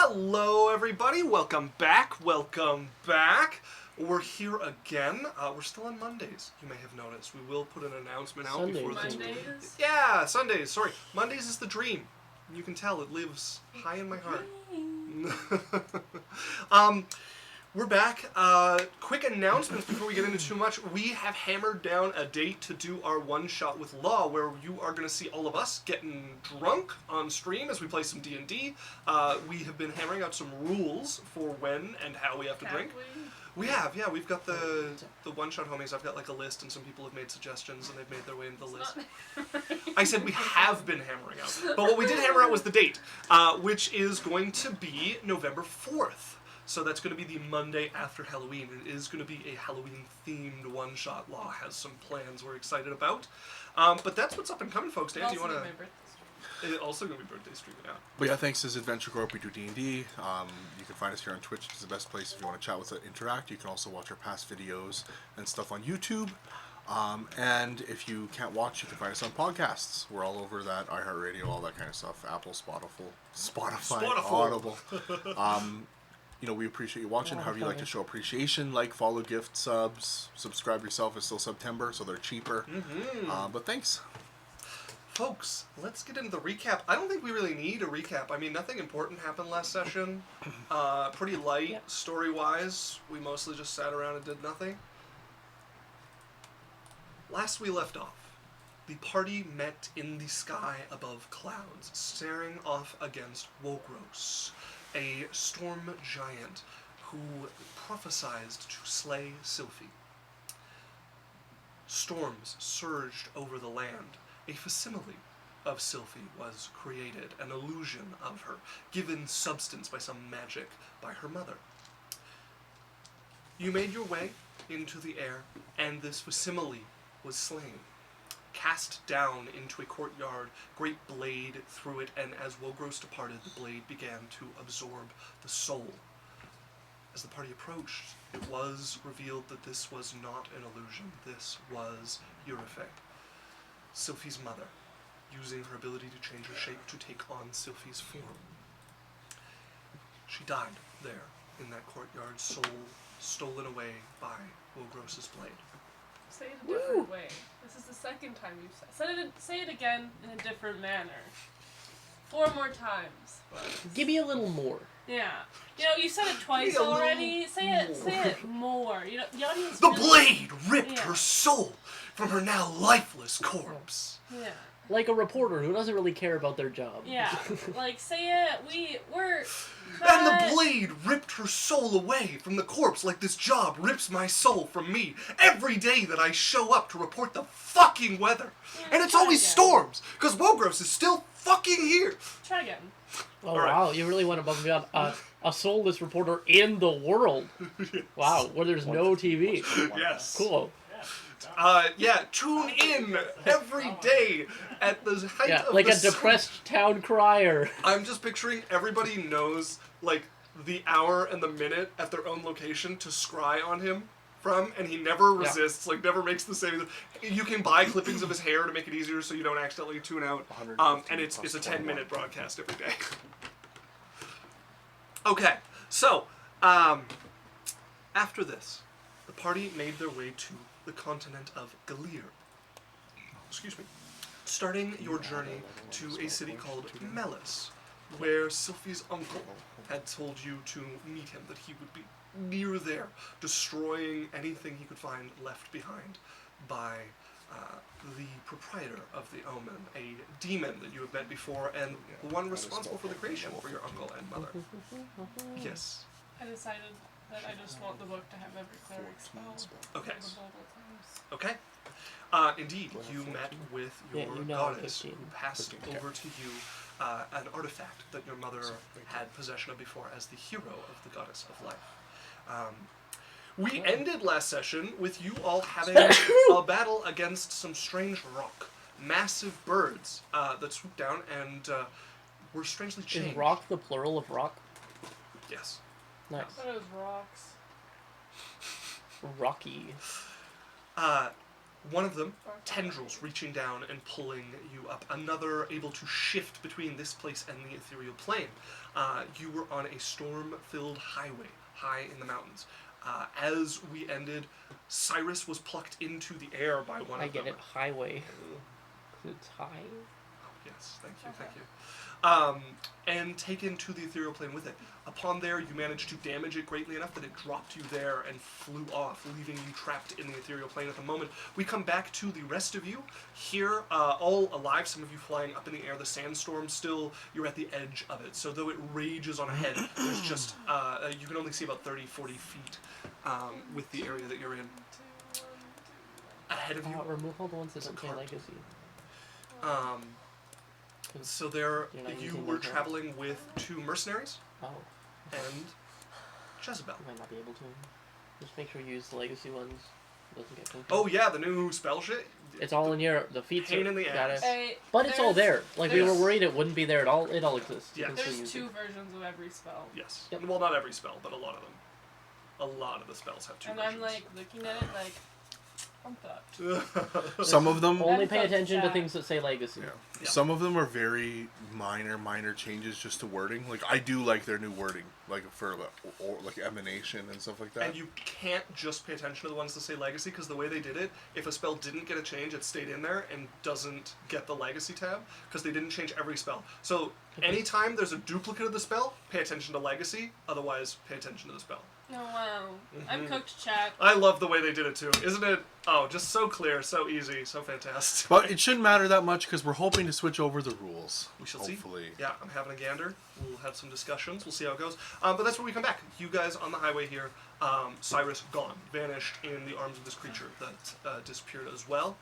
Hello, everybody. Welcome back. Welcome back. We're here again. We're still on Mondays, you may have noticed. We will put an announcement out Sundays. before the... Mondays? Yeah, Sundays. Sorry. Mondays is the dream. You can tell it lives high in my heart. We're back. Quick announcements before we get into too much. We have hammered down a date to do our one-shot with Law, where you are going to see all of us getting drunk on stream as we play some D&D. We have been hammering out some rules for when and how we have to drink. We have, yeah. We've got the one-shot homies. I've got like a list, and some people have made suggestions, and they've made their way into the list. I said we have been hammering out. But what we did hammer out was the date, which is going to be November 4th. So that's going to be the Monday after Halloween. It is going to be a Halloween-themed one-shot. Law has some plans we're excited about. But that's what's up and coming, folks. Dan, do you want to... It's also going to be birthday streaming out. But yeah, thanks to Adventure Corp, we do D&D. You can find us here on Twitch. It's the best place if you want to chat with us, interact. You can also watch our past videos and stuff on YouTube. And if you can't watch, you can find us on podcasts. We're all over that, iHeartRadio, all that kind of stuff. Apple, Spotify. Audible. You know, we appreciate you watching. However you like to show appreciation, like, follow, gift, subs, subscribe yourself. It's still September, so they're cheaper. But thanks. Folks, let's get into the recap. I don't think we really need a recap. I mean, nothing important happened last session. Pretty light, story-wise. We mostly just sat around and did nothing. Last we left off, the party met in the sky above clouds, staring off against Wogros, a storm giant who prophesied to slay Cylph'e. Storms surged over the land. A facsimile of Cylph'e was created, an illusion of her, given substance by some magic by her mother. You made your way into the air, and this facsimile was slain. Cast down into a courtyard, great blade through it, and as Wogros departed, the blade began to absorb the soul. As the party approached, it was revealed that this was not an illusion. This was Eurifeg, Cylph'e's mother, using her ability to change her shape to take on Cylph'e's form. She died there in that courtyard, soul stolen away by Wogros' blade. Say it a different way. This is the second time you've said it. Say it again in a different manner. 4 more times. Give me a little more. Yeah. You know, you said it twice already. Say it more. You know, the audience. The blade ripped her soul from her now lifeless corpse. Yeah. Like a reporter who doesn't really care about their job. Yeah. Like, say it. We're. And the blade ripped her soul away from the corpse like this job rips my soul from me every day that I show up to report the fucking weather. Yeah, and it's always storms, because Wogros is still fucking here. Try again. Oh, wow, you really went above and beyond. A soulless reporter in the world. Yes. Wow, where there's no TV. Yes. Cool. Tune in every day at the height of like the a depressed town crier. I'm just picturing everybody knows, like, the hour and the minute at their own location to scry on him from, and he never resists, like, never makes the same. You can buy clippings of his hair to make it easier so you don't accidentally tune out, and it's a 10-minute broadcast every day. Okay, so, after this, the party made their way to the continent of Galir. Excuse me. Starting your journey to a city called Melas, where Cylph'e's uncle had told you to meet him, that he would be near there, destroying anything he could find left behind by the proprietor of the Omen, a demon that you have met before, and the one responsible for the creation for your uncle and mother. Yes. I decided that I just want the book to have every cleric spell. Okay. Okay. Okay. Indeed, you met with your goddess, who passed over to you an artifact that your mother had possession of before as the hero of the goddess of life. We ended last session with you all having a battle against some strange rock. Massive birds that swooped down and were strangely changed. Is rock the plural of rock? Yes. Nice. I thought it was rocks. Rocky. One of them, tendrils reaching down and pulling you up. Another able to shift between this place and the ethereal plane. You were on a storm-filled highway, high in the mountains. As we ended, Cyrus was plucked into the air by one I of them. get it. Highway. It's high. Yes, thank you. And taken to the ethereal plane with it. Upon there, you managed to damage it greatly enough that it dropped you there and flew off, leaving you trapped in the ethereal plane at the moment. We come back to the rest of you, here, all alive, some of you flying up in the air, the sandstorm still, you're at the edge of it. So though it rages on ahead, there's just, you can only see about 30, 40 feet with the area that you're in. Ahead of you. Remove all the ones that don't say cart. legacy. So there, You're not you using were those traveling with 2 mercenaries Oh, and Jezebel. I might not be able to. Just make sure you use the legacy ones. Doesn't get confused. Oh yeah, the new spell shit. It's all in here. The feats Pain are. in the got ass. it. But it's all there. Like, we were there's- worried it wouldn't be there at all. It all exists. You Yeah. can still There's use 2 it. versions of every spell. Yes. Yep. Well, not every spell, but a lot of them. A lot of the spells have 2 And versions. I'm like looking at it like, I'm fucked. Some of them, Only And pay fuck attention to that. things that say legacy. Yeah. some of them are very minor changes just to wording. Like I do like their new wording, like for like emanation and stuff like that. And you can't just pay attention to the ones that say legacy, because the way they did it, if a spell didn't get a change, it stayed in there and doesn't get the legacy tab, because they didn't change every spell. So anytime there's a duplicate of the spell, pay attention to legacy, otherwise pay attention to the spell. Oh wow. I'm cooked, chat. I love the way they did it too. Isn't it? Oh, just so clear, so easy, so fantastic. But it shouldn't matter that much because we're hoping to switch over the rules. We shall hopefully. see. Yeah, I'm having a gander. We'll have some discussions. We'll see how it goes. But that's where we come back. You guys on the highway here. Cyrus gone, vanished in the arms of this creature that disappeared as well.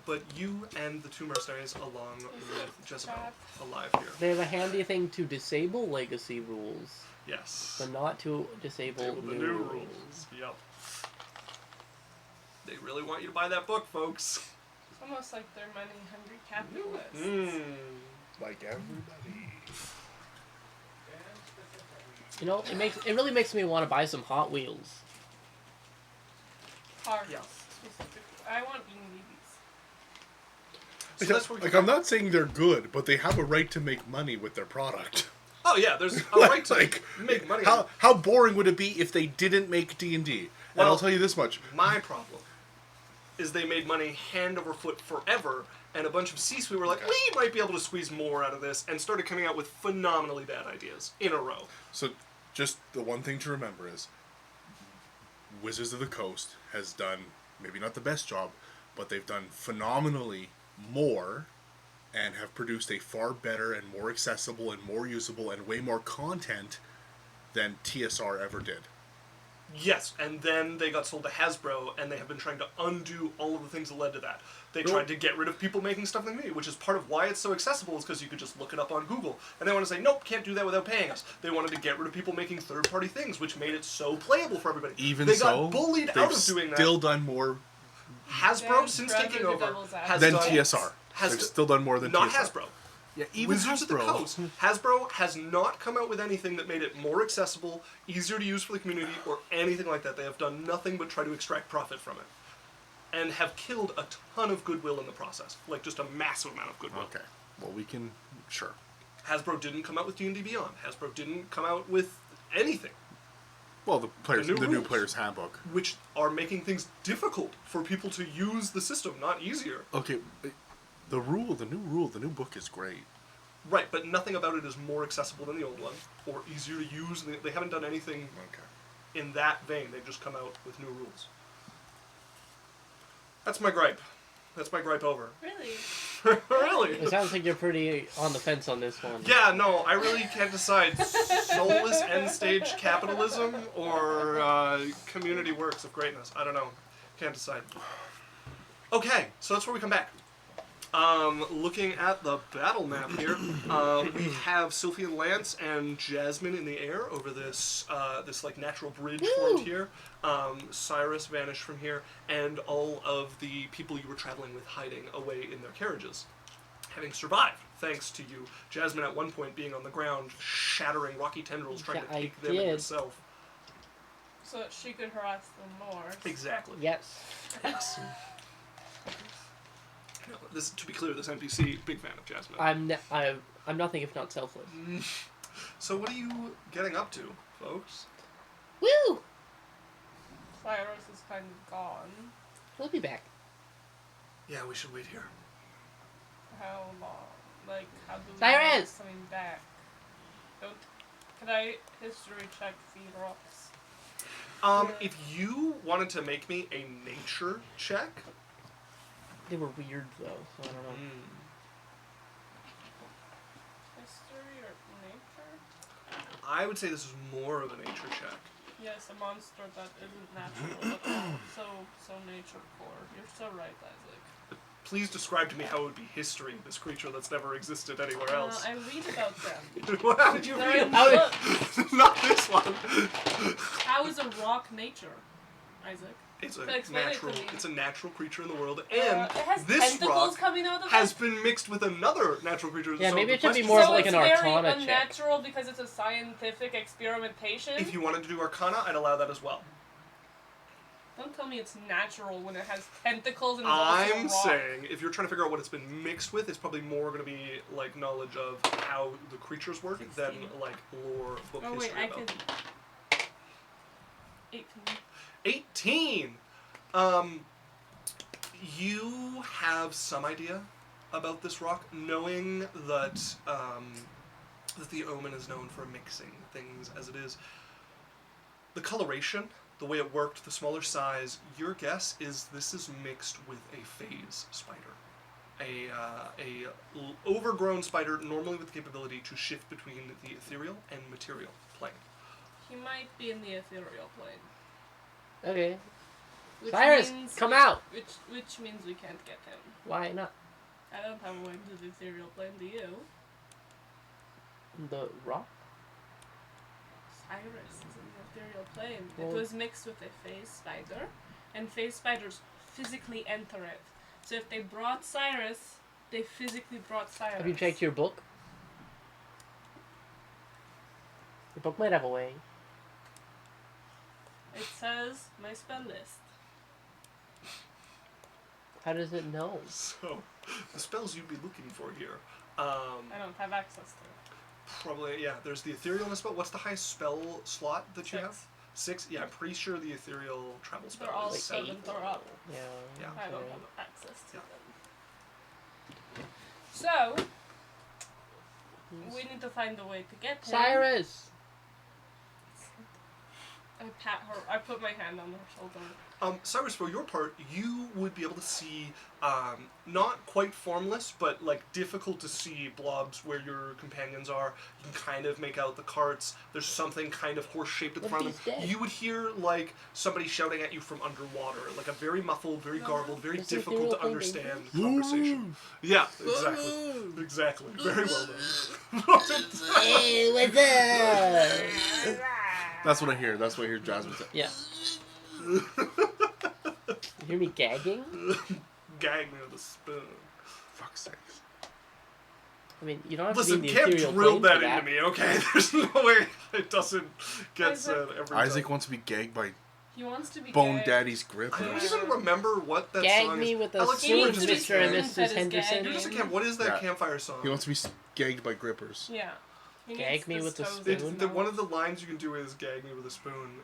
But you and the 2 mercenaries, along with Jezebel, alive here. They have a handy thing to disable legacy rules, Yes. but not to disable The new new rules. rules. Yep. They really want you to buy that book, folks. It's almost like they're money-hungry capitalists. Like everybody. You know, it really makes me want to buy some Hot Wheels. Cars, Yeah. specifically. I want BMWs. So that's where we Like come I'm not saying they're good, but they have a right to make money with their product. Oh yeah, there's a right to Like, make money. How boring would it be if they didn't make D&D? And Well- I'll tell you this much. My problem is they made money hand over foot forever, and a bunch of C-suite were like, we might be able to squeeze more out of this, and started coming out with phenomenally bad ideas in a row. So, just the one thing to remember is Wizards of the Coast has done, maybe not the best job, but they've done phenomenally more and have produced a far better and more accessible and more usable and way more content than TSR ever did. Yes, and then they got sold to Hasbro, and they have been trying to undo all of the things that led to that. They tried to get rid of people making stuff like me, which is part of why it's so accessible, is because you could just look it up on Google. And they want to say, nope, can't do that without paying us. They wanted to get rid of people making third-party things, which made it so playable for everybody. Even they so, got bullied they've out of doing that. still done more Hasbro, Then since forever taking the over, devil's advocate. has than done... TSR. has They've d- still done more than Not TSR. Hasbro. Yeah, even Wizards of the Hasbro. Coast. Hasbro has not come out with anything that made it more accessible, easier to use for the community, or anything like that. They have done nothing but try to extract profit from it. And have killed a ton of goodwill in the process. Like, just a massive amount of goodwill. Okay. Well, we can... Sure. Hasbro didn't come out with D&D Beyond. Hasbro didn't come out with anything, Well, the new rules. player's handbook. which are making things difficult for people to use the system, not easier. Okay, the new book is great. Right, but nothing about it is more accessible than the old one, or easier to use. They haven't done anything Okay. in that vein. They've just come out with new rules. That's my gripe. That's my gripe over. Really? Really? It sounds like you're pretty on the fence on this one. Yeah, no, I really can't decide soulless end-stage capitalism or community works of greatness. I don't know. Can't decide. Okay, so that's where we come back. Looking at the battle map here, we have Cylph'e and Lance and Jasmine in the air over this this like natural bridge formed here. Cyrus vanished from here, and all of the people you were traveling with hiding away in their carriages, having survived thanks to you. Jasmine at one point being on the ground, shattering rocky tendrils, trying to Yeah, I take them and did. yourself. So that she could harass them more. Exactly. Yes. Yes. This, to be clear, this NPC, big fan of Jasmine. I'm nothing if not selfless. So what are you getting up to, folks? Woo! Cyrus is kind of gone. We'll be back. Yeah, we should wait here. How long? Like, how do we Cyrus! know he's coming back? Can I history check the rocks? If you wanted to make me a nature check, They were weird though, so I don't know. History or nature? I would say this is more of a nature check. Yes, a monster that isn't natural at all. So nature core. You're so right, Isaac. Please describe to me how it would be history, this creature that's never existed anywhere else. I read about them. How did you They're read? in books. Not this one. How is a rock nature, Isaac? It's a Explain it to natural. me. It's a natural creature in the world, and It has this tentacles rock coming out of has it? been mixed with another natural creature. Yeah, so maybe the it should be question more is, of like it's an very Arcana check. unnatural because it's a scientific experimentation? If you wanted to do Arcana, I'd allow that as well. Don't tell me it's natural when it has tentacles and it's also a I'm rock. saying, if you're trying to figure out what it's been mixed with, it's probably more going to be like knowledge of how the creatures work than 16. like lore book Oh wait, history I about can... them. 18. 18. You have some idea about this rock, knowing that that the omen is known for mixing things as it is. The coloration, the way it worked, the smaller size. Your guess is this is mixed with a phase spider, a overgrown spider, normally with the capability to shift between the ethereal and material plane. He might be in the ethereal plane. Okay. Which Cyrus, means come we- out! Which means we can't get him. Why not? I don't have a way to the ethereal plane, do you? The rock? Cyrus is in the ethereal plane. Well- It was mixed with a phase spider, and phase spiders physically enter it. So if they brought Cyrus, they physically brought Cyrus. Have you checked your book? Your book might have a way. It says my spell list. How does it know? So, the spells you'd be looking for here. I don't have access to it. Probably, yeah. There's the ethereal in the spell. What's the highest spell slot that you 6. have? 6? Yeah, I'm pretty sure the ethereal travel spell They're all is 7. 7th or up. Yeah. Yeah. I don't okay. have access to Yeah. them. So, we need to find a way to get him. Cyrus! I pat her. I put my hand on her shoulder. Cyrus, for your part, you would be able to see, not quite formless, but like difficult to see blobs where your companions are. You can kind of make out the carts. There's something kind of horse-shaped at the What front if of he's them. dead? You would hear like somebody shouting at you from underwater, like a very muffled, very garbled, very Is the difficult to ethereal understand thing conversation. Yeah, exactly. Exactly. Very well done. Hey, what's up? That's what I hear. That's what I hear Jasmine say. Yeah. You hear me gagging? Gag me with a spoon. Fuck's sakes. I mean, you don't have Listen, to be in the can't ethereal drill plane that for that. into me, okay? There's no way it doesn't get Isaac- said every Isaac time. wants to be gagged by He wants to be Bone gay. Daddy's grip. I don't even remember what that Gag song me is. with a Alex, He you were needs spoon, to be just Mr. and spoon-fed Mrs. as Henderson. You're just a gagging. camp. What is that Yeah. campfire song? He wants to be gagged by grippers. Yeah. He Gag needs me the with the toes spoon? in his The, one mouth. of the lines you can do is "gag me with a spoon."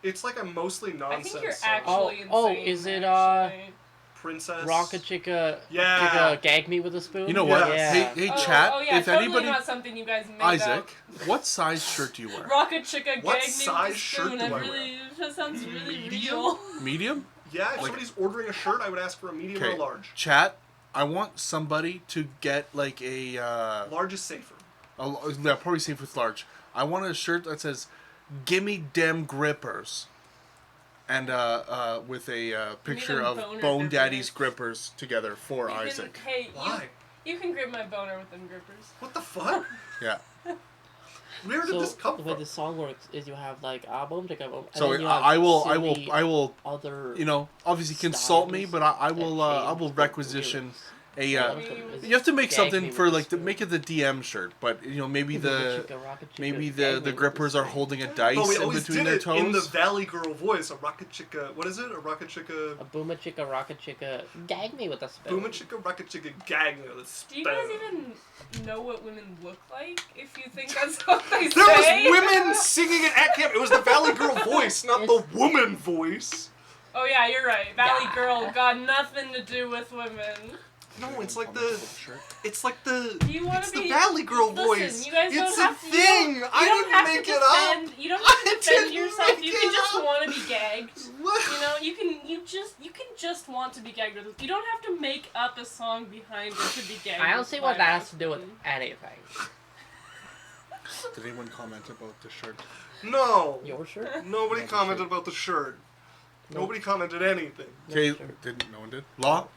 It's like a mostly I nonsense think you're song. actually Oh, insane. is it, actually. Princess. Rocket Chicka, Yeah. Chicka, gag me with a spoon? You know what? Yes. Yeah. Hey, chat. Oh yeah, if totally anybody, not something you guys made Isaac, up. what size shirt do you wear? Rocket Chicka, What gag me size with a shirt spoon. do I Really, that sounds really Medium? real. Medium? Yeah, if Like- somebody's ordering a shirt, I would ask for a medium or Okay. a large. Chat. I want somebody to get like a. Large is safer. Yeah, probably safe with large. I want a shirt that says, "Gimme dem grippers," and with a picture them of boner Bone grippers. Daddy's grippers together for You Isaac. Can, hey, Why? you can grip my boner with them grippers. What the fuck? Yeah. Where did So this come the way from? the song works is you have like boom chicka boom. and So then you have I will silly I will other. you know obviously consult me, styles but I will that I will change the requisition You Is have to make gag something me for with like a to spoon. make it the DM shirt, but maybe the Rocket chicka, maybe gag me the with grippers a are spoon. holding a dice But we in always between did their it in the toes. Valley Girl voice. A rocket chicka. What is it? A rocket chicka. A booma chicka, rocket chicka, gag me with a spoon. Booma chicka, rocket chicka, gag me with a spoon. Do you guys even know what women look like? If you think that's what they There say? was women singing it at camp. It was the Valley Girl voice, not the woman voice. Oh yeah, you're right. Valley Yeah. Girl got nothing to do with women. No, it's like Comment the. about the shirt. It's like the. You wanna It's be- the Valley Girl Listen, voice. you guys it's don't a have to- you thing. You I don't didn't have make to it defend, up. You don't have to I defend didn't yourself. make You it can just up. want to be gagged. What? You know, you can just want to be gagged with this. You don't have to make up a song behind it to be gagged. I don't with see what by that a has to do with spoon. anything. Did anyone comment about the shirt? No. Your shirt? Nobody No, the commented shirt. about the shirt. No. Nobody commented anything. Okay, shirt. no one did. Law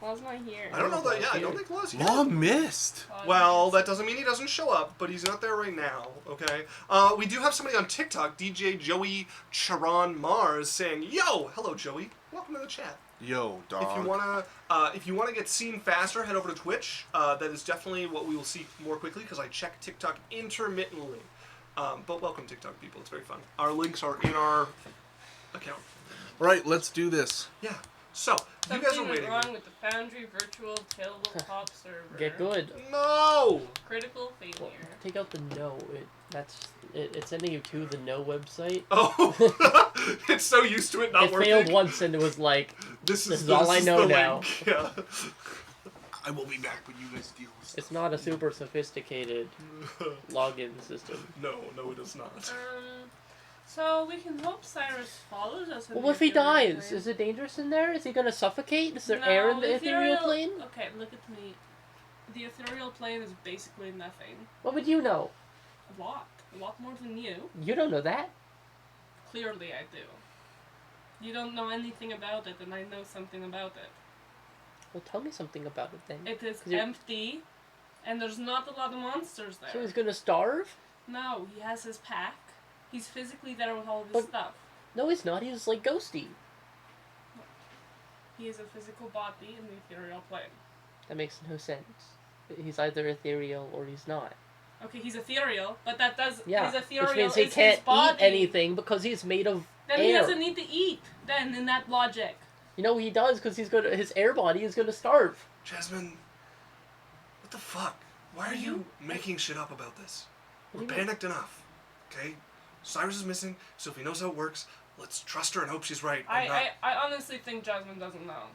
Law's not here. I don't know that. Yeah, I don't think Law's here. Law missed. Well, that doesn't mean he doesn't show up, but he's not there right now, okay? We do have somebody on TikTok, DJ Joey Charon Mars, saying, "Yo, hello Joey, welcome to the chat." Yo, dog. If you wanna get seen faster, head over to Twitch. That is definitely what we will see more quickly because I check TikTok intermittently. But welcome TikTok people, it's very fun. Our links are in our account. All right, let's do this. Yeah. So you guys are Something waiting. went wrong with the Foundry Virtual Tabletop server. Get good. No. Critical failure. Take out the no. It's sending you to the no website. Oh, it's so used to it not It working. failed once and it was like, This is all I know the now. link. Yeah. I will be back, but you guys deal with stuff. it's not a super sophisticated login system. No, it is not. So we can hope Cyrus follows us. in Well, the what if he ethereal dies? plane. Is it dangerous in there? Is he gonna suffocate? Is there No, air in the ethereal plane? Okay, look at me. The ethereal plane is basically nothing. What would you know? A lot more than you. You don't know that. Clearly, I do. You don't know anything about it, and I know something about it. Well, tell me something about it then. It is 'Cause you're- empty, and there's not a lot of monsters there. So he's gonna starve? No, he has his pack. He's physically there with all of his But- stuff. No, he's not. He's like ghosty. He is a physical body in the ethereal plane. That makes no sense. He's either ethereal or he's not. Okay, he's ethereal, but that does Yeah, his ethereal which means he is can't his body. eat anything because he's made of Then air. he doesn't need to eat. Then in that logic. You know he does because his air body is gonna starve. Jasmine, what the fuck? Why are you making shit up about this? We're What do you mean? panicked enough, okay? Cyrus is missing, Cylph'e knows how it works. Let's trust her and hope she's right. and not- I honestly think Jasmine doesn't know.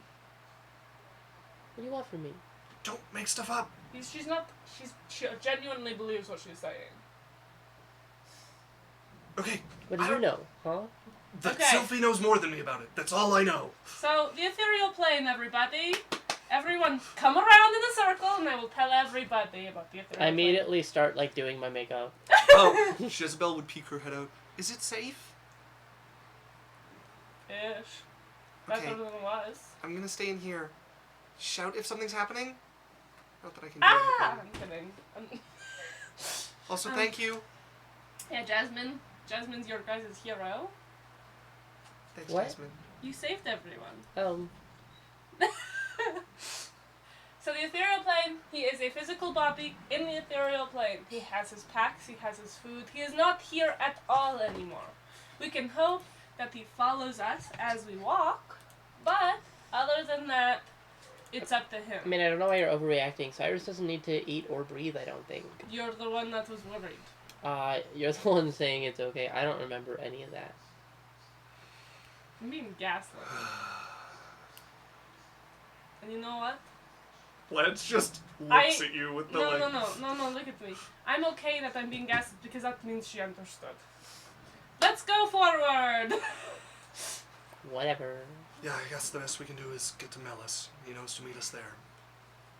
What do you want from me? Don't make stuff up. She genuinely believes what she's saying. Okay. What do I you don't- know, huh? That Okay. Cylph'e knows more than me about it. That's all I know. So, the ethereal plane, everybody. Everyone come around in a circle and I will tell everybody about the ethereal I immediately start like doing my makeup. Oh, Jezebel would peek her head out. Is it safe? plane. Ish. That's Okay. what it was. I'm gonna stay in here. Shout if something's happening. Not that I can do Ah! anything. I'm kidding. Also, thank you. Yeah, Jasmine. Jasmine's your guys' hero. Thanks, What? Jasmine. You saved everyone. So the ethereal plane, he is a physical body in the ethereal plane. He has his packs, he has his food. He is not here at all anymore. We can hope that he follows us as we walk, but other than that, it's up to him. I mean, I don't know why you're overreacting. Cyrus doesn't need to eat or breathe, I don't think. You're the one that was worried. You're the one saying it's okay. I don't remember any of that. I'm being gaslit. And you know what? Let's just I- looks at you with the No, like. no, look at me. I'm okay that I'm being gaslit because that means she understood. Let's go forward! Whatever. Yeah, I guess the best we can do is get to Melas. He knows to meet us there.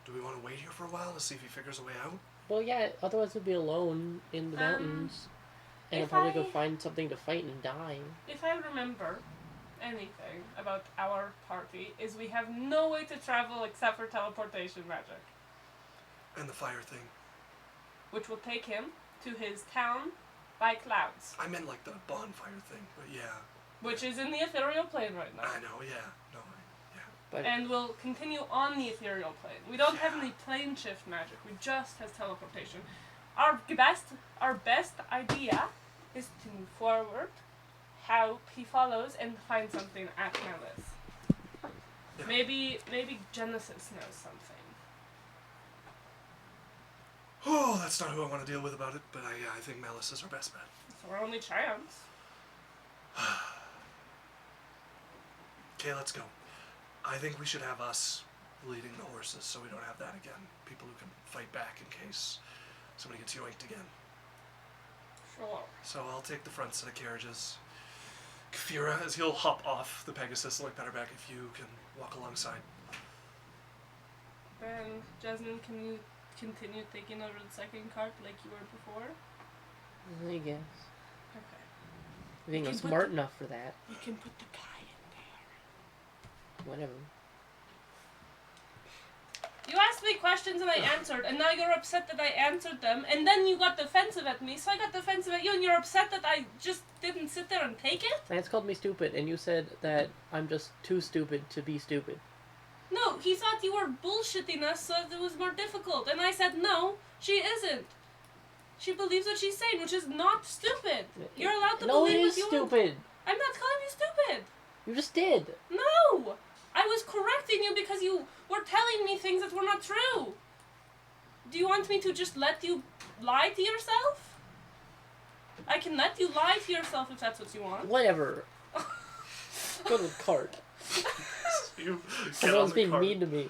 Do we want to wait here for a while to see if he figures a way out? Well, yeah, otherwise we'd be alone in the mountains. And I'll if probably go I- find something to fight and die. If I remember anything about our party, is we have no way to travel except for teleportation magic, And the fire thing. which will take him to his town by clouds, I meant like the bonfire thing, but yeah. which is in the ethereal plane right now. I know, yeah. No, yeah. But and we'll continue on the ethereal plane. We don't have any plane shift magic. We just have teleportation. Our best idea is to move forward, how he follows, and find something at Melas. Yeah. Maybe Genesis knows something. Oh, that's not who I want to deal with about it, but I think Melas is our best bet. It's our only chance. Okay, let's go. I think we should have us leading the horses so we don't have that again. People who can fight back in case somebody gets yoinked again. Sure. So I'll take the front set of carriages. Kfira, as he'll hop off the Pegasus, look better back if you can walk alongside. Then, Jasmine, can you continue taking over the second cart like you were before? I guess. Okay. I think You I'm can put smart the- enough for that. You can put the guy in there. Whatever. You asked me questions and I answered, and now you're upset that I answered them, and then you got defensive at me, so I got defensive at you, and you're upset that I just didn't sit there and take it? Lance called me stupid, and you said that I'm just too stupid to be stupid. No, he thought you were bullshitting us so it was more difficult, and I said no, she isn't. She believes what she's saying, which is not stupid. You're allowed to No, it believe is what you stupid. I'm not calling you stupid. You just did. No! I was correcting you because you were telling me things that were not true. Do you want me to just let you lie to yourself? I can let you lie to yourself if that's what you want. Whatever. Go to the cart. You get on Everyone's the being cart. mean to me.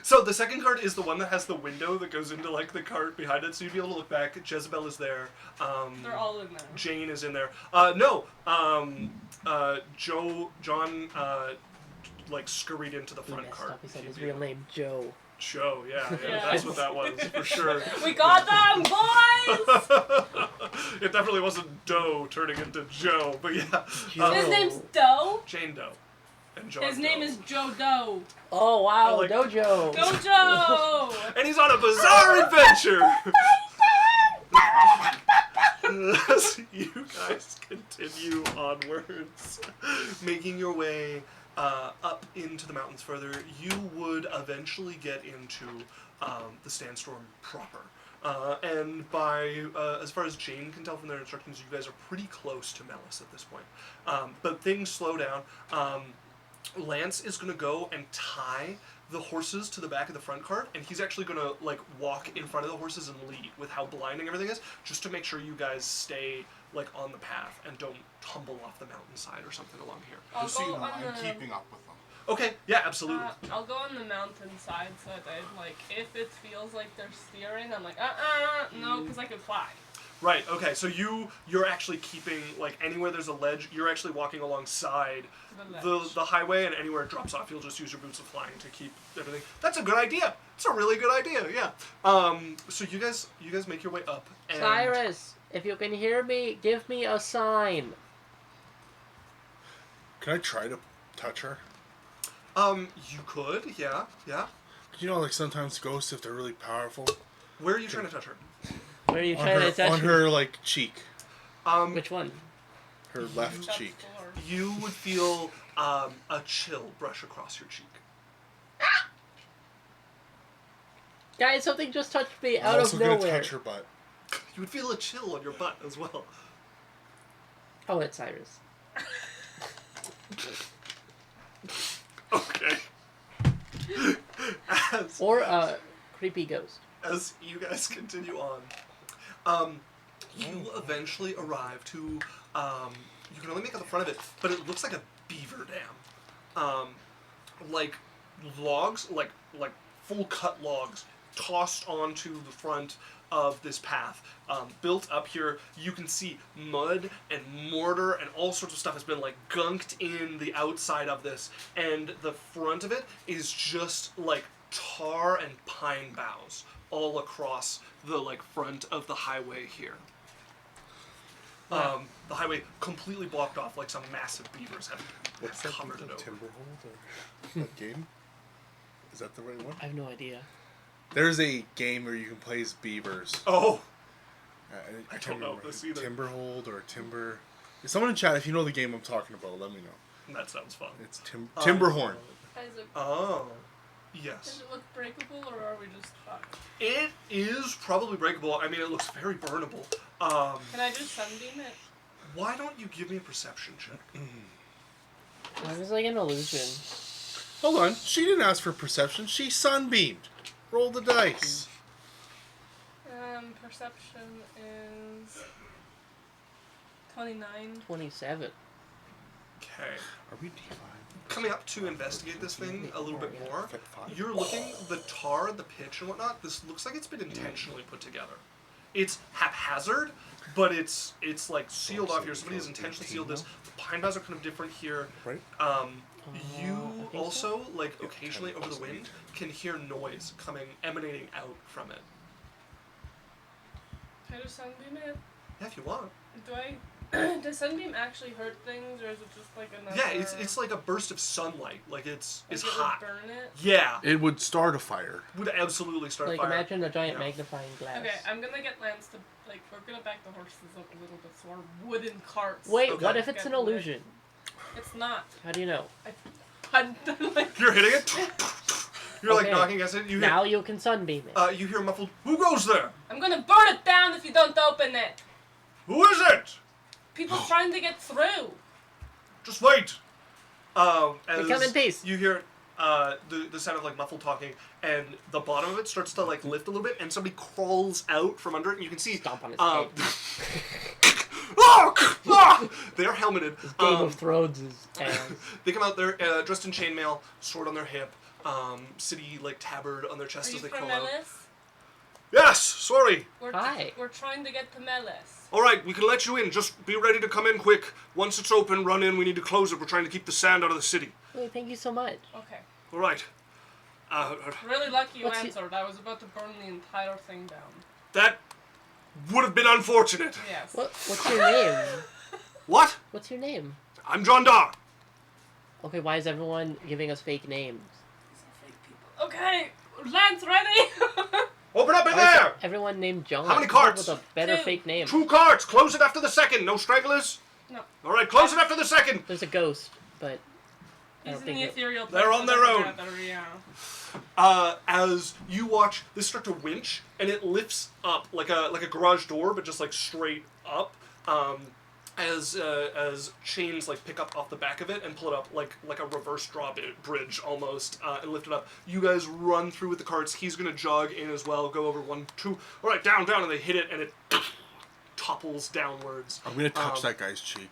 So the second cart is the one that has the window that goes into like the cart behind it, so you'd be able to look back. Jezebel is there. They're all in there. Jane is in there. John, like scurried into the He front messed cart. up. He said He'd his be- real name, Joe. Joe, yeah, Yeah. that's what that was for sure. We got them, boys! It definitely wasn't Doe turning into Joe, but yeah. Joe. His name's Doe. Jane Doe. And John His name Doe. is Joe Doe. Oh, wow, like- Dojo. Go Joe! And he's on a bizarre adventure! As you guys continue onwards, making your way up into the mountains further, you would eventually get into the sandstorm proper. And by, as far as Jane can tell from their instructions, you guys are pretty close to Melas at this point. But things slow down. Lance is going to go and tie the horses to the back of the front cart, and he's actually going to like walk in front of the horses and lead with how blinding everything is, just to make sure you guys stay like on the path and don't tumble off the mountainside or something along here. I'll Just so you go know, on I'm the... keeping up with them. Okay, yeah, absolutely. I'll go on the mountainside so that like if it feels like they're steering, I'm like no, because I can fly. Right, okay, so you're actually keeping, like, anywhere there's a ledge, you're actually walking alongside the highway, and anywhere it drops off, you'll just use your boots of flying to keep everything. That's a good idea. It's a really good idea, yeah. So you guys make your way up, and... Cyrus, if you can hear me, give me a sign. Can I try to touch her? You could, yeah. You know, like sometimes ghosts, if they're really powerful, Where are you trying to touch her? Where are you on trying her, to touch on me? her like cheek, Which one? her left That's cheek. four. You would feel a chill brush across your cheek. Guys, something just touched me I'm out also of gonna nowhere. touch her butt. You would feel a chill on your butt as well. Oh, it's Cyrus. Okay. Or a creepy ghost. As you guys continue on, you eventually arrive to, you can only make out the front of it, but it looks like a beaver dam. Like logs, like full cut logs tossed onto the front of this path. Built up here, you can see mud and mortar and all sorts of stuff has been like gunked in the outside of this, and the front of it is just like tar and pine boughs all across the like front of the highway here. Wow. The highway completely blocked off, like some massive beavers have covered it over. Timberhold or that game? Is that the right one? I have no idea. There's a game where you can play as beavers. Oh, I don't know this either. Timberhold or Timber. Someone in chat, if you know the game I'm talking about, let me know. That sounds fun. It's Timberhorn. Oh, yes. Does it look breakable, or are we just fucked? It is probably breakable. I mean, it looks very burnable. Can I just sunbeam it? Why don't you give me a perception check? It was like an illusion. Hold on. She didn't ask for perception. She sunbeamed. Roll the dice. Perception is 29. 27. Okay. Are we D5? Coming up to investigate this thing a little bit more, you're looking, the tar, the pitch and whatnot, this looks like it's been intentionally put together. It's haphazard, but it's like sealed off here. Somebody has intentionally sealed this. The pine boughs are kind of different here. Right. You also, like, occasionally over the wind, can hear noise emanating out from it. Can I just sunbeam it? Yeah, if you want. Does sunbeam actually hurt things, or is it just like another... Yeah, it's like a burst of sunlight. Like, it's it hot. Would burn it? Yeah. It would start a fire. Would absolutely start a Like, fire. imagine a giant magnifying glass. Okay, I'm gonna get Lance to, like, we're gonna back the horses up a little bit, so our wooden carts... Wait, Okay. what if it's an Get lit. illusion? It's not. How do you know? I'm like... You're hitting it. You're like Okay. knocking against it. Now you can sunbeam it. You hear a muffled, "Who goes there? I'm gonna burn it down if you don't open it! Who is it? People trying to get through! Just wait." As We come in peace. You hear the sound of like muffled talking, and the bottom of it starts to like lift a little bit, and somebody crawls out from under it, and you can see. Stomp on his head. They're helmeted. Game of Thrones is ass. They come out there dressed in chainmail, sword on their hip, city like tabard on their chest Are you as they from crawl out. Melas? Yes, sorry. Hi. We're trying to get to Melas. All right, we can let you in. Just be ready to come in quick. Once it's open, run in. We need to close it. We're trying to keep the sand out of the city. Wait, thank you so much. Okay. All right. Really lucky you What's he- answered. I was about to burn the entire thing down. That would have been unfortunate. Yes. What's your name? What? What's your name? I'm John Dar. Okay, why is everyone giving us fake names? These are fake people. Okay, Lance, ready? Open up in Why is there. everyone named John? How many Come up carts? With a better 2. fake name. 2 carts. Close it after the second. No stragglers. No. All right, close it after the second. There's a ghost, but I He's don't in think the it... ethereal They're plane, on so their own. together, yeah. As you watch this start to winch, and it lifts up like a garage door, but just like straight up. As chains like pick up off the back of it and pull it up like a reverse drawbridge almost, and lift it up. You guys run through with the carts. He's gonna jog in as well. Go over 1, 2. All right, down, and they hit it, and it topples downwards. I'm gonna touch that guy's cheek.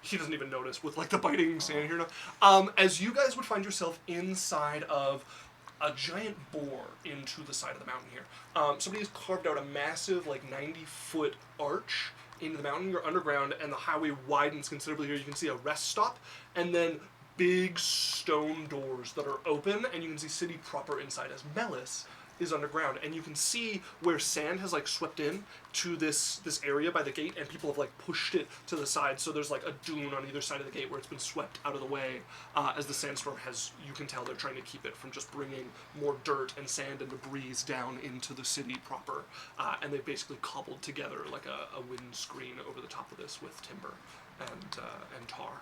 He doesn't even notice with like the biting sand here now. As you guys would find yourself inside of a giant bore into the side of the mountain here. Somebody has carved out a massive like 90-foot arch into the mountain. You're underground, and the highway widens considerably here. You can see a rest stop, and then big stone doors that are open, and you can see city proper inside as Melas is underground, and you can see where sand has like swept in to this area by the gate, and people have like pushed it to the side, so there's like a dune on either side of the gate where it's been swept out of the way as the sandstorm has, you can tell they're trying to keep it from just bringing more dirt and sand and debris down into the city proper, and they've basically cobbled together like a wind screen over the top of this with timber and tar.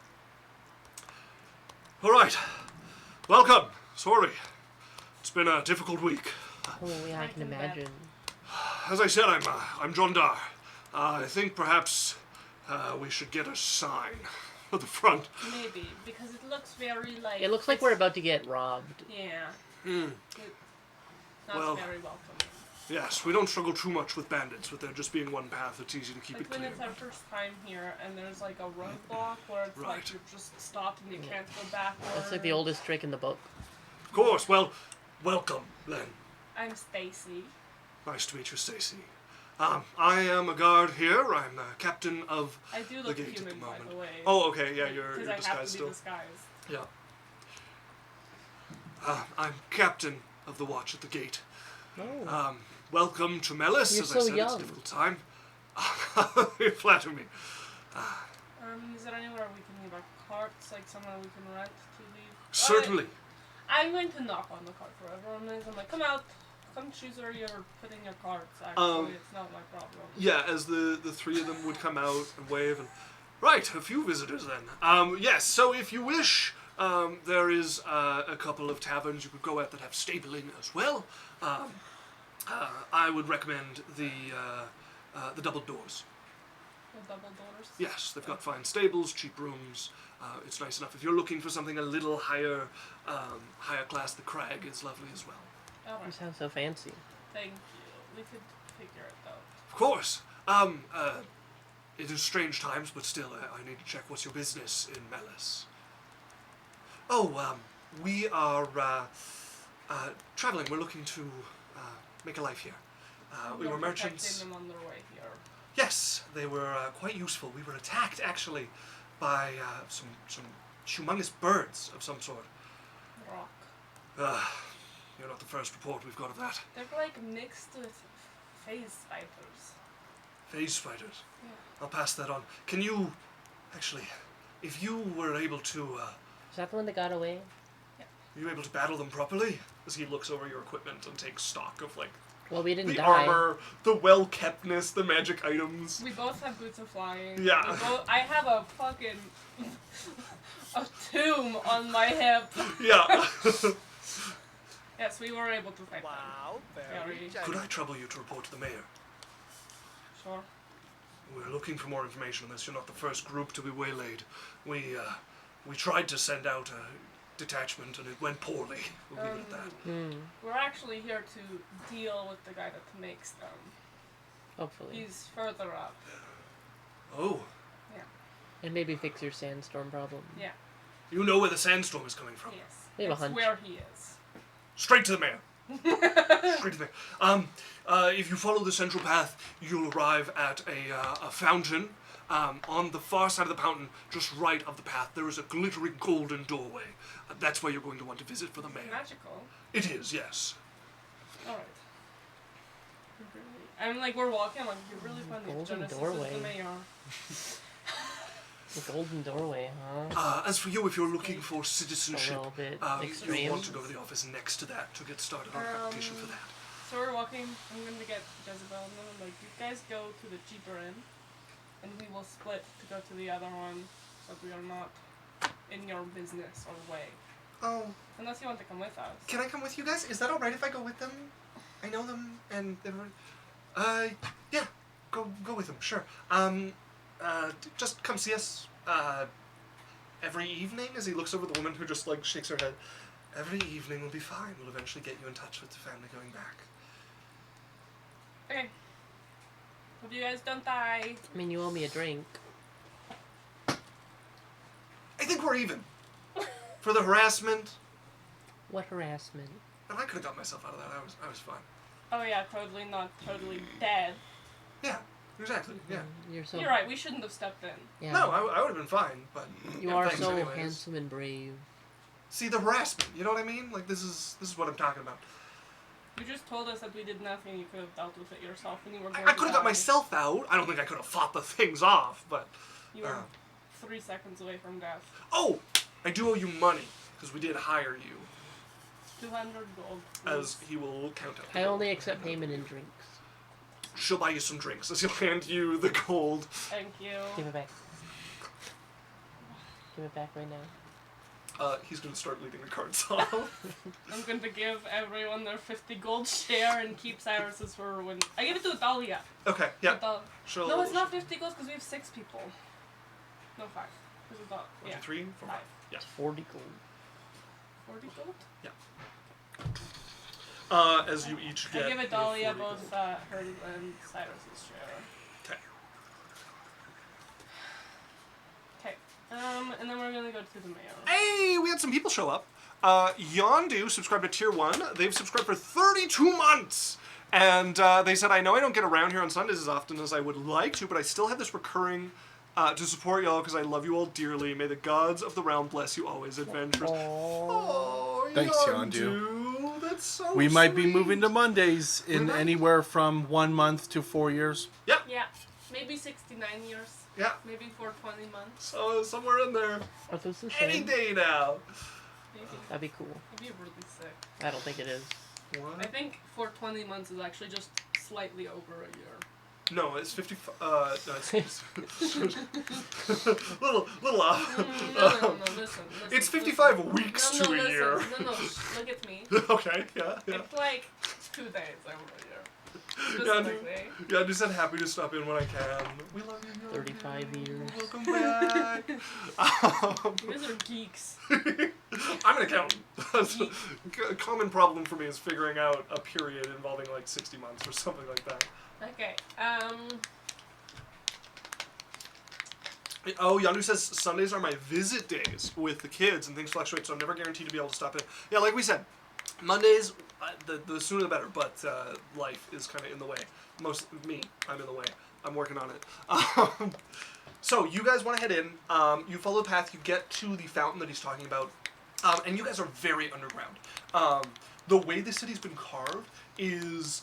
All right, welcome. Sorry, it's been a difficult week. Oh, yeah, I can imagine. As I said, I'm John Dar. I think perhaps we should get a sign at the front. Maybe, because it looks very like... It looks like we're about to get robbed. Yeah. Hmm. Not Well, very welcome. Yes, we don't struggle too much with bandits, with there just being one path. It's easy to keep Like it when clear. it's our first time here and there's like a roadblock where it's Right. like you're just stopped and you can't go backwards. That's like the oldest trick in the book. Of course. Well, welcome, then. I'm Stacy. Nice to meet you, Stacy. I am a guard here. I'm the captain of I do the look gate human, at the by moment. the way. Oh, okay. Yeah, you're Because I have disguised to be still. disguised. Yeah. I'm captain of the watch at the gate. Oh. Welcome to Melas. You're As so I said, young. it's a difficult time. You flatter me. Is there anywhere we can leave our carts, like somewhere we can rent to leave? Certainly. I'm going to knock on the cart where everyone is. I'm like, come out. Come choose where you're putting your carts. Actually, it's not my problem. Yeah, as the three of them would come out and wave, and Right, a few visitors then. Yes, so if you wish, there is a couple of taverns you could go at that have stabling as well. I would recommend the double doors. The double doors. Yes, they've got fine stables, cheap rooms. It's nice enough. If you're looking for something a little higher class, the Crag is lovely as well. You Alright, sound so fancy. thank you. We could figure it out. Of course. It is strange times, but still, I need to check what's your business in Melas. Oh, we are traveling. We're looking to make a life here. We were merchants. Them on their way here. Yes, they were quite useful. We were attacked, actually, by some humongous birds of some sort. Rock. You're not the first report we've got of that. They're like mixed with phase spiders. Phase spiders. Yeah. I'll pass that on. Can you, actually, if you were able to, Is that the one that got away? are you able to battle them properly? As he looks over your equipment and takes stock of, like, Well, we didn't the die. armor, the well-keptness, the magic items. We both have boots of flying. Yeah. I have a fucking a tomb on my hip. Yeah. Yes, we were able to fight them. Wow, very Could I trouble you to report to the mayor? Sure. We're looking for more information on this. You're not the first group to be waylaid. We tried to send out a detachment and it went poorly. We'll leave it at that. We're actually here to deal with the guy that makes them. Hopefully. He's further up. Oh, And maybe fix your sandstorm problem. Yeah. you know where the sandstorm is coming from. Yes. We have a It's hunch. where he is. Straight to the mayor. Straight to the mayor. If you follow the central path, you'll arrive at a fountain. On the far side of the fountain, just right of the path, there is a glittering golden doorway. That's where you're going to want to visit for the mayor. Magical. It is, yes. Alright. I'm like, we're walking, I'm like, you really find the Golden Genesis doorway. is the mayor. The golden doorway, huh? As for you, if you're looking for A citizenship, little bit you'll extreme. want to go to the office next to that to get started on an application for that. So we're walking, I'm gonna get Jezebel, and then I'm like, you guys go to the cheaper inn, and we will split to go to the other one, so we are not in your business or way. Oh, Unless you want to come with us. can I come with you guys? Is that alright if I go with them? I know them, and they're... yeah, go with them, sure. Just come see us, every evening, as he looks over the woman who just, like, shakes her head. Every evening will be fine. We'll eventually get you in touch with the family going back. Okay. Hope you guys don't die. I mean, you owe me a drink. I think we're even. For the harassment, What harassment? and I could have got myself out of that. I was fine. Oh yeah, totally not totally dead. Yeah, exactly, yeah. You're so. You're right, we shouldn't have stepped in. Yeah. No, I would have been fine, but... You yeah, are thanks so anyways. handsome and brave. See, the harassment, you know what I mean? Like, this is what I'm talking about. You just told us that we did nothing, you could have dealt with it yourself when you were going I to could have got die. myself out. I don't think I could have fought the things off, but... You were 3 seconds away from death. Oh! I do owe you money, because we did hire you, 200 gold. as he will count out. the I gold. only accept payment in drinks. She'll buy you some drinks, as he'll hand you the gold. Thank you. Give it back. Give it back right now. He's gonna start leaving the cards off. I'm going to give everyone their 50 gold share and keep Cyrus's for when... I give it to Adalia. Okay, yeah. No, it's not 50 gold because we have 6 people. No, 5. There's a dog. 1, Yeah. 2, 3, 4, 5. 5. Yeah. 40 gold. 40 gold? As you each get... I give your Adalia 40 both gold. her and Cyrus's share. Okay. Okay. And then we're gonna go to the mayor. Hey, we had some people show up. Yondu subscribed to Tier 1. They've subscribed for 32 months! And they said, I know I don't get around here on Sundays as often as I would like to, but I still have this recurring to support y'all because I love you all dearly. May the gods of the realm bless you always, adventurers. Oh, Thanks, Yondu. That's so We might be sweet. moving to Mondays in might. anywhere from 1 month to 4 years. Yep. Yeah. Maybe 69 years. Yeah. Maybe 420 months. So somewhere in there. Are those the Any same? day now. Maybe. That'd be cool. It'd be really sick. I don't think it is. I think 420 months is actually just slightly over a year. No, it's 50. No, it's little off. No, listen. It's 55 weeks to a year. No, look at me. Okay, yeah. It's like 2 days over a year. Yeah, Specifically. I just said happy to stop in when I can. We love you. 35 years. Welcome back. You guys are geeks. I'm an accountant. A common problem for me is figuring out a period involving like 60 months or something like that. Okay, Oh, Yandu says Sundays are my visit days with the kids and things fluctuate, so I'm never guaranteed to be able to stop in. Yeah, like we said, Mondays, the sooner the better, but life is kind of in the way. I'm in the way. I'm working on it. So you guys want to head in. You follow the path. You get to the fountain that he's talking about. And you guys are very underground. The way the city's been carved is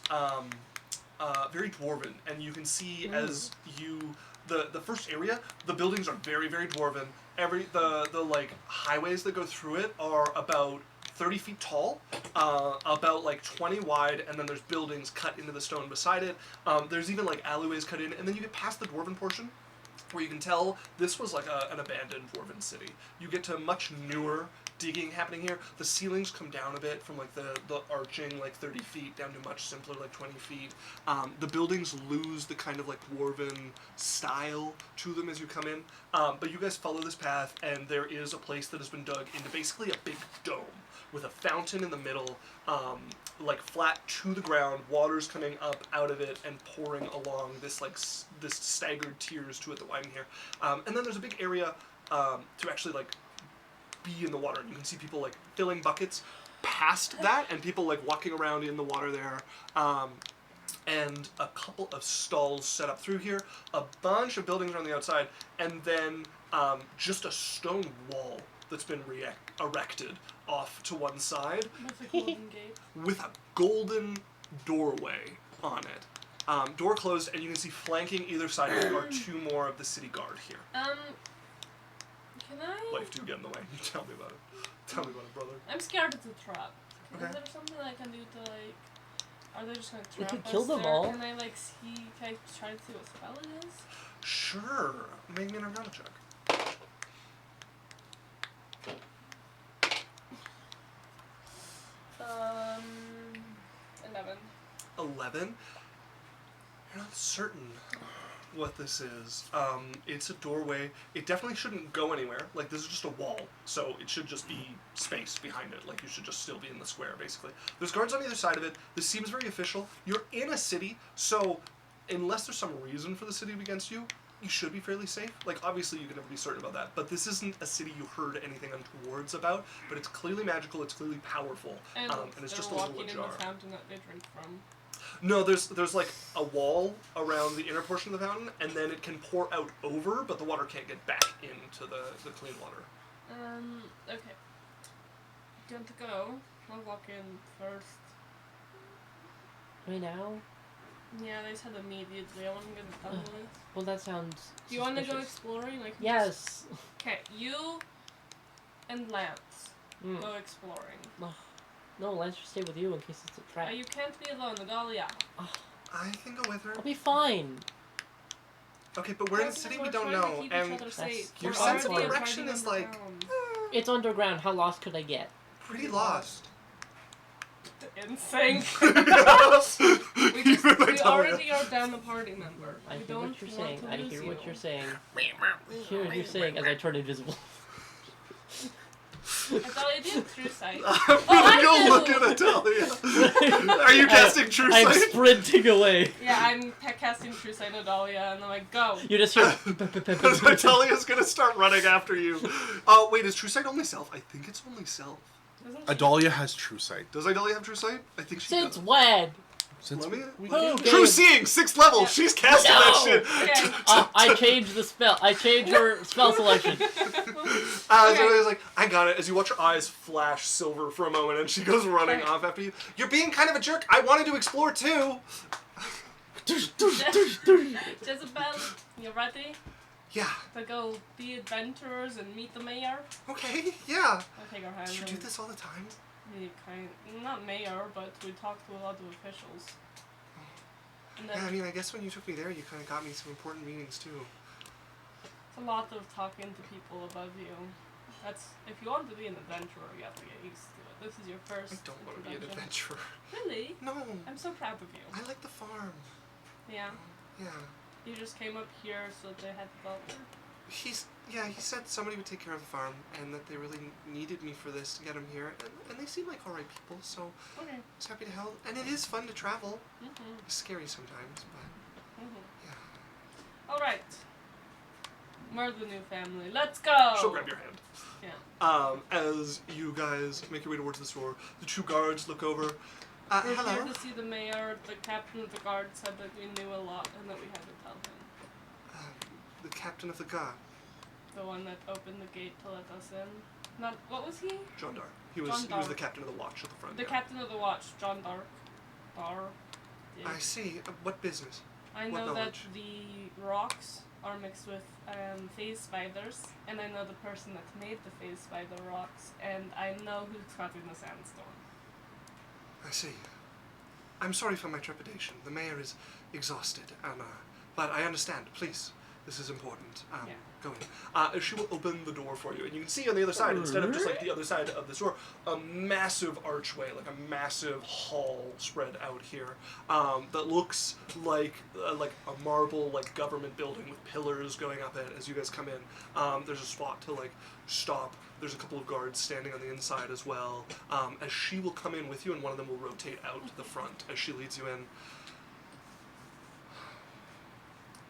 very dwarven. And you can see as you... The first area, the buildings are very, very dwarven. The like highways that go through it are about 30 feet tall, about like 20 wide, and then there's buildings cut into the stone beside it. There's even like alleyways cut in, and then you get past the dwarven portion, where you can tell this was like an abandoned dwarven city. You get to much newer digging happening here. The ceilings come down a bit from like the arching like 30 feet down to much simpler like 20 feet. The buildings lose the kind of like dwarven style to them as you come in. But you guys follow this path, and there is a place that has been dug into basically a big dome with a fountain in the middle, like flat to the ground, water's coming up out of it and pouring along this like this staggered tiers to it that widen here. And then there's a big area to actually like be in the water. And you can see people like filling buckets past that, and people like walking around in the water there. And a couple of stalls set up through here, a bunch of buildings on the outside, and then just a stone wall that's been erected off to one side With a golden gate. with a golden doorway on it. Door closed, and you can see flanking either side of it are 2 more of the city guard here. Can I... Life do get in the way. You tell me about it. Tell me about it, brother. I'm scared it's a trap. Okay. Is there something I can do to like... Are they just gonna We trap could us kill them there? all. Can I like see... Can I try to see what spell it is? Sure. Make me an Arcana check. 11. 11? You're not certain what this is. It's a doorway. It definitely shouldn't go anywhere. Like, this is just a wall, so it should just be space behind it. Like, you should just still be in the square, basically. There's guards on either side of it. This seems very official. You're in a city, so unless there's some reason for the city to be against you, you should be fairly safe. Like, obviously, you can never be certain about that, but this isn't a city you heard anything untowards about, but it's clearly magical, it's clearly powerful, And it's just a they're little walking in ajar. the fountain that they drink from. No, there's like a wall around the inner portion of the fountain, and then it can pour out over, but the water can't get back into the clean water. Okay. Do you want to go? I'll walk in first. Right now? Yeah, they said immediately. I want to get it done with. Well, that sounds Do you want to go suspicious. exploring? Like Yes. Okay, you and Lance Mm. go exploring. No, let's just stay with you in case it's a trap. You can't be alone, Adalia. I can go with her. I'll be fine. Okay, but we're in a city we don't We're trying to know, keep and each other safe. your We're sense of already direction hiding is like- underground. It's underground. How lost could I get? pretty lost. In sync. We We already are down a party member. I We hear don't what you're want saying. to I lose hear you. what you're saying. I hear what you're saying as I turn invisible. Adalia, do you have true sight? I'm I gonna do. go look at Adalia. Are you casting True I'm Sight? sprinting away. Yeah, I'm casting true sight on Adalia, and I'm like, go. You just hear. Adalia's gonna start running after you. Oh, wait, is True Sight only self? I think it's only self. Isn't she- Adalia has true sight. Does Adalia have True Sight? I think she Since does. when? Since Let me... Who True gave- Seeing, 6th level. Yeah. She's casting No! that shit. Okay. I changed the spell. I changed her spell selection. Adalia's like, I got it. As you watch her eyes flash silver for a moment, and she goes running Okay. off after you. You're being kind of a jerk. I wanted to explore too. Jezebel, you ready Yeah. to go be adventurers and meet the mayor? Okay. Yeah. I'll take our hand. Do you do this all the time? Not mayor, but we talk to a lot of officials. And Yeah, then I mean, I guess when you took me there, you kind of got me some important meanings too. it's a lot of talking to people above you. That's if you want to be an adventurer, you have to get used to it. This is your first. I don't want to be an introduction. adventurer. Really? No. I'm so proud of you. I like the farm. Yeah. Yeah. You just came up here so they had the doctor. He said somebody would take care of the farm and that they really needed me for this to get him here. And they seem like alright people, so Okay. I was happy to help. And it is fun to travel. Mhm. It's scary sometimes, but Mhm. yeah. All right. We're the new family. Let's go. She'll grab your hand. Yeah. As you guys make your way towards the store, the two guards look over. We're Hello. here to see the mayor. The captain of the guard said that we knew a lot and that we had to tell him. The captain of the guard, The one that opened the gate to let us in. Not what was he? John Dark. He was John Dark. the captain of the watch at the front. The yeah. captain of the watch, John Dark. Dar. Yeah. I see. What business? I what know that knowledge? the rocks are mixed with phase spiders, and I know the person that made the phase spider rocks, and I know who's caught in the sandstorm. I see. I'm sorry for my trepidation. The mayor is exhausted, and but I understand. Please, this is important. Yeah. Go in. She will open the door for you, and you can see on the other side, instead of just like the other side of the door, a massive archway, like a massive hall spread out here, that looks like a marble like government building with pillars going up it as you guys come in. There's a spot to like stop. There's a couple of guards standing on the inside as well. As she will come in with you, and one of them will rotate out to the front as she leads you in.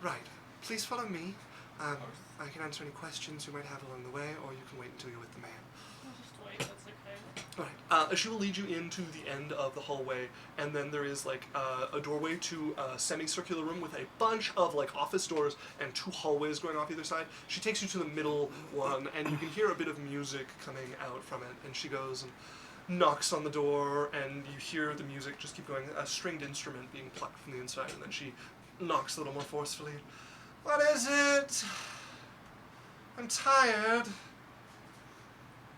Right. Please follow me. I can answer any questions you might have along the way, or you can wait until you're with the man. I'll just wait, that's okay. Alright. She will lead you into the end of the hallway, and then there is like a doorway to a semicircular room with a bunch of like office doors and two hallways going off either side. She takes you to the middle one, and you can hear a bit of music coming out from it, and she goes and knocks on the door, and you hear the music just keep going, a stringed instrument being plucked from the inside, and then she knocks a little more forcefully. What is it? I'm tired.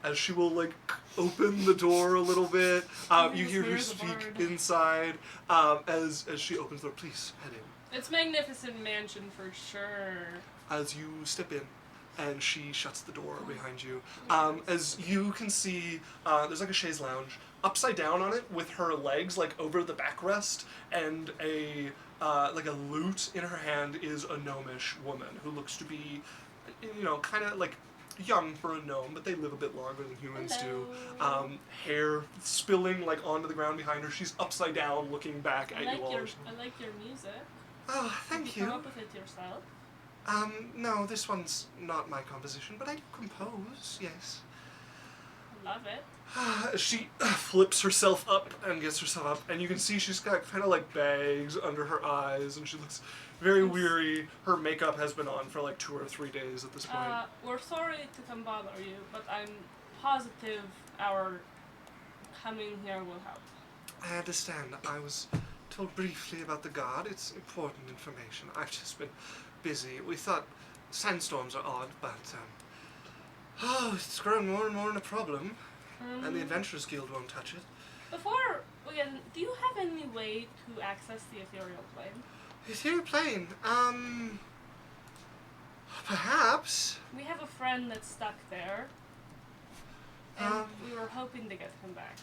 As she will like open the door a little bit, you hear her speak inside. As she opens the door, please head in. It's magnificent mansion for sure. As you step in, and she shuts the door behind you. As you can see, there's like a chaise lounge upside down on it with her legs like over the backrest, and a like a lute in her hand is a gnomish woman who looks to be, kind of like young for a gnome, but they live a bit longer than humans do. Hair spilling like onto the ground behind her. She's upside down looking back at you all. I like your music. Oh, thank Did you you. come up with it yourself? No, this one's not my composition, but I do compose, yes. I love it. She flips herself up and gets herself up, and you can see she's got kind of like bags under her eyes, and she looks very weary. Her makeup has been on for like 2 or 3 days at this point. We're sorry to come bother you, but I'm positive our coming here will help. I understand. I was told briefly about the guard. It's important information. I've just been busy. We thought sandstorms are odd, but it's grown more and more a problem, and the Adventurers Guild won't touch it. Before we end, do you have any way to access the ethereal plane? Ethereal plane? Perhaps. We have a friend that's stuck there, and we were hoping to get him back.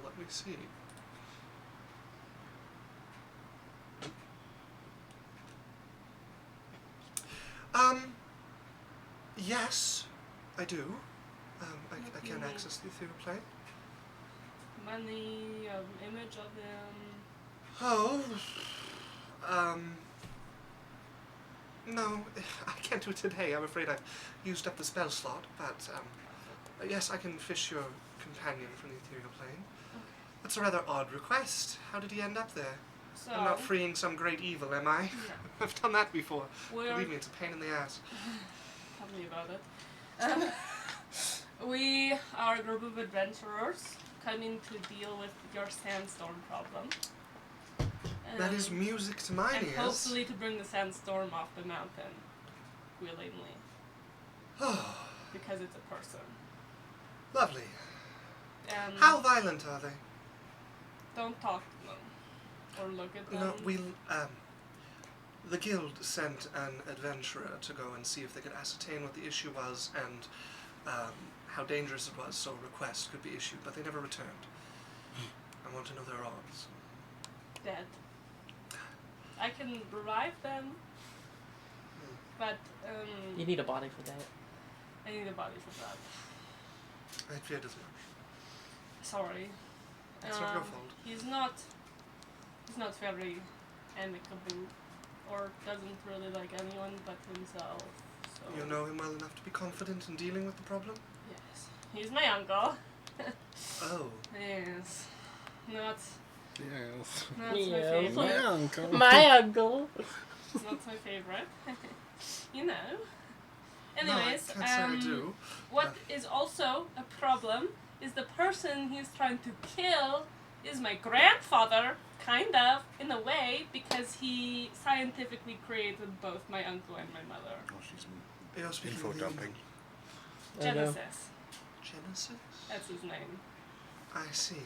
Let me see. Yes, I do. I can access the ethereal plane. Money, image of him. Oh, no, I can't do it today. I'm afraid I've used up the spell slot, but yes, I can fish your companion from the ethereal plane. That's a rather odd request. How did he end up there? So, I'm not freeing some great evil, am I? No. I've done that before. We're Believe me, it's a pain in the ass. Tell me about it. We are a group of adventurers coming to deal with your sandstorm problem. That is music to my and ears. hopefully to bring the sandstorm off the mountain willingly. Oh, Because it's a person. lovely. How violent are they? Don't talk to them. Or look at them. No, the guild sent an adventurer to go and see if they could ascertain what the issue was and how dangerous it was, so a request could be issued, but they never returned. I want to know their odds. Dead. I can revive them, but You need a body for that. I need a body for that. I feared as much. Sorry. It's not your fault. He's not very amicable, or doesn't really like anyone but himself. So. You know him well enough to be confident in dealing with the problem? Yes. He's my uncle. Oh. Yes. Not Yes. my Yeah. favorite. My uncle. My uncle. Not my favorite. You know. No, Anyways, I can't say I do. what is also a problem is the person he's trying to kill is my grandfather, kind of, in a way, because he scientifically created both my uncle and my mother. Oh, she's You're speaking info of the dumping. I know. Genesis, Genesis? that's his name. I see.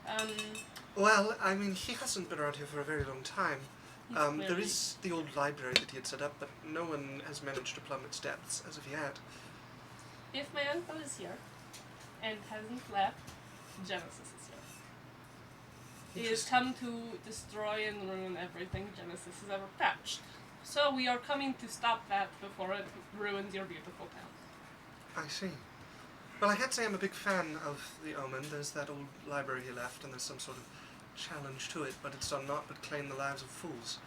Um, Well, I mean, he hasn't been around here for a very long time. he's There clearly- is the old library that he had set up, but no one has managed to plumb its depths as if he had. If my uncle is here and hasn't left, Genesis is here. He has come to destroy and ruin everything Genesis has ever touched. So we are coming to stop that before it ruins your beautiful town. I see. Well, I can't say I'm a big fan of the Omen. There's that old library he left, and there's some sort of challenge to it, but it's done naught but claim the lives of fools.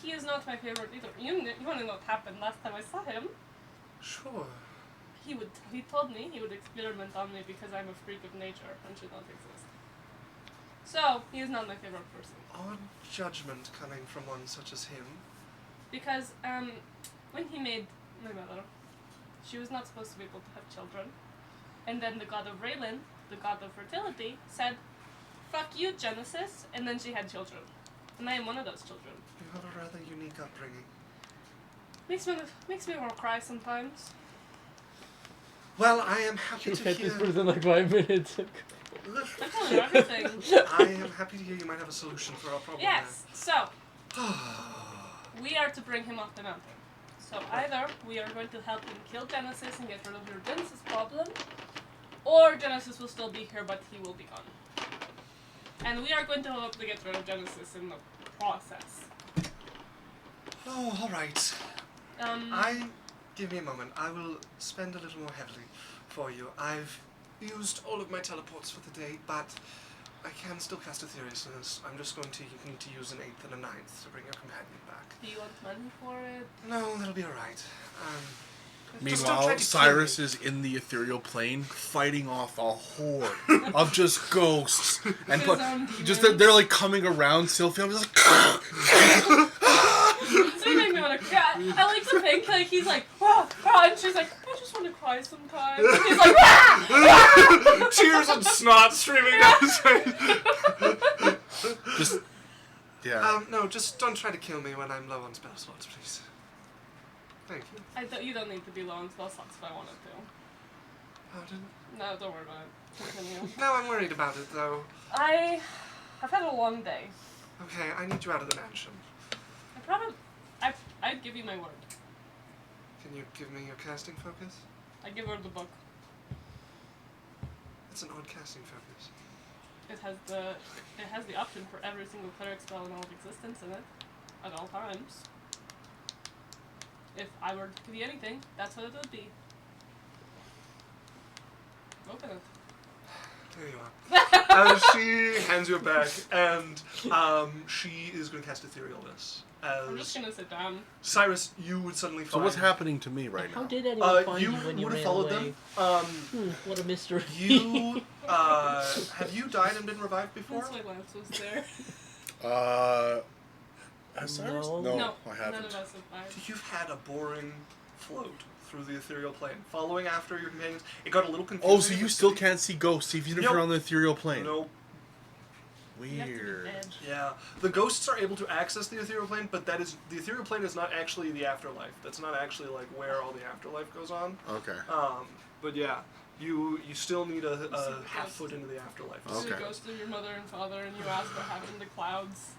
He is not my favorite either. You want to know what happened last time I saw him? Sure. He told me he would experiment on me because I'm a freak of nature and should not exist. So, he is not my favorite person. Odd judgment coming from one such as him. Because, when he made my mother, she was not supposed to be able to have children. And then the god of Raylan, the god of fertility, said, "Fuck you, Genesis," and then she had children. And I am one of those children. You have a rather unique upbringing. Makes me want to cry sometimes. Well, I am happy You to had this hear. person like 5 minutes ago. I'm telling you everything. I am happy to hear you might have a solution for our problem. Yes, so, There. we are to bring him off the mountain. So either we are going to help him kill Genesis and get rid of your Genesis problem, or Genesis will still be here but he will be gone. And we are going to help to get rid of Genesis in the process. Oh, all right. Give me a moment. I will spend a little more heavily for you. I've used all of my teleports for the day, but I can still cast etherealness. I'm just going to need to use an 8th and a 9th to bring your companion back. Do you want money for it? No, that'll be all right. Just don't Meanwhile, try to kill Cyrus me. is in the ethereal plane fighting off a horde of just ghosts. And His own just demons. they're like coming around Cylph'e. I'm just like, So you make me want to cry. I like to think like he's like, "Wah, wah," and she's like, "I just want to cry sometimes." And he's like, "Wah!" Tears and snot streaming down his face. just yeah. No, just don't try to kill me when I'm low on spell slots, please. Thank you. You don't need to be low on spell slots if I wanted to. Pardon? No, don't worry about it. Continue. No, I'm worried about it, though. I've had a long day. Okay, I need you out of the mansion. I'd give you my word. Can you give me your casting focus? I give her the book. It's an odd casting focus. It has the option for every single cleric spell in all of existence in it, at all times. If I were to be anything, that's what it would be. Open it. There you are. She hands you it back, and she is going to cast etherealness. I'm just gonna sit down. Cyrus, you would suddenly So find... what's happening to me right How now? did anyone find you you when you would have ran followed away? them. What a mystery. You, have you died and been revived before? That's why Lance was there. Has Cyrus? No. No, No, I none haven't. of us have died. You've had a boring float through the ethereal plane, following after your companions. It got a little confusing. Oh, so you still can't see ghosts even if Nope. you're on the ethereal plane? Nope. You have to be Weird. dead. Yeah, the ghosts are able to access the ethereal plane, but the ethereal plane is not actually the afterlife. That's not actually like where all the afterlife goes on. Okay. But yeah, You still need a half foot into the afterlife. You see the Okay. ghost of your mother and father, and you ask what happened in the clouds.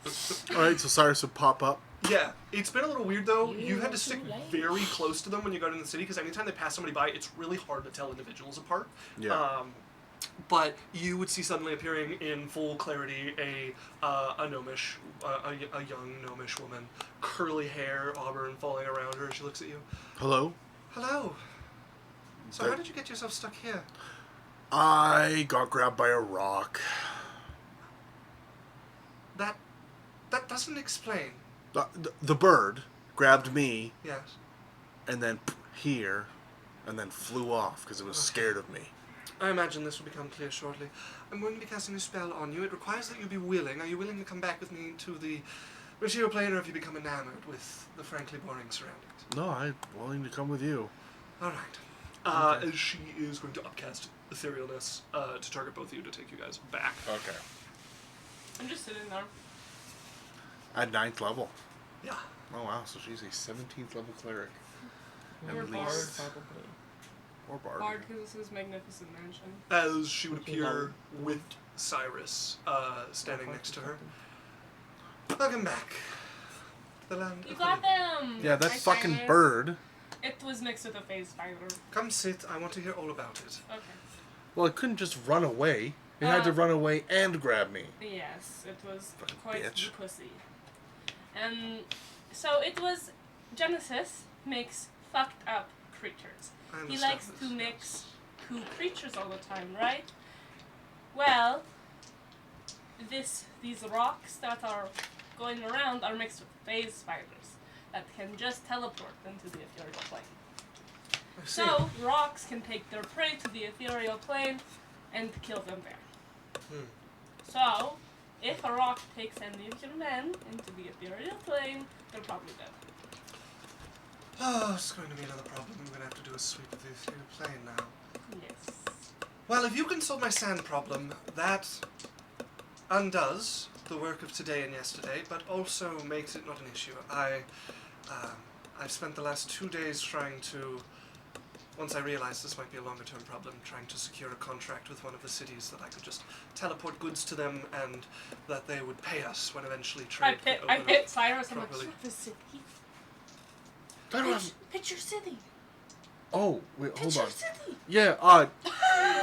Alright, so Cyrus would pop up. Yeah, it's been a little weird though. You You had to were stick too late. very close to them when you got in the city because anytime they pass somebody by, it's really hard to tell individuals apart. Yeah. But you would see suddenly appearing in full clarity a gnomish, a young gnomish woman, curly hair, auburn falling around her. She looks at you. Hello? Hello. So how did you get yourself stuck here? I got grabbed by a rock. That doesn't explain. The bird grabbed me Yes. and then here and then flew off because it was scared of me. I imagine this will become clear shortly. I'm going to be casting a spell on you. It requires that you be willing. Are you willing to come back with me to the material plane, or have you become enamored with the frankly boring surroundings? No, I'm willing to come with you. All right. As she is going to upcast etherealness to target both of you to take you guys back. Okay. I'm just sitting there. At 9th level. Yeah. Oh wow, so she's a 17th level cleric. Or At bard. least. Probably. Or bard. Bard, because this is magnificent mansion. As she would appear with Cyrus standing next to her. Welcome back. The land You of got the- them! Yeah, that Hi, fucking Cyrus. bird. It was mixed with a phase fighter. Come sit. I want to hear all about it. Okay. Well, it couldn't just run away. It had to run away and grab me. Yes, it was Fucking quite bitch. the pussy. And so it was Genesis makes fucked up creatures. I He understand likes this, to yes. mix cool creatures all the time, right? Well, these rocks that are going around are mixed with phase spiders that can just teleport into the ethereal plane. I see. So rocks can take their prey to the ethereal plane and kill them there. So, if a rock takes any of your men into the ethereal plane, they're probably dead. Oh, it's going to be another problem. I'm going to have to do a sweep of the ethereal plane now. Yes. Well, if you can solve my sand problem, that undoes the work of today and yesterday, but also makes it not an issue. I've spent the last 2 days trying to, once I realized this might be a longer-term problem, trying to secure a contract with one of the cities that I could just teleport goods to them and that they would pay us when eventually trade could I open hit up Cyrus. I'm like, properly. you have a city. I don't have... Pitch your city. Oh, wait, hold Pitch your on. city. Yeah,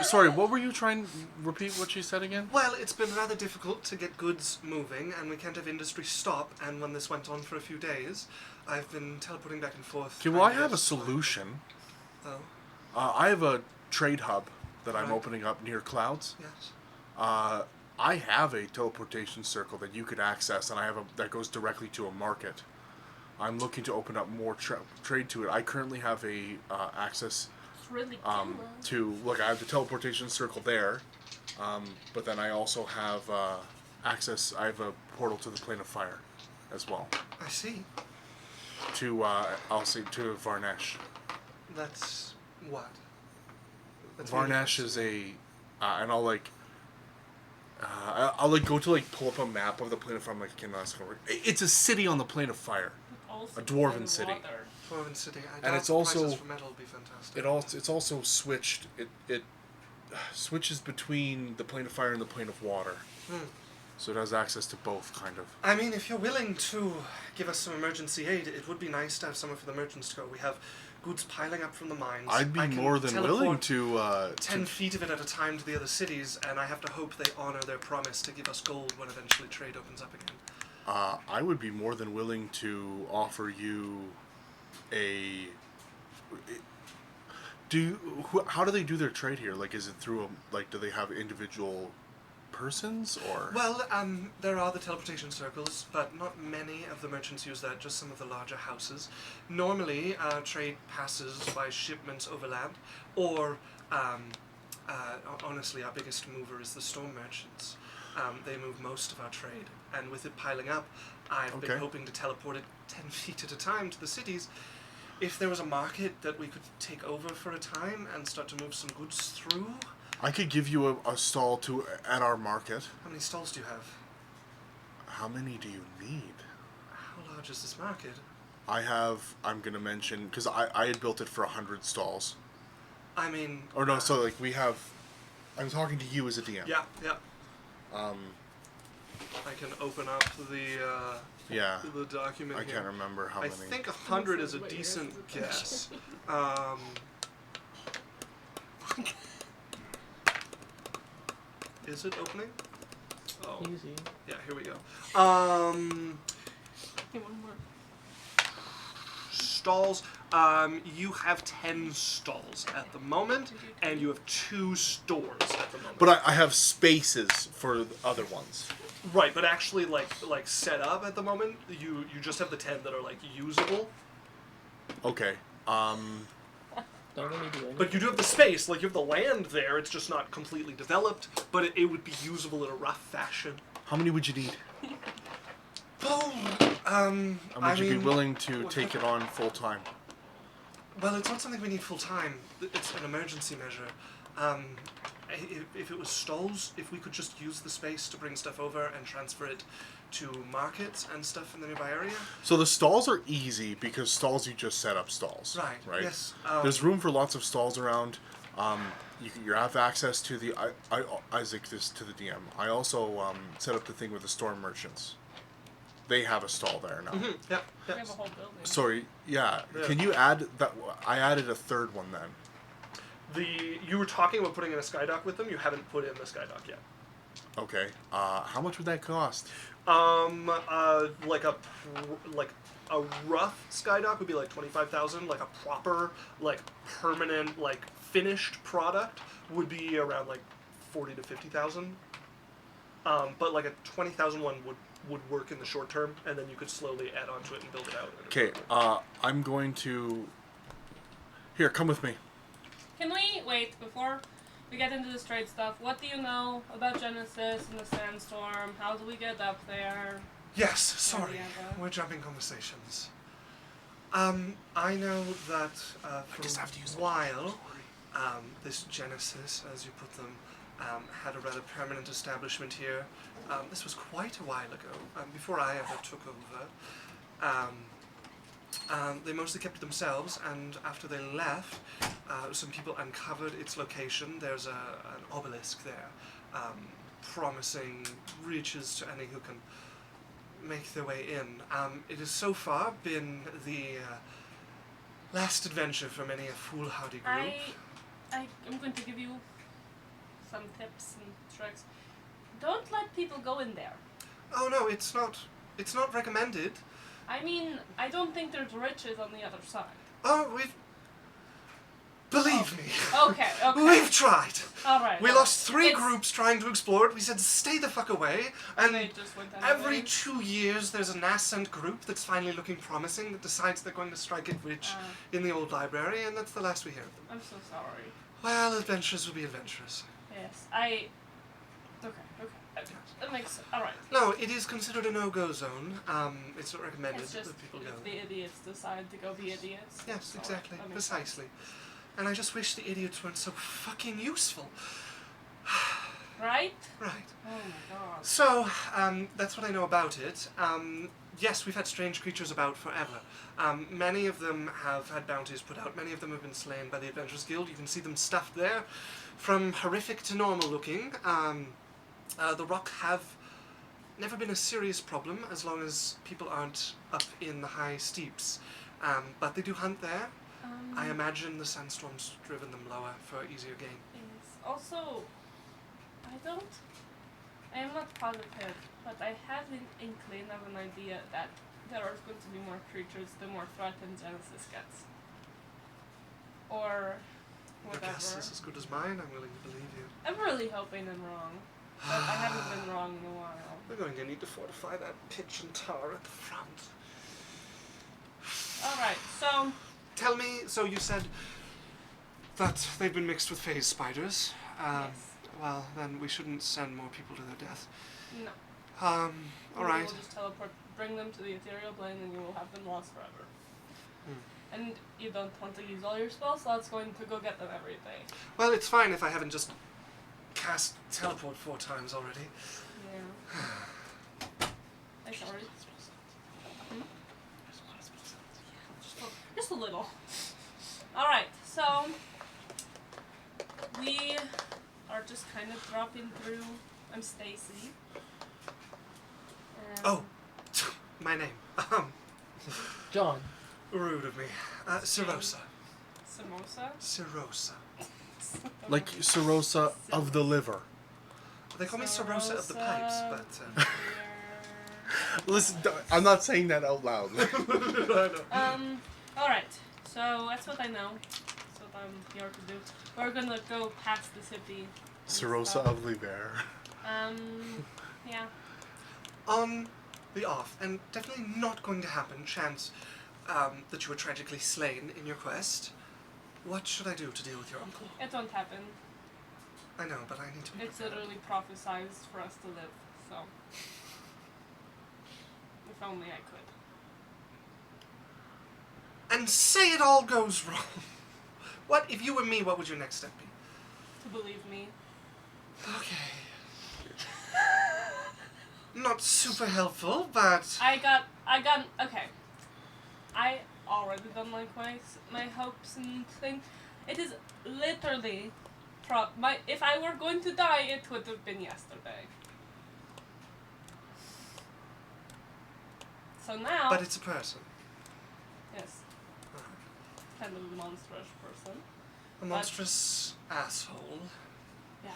sorry, what were you trying... Repeat what she said again? Well, it's been rather difficult to get goods moving, and we can't have industry stop, and when this went on for a few days, I've been teleporting back and forth. Okay, well, I trying to have get- a solution. Oh, I have a trade hub that I'm Right. opening up near Clouds. yes. I have a teleportation circle that you could access, and I have that goes directly to a market. I'm looking to open up more trade to it. I currently have a access It's really to look. I have the teleportation circle there, but then I also have access. I have a portal to the plane of fire, as well. I see. To I'll say to Varnesh. That's what? That's really Varnesh is a, and I'll like. I'll like go to like pull up a map of the plane of fire. I'm like, okay, no, that's gonna work. It's a city on the plane of fire. Also a dwarven in city. water. Dwarven City. I And doubt it's also- prices for metal will be fantastic. It's also switched. It switches between the plane of fire and the plane of water. So it has access to both, kind of. I mean, if you're willing to give us some emergency aid, it would be nice to have somewhere for the merchants to go. We have goods piling up from the mines. I'd be I can more than willing teleport to. 10 feet of it at a time to the other cities, and I have to hope they honor their promise to give us gold when eventually trade opens up again. I would be more than willing to offer you a. How do they do their trade here? Like, is it through do they have individual persons or? Well, there are the teleportation circles, but not many of the merchants use that, just some of the larger houses. Normally, trade passes by shipments overland, or, honestly, our biggest mover is the stone merchants. They move most of our trade, and with it piling up, I've been Okay. hoping to teleport it 10 feet at a time to the cities. If there was a market that we could take over for a time and start to move some goods through. I could give you a stall at our market. How many stalls do you have? How many do you need? How large is this market? I'm gonna mention because I had built it for 100 stalls. I mean... Or no, so like we have... I'm talking to you as a DM. Yeah, yeah. I can open up the document I here. can't remember how I many. think 100 is a decent guess. Is it opening? Oh. Easy. Yeah, here we go. Okay, one more. Stalls. You have 10 stalls at the moment, and you have 2 stores at the moment. But I have spaces for the other ones. Right, but actually, like set up at the moment, you just have the 10 that are like usable. Okay. Don't really do anything. But you do have the space, like you have the land there. It's just not completely developed, but it would be usable in a rough fashion. How many would you need? Oh, And would you be willing to take it on full time? Well, it's not something we need full time. It's an emergency measure. If it was stalls, if we could just use the space to bring stuff over and transfer it to markets and stuff in the nearby area. So the stalls are easy because stalls you just set up stalls. Right. Yes. There's room for lots of stalls around. You have access to the Isaac this to the DM. I also set up the thing with the storm merchants. They have a stall there now. Mm-hmm. Yeah. We have a whole building. Sorry. Yeah. Yeah. Can you add that? I added a third one then. You were talking about putting in a skydock with them. You haven't put in the skydock yet. Okay. How much would that cost? Like a rough skydock would be like 25,000. Like a proper, like permanent, like finished product would be around like 40 to 50,000. But like a 20,000 one would work in the short term, and then you could slowly add on to it and build it out. Okay. I'm going to. Here, come with me. Can we wait before we get into this trade stuff? What do you know about Genesis and the sandstorm? How do we get up there? Yes, sorry, Yeah. we're jumping conversations. I know that for a while, this Genesis, as you put them, had a rather permanent establishment here. This was quite a while ago, before I ever took over. They mostly kept it themselves, and after they left, some people uncovered its location. There's an obelisk there, promising riches to any who can make their way in. It has so far been the last adventure for many a foolhardy group. I'm going to give you some tips and tricks. Don't let people go in there. Oh no, it's not recommended. I mean, I don't think there's riches on the other side. Oh, believe me. Okay. We've tried. Alright. We lost 3 groups trying to explore it. We said, stay the fuck away. And they just went that every way. 2 years, there's a nascent group that's finally looking promising that decides they're going to strike it rich in the old library, and that's the last we hear of them. I'm so sorry. Well, adventures will be adventures. Yes, Okay. That makes sense. Alright. No, it is considered a no-go zone. It's not recommended It's just that people go. if the idiots decide to go be idiots. Yes, Sorry, exactly. that makes Precisely. And I just wish the idiots weren't so fucking useful. sense. Right? Right. Oh my god. So, that's what I know about it. Yes, we've had strange creatures about forever. Many of them have had bounties put out. Many of them have been slain by the Adventurers Guild. You can see them stuffed there, from horrific to normal looking. The rock have never been a serious problem as long as people aren't up in the high steeps. But they do hunt there. I imagine the sandstorm's driven them lower for easier gain. Yes. Also, I am not positive, but I have an inkling of an idea that there are going to be more creatures the more threatened Genesis gets. Or whatever. Your guess is as good as mine. I'm willing to believe you. I'm really hoping I'm wrong. But I haven't been wrong in a while. We're going to need to fortify that pitch and tar at the front. Alright, so Tell me, so you said that they've been mixed with phase spiders. yes. Well, then we shouldn't send more people to their death. No. Alright. We'll just bring them to the ethereal plane and you will have them lost forever. And you don't want to use all your spell slots going to go get them every day. Well, it's fine if I haven't just cast teleport 4 times already. Yeah. I'm sorry. Just a little. Alright, so kind of dropping through. I'm Stacy. Oh, my name. John. Rude of me. Cirosa. Samosa? Cirosa. Like cirrhosa of the liver. They call me Cirosa of the pipes, but... Listen, I'm not saying that out loud. Alright. So, that's what I know. That's what I'm here to do. We're gonna go past the city. Cirrhosa of liver. Yeah. On the off, and definitely not going to happen, chance that you were tragically slain in your quest, what should I do to deal with your uncle? It won't happen. I know, but I need to be It's prepared. literally prophesized for us to live, so. If only I could. And say it all goes wrong. What, if you were me, what would your next step be? To believe me. Okay. Not super helpful, but... Okay. I already done like my hopes and thing. It is literally, if I were going to die, it would have been yesterday. So now... But it's a person. Yes. Kind of a monstrous person. A monstrous asshole. Yeah.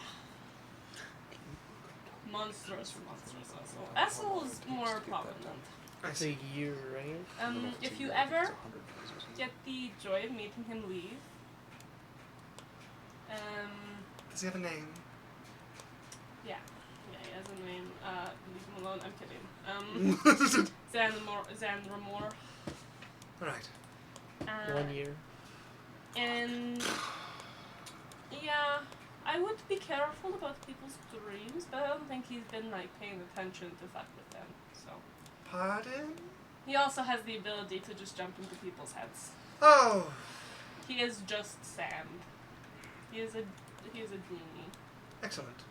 Monstrous asshole. Asshole is more prominent. I It's a see. year, right? If you ever get the joy of meeting him leave, Does he have a name? yeah, he has a name. Leave him alone. I'm kidding. Xandramore. Right. 1 year. And yeah, I would be careful about people's dreams, but I don't think he's been like paying attention to fuck with them. So Pardon? he also has the ability to just jump into people's heads. Oh, He is just sand. He is a genie. excellent.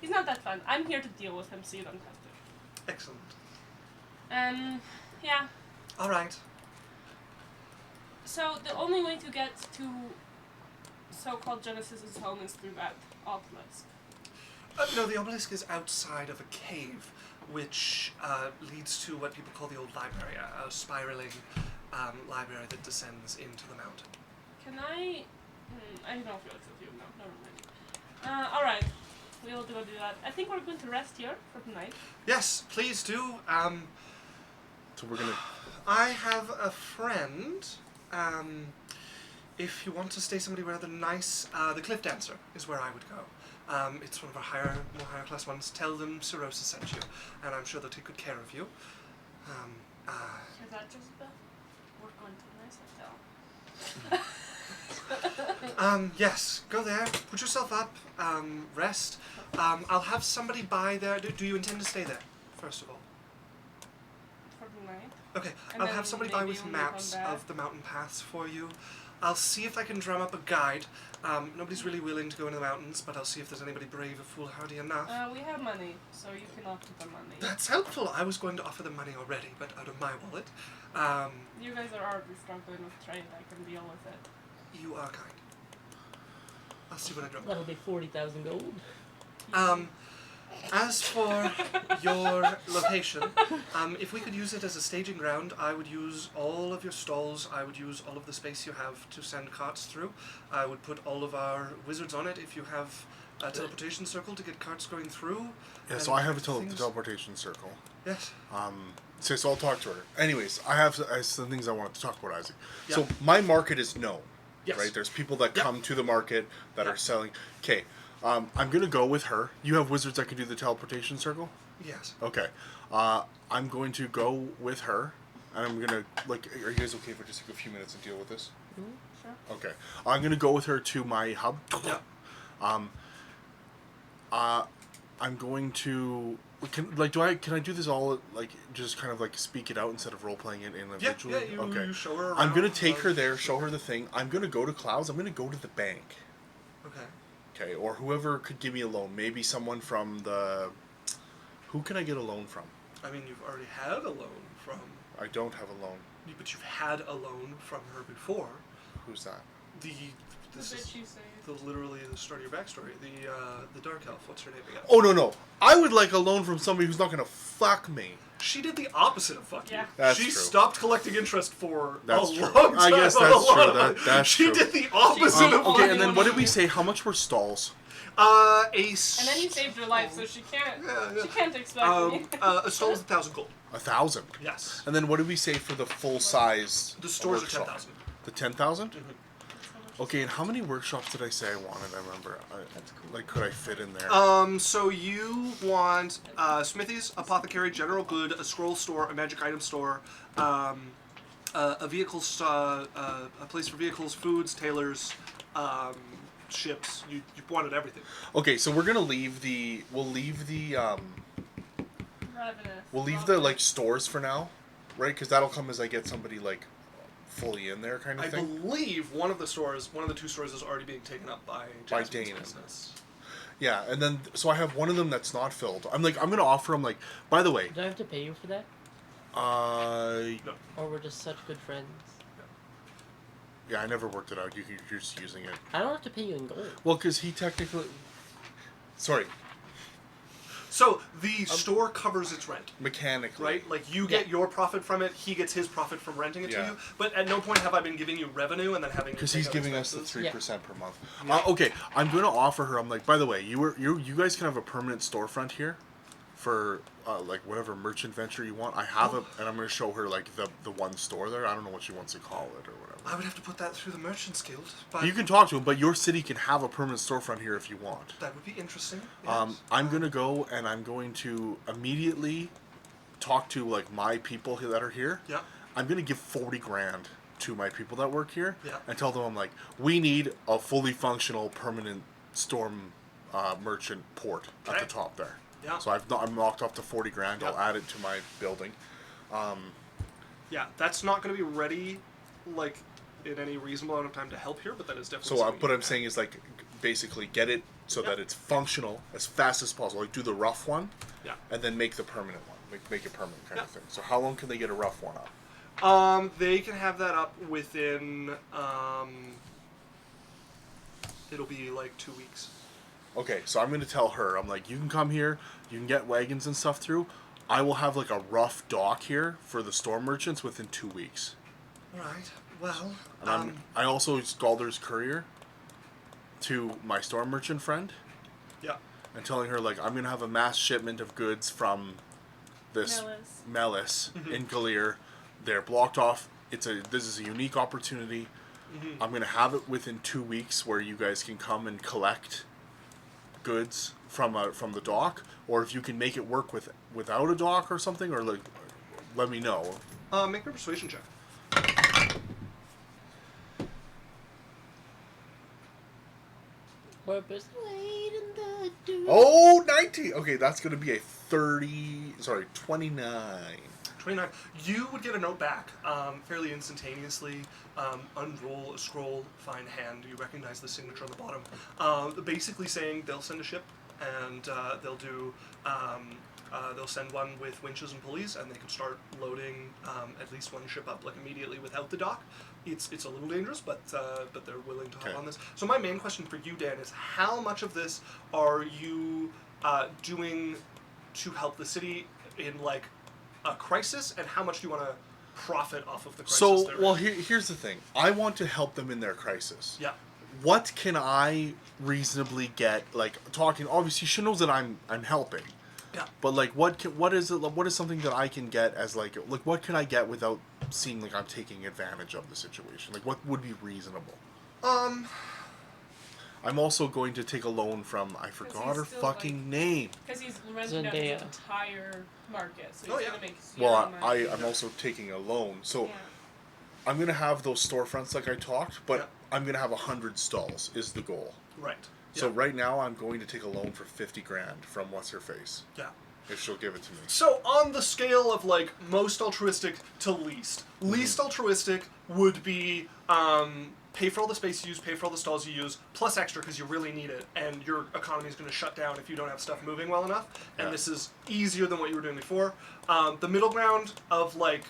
He's not that fun. I'm here to deal with him, so you don't have to. Excellent. Yeah. All right. So the only way to get to so-called Genesis's home is through that obelisk. No, the obelisk is outside of a cave, which leads to what people call the old library, a spiraling library that descends into the mountain. Can I... I don't feel like you. No, never mind. Alright. We'll do that. I think we're going to rest here for tonight. Yes, please do. So we're gonna. I have a friend. If you want to stay somebody rather nice, the Cliff Dancer is where I would go. It's one of our more higher class ones. Tell them Cyrus sent you, and I'm sure they'll take good care of you. Is that Joseph? We're going to a nice hotel. Yes, go there, put yourself up, rest. I'll have somebody by there. Do you intend to stay there, first of all? For tonight. Okay, And I'll then have somebody by maybe with when we come maps back. of the mountain paths for you. I'll see if I can drum up a guide. Nobody's really willing to go into the mountains, but I'll see if there's anybody brave or foolhardy enough. We have money, so you can offer the money. That's helpful. I was going to offer them money already, but out of my wallet. You guys are already struggling with trade. I can deal with it. You are kind. I'll see what I drum up. That'll be 40,000 gold. As for your location, if we could use it as a staging ground, I would use all of your stalls. I would use all of the space you have to send carts through. I would put all of our wizards on it if you have a teleportation circle to get carts going through. Yeah, and so I have a things. teleportation circle. Yes. So I'll talk to her. Anyways, I have some things I wanted to talk about, Isaac. Yeah. So my market is known, Yes. right? There's people that Yep. come to the market that Yep. are selling. Okay, I'm gonna go with her. You have wizards that can do the teleportation circle. Yes. Okay, I'm going to go with her, and I'm gonna Are you guys okay for just a few minutes and deal with this? Sure. Okay, I'm gonna go with her to my hub. Yeah. I'm going to. Can I do this all just kind of speak it out instead of role playing it individually? Yeah, Okay. you show her around. I'm gonna take her there, show her the thing. I'm gonna go to Clouds. I'm gonna go to the bank. Okay. Okay, or whoever could give me a loan. Maybe someone from the. Who can I get a loan from? I mean, you've already had a loan from... I don't have a loan. But you've had a loan from her before. Who's that? The This is... bitch you saved. literally the start of your backstory. The dark elf. What's her name again? Oh no! I would like a loan from somebody who's not gonna fuck me. She did the opposite of fuck you. Yeah. That's she true. stopped collecting interest for That's a true. long time. I guess on a that's lot true. of money. That's she true. did the opposite of Okay, fuck and then you. what did we say? How much were stalls? A And then you saved her life, so she can't. Yeah, yeah. She can't expect me. a stall is 1,000 gold. 1,000. Yes. And then what did we say for the full size? The stores are workshop? 10,000. The 10,000? Okay, and how many workshops did I say I wanted? I remember. Like, could I fit in there? So you want smithies, apothecary, general good, a scroll store, a magic item store, a vehicles, a place for vehicles, foods, tailors, ships. You wanted everything. Okay, so we're gonna leave the. We'll leave the like stores for now, right? Because that'll come as I get somebody like fully in there, kind of I thing. believe one of the two stores is already being taken up by Jasmine's Dana. business. Yeah, and then so I have one of them that's not filled. I'm gonna offer him like. By the way, Do I have to pay you for that? No. Or we're just such good friends? yeah, I never worked it out. You're just using it. I don't have to pay you in gold. Well, because he technically. Sorry, So the store covers its rent. mechanically. Right? Like, you get Yeah. your profit from it, he gets his profit from renting it to Yeah. you, but at no point have I been giving you revenue and then having Because you he's take out giving us the expenses. 3% per month. Okay, I'm gonna offer her. I'm like, by the way, you guys can have a permanent storefront here, for like whatever merchant venture you want. I have and I'm gonna show her like the one store there. I don't know what she wants to call it or whatever. I would have to put that through the Merchants Guild, but You can talk to him, but your city can have a permanent storefront here if you want. that would be interesting. Yes. I'm gonna go and I'm going to immediately talk to like my people that are here. Yeah. I'm gonna give 40 grand to my people that work here. Yeah. And tell them I'm like, we need a fully functional permanent storm merchant port at Okay. the top there. Yeah. So I'm knocked up to 40 grand. Yeah. I'll add it to my building. Yeah, that's not going to be ready, like, in any reasonable amount of time to help here, but that is definitely So something what you I'm can saying is like, basically get it so Yeah. that it's functional as fast as possible. Like do the rough one, add. and then make the permanent one. Make it permanent kind of Yeah. thing. So how long can they get a rough one up? Yeah. They can have that up within, it'll be like 2 weeks. Okay, so I'm gonna tell her, I'm like, you can come here, you can get wagons and stuff through. I will have like a rough dock here for the storm merchants within 2 weeks. Right. Well, And I also Scalder's courier to my storm merchant friend yeah. and telling her like I'm gonna have a mass shipment of goods from this Melas in Galir. They're blocked off. This is a unique opportunity. I'm gonna have it within 2 weeks where you guys can come and collect goods from the dock, or if you can make it work without a dock or something, or like let me know. Make me a persuasion check. We're persuading the dude. Oh, 19. Okay, that's gonna be a 29. 29. You would get a note back fairly instantaneously. Unroll a scroll, find hand. You recognize the signature on the bottom. Basically saying they'll send a ship, and they'll do. They'll send one with winches and pulleys, and they can start loading at least one ship up like immediately without the dock. It's a little dangerous, but they're willing to hop Okay. on this. So my main question for you, Dan, is how much of this are you doing to help the city in like a crisis, and how much do you want to profit off of the crisis? So, they're well, in? here's the thing. I want to help them in their crisis. Yeah. What can I reasonably get? Like talking, obviously, she knows that I'm helping. Yeah. But like, what is something that I can get as like what can I get without seeming like I'm taking advantage of the situation? Like, what would be reasonable? I'm also going to take a loan from I forgot her still, fucking name. Because he's renting out Zendaya. his entire market, so he's Oh, yeah. gonna make. Well, money. I'm also taking a loan, so Yeah. I'm gonna have those storefronts like I talked, but Yeah. I'm gonna have 100 stalls is the goal. Right. So Yeah. right now I'm going to take a loan for 50 grand from what's her face Yeah. if she'll give it to me. So on the scale of like most altruistic to least altruistic would be pay for all the space you use, pay for all the stalls you use, plus extra because you really need it, and your economy is going to shut down if you don't have stuff moving well enough. And Yeah. this is easier than what you were doing before. The middle ground of like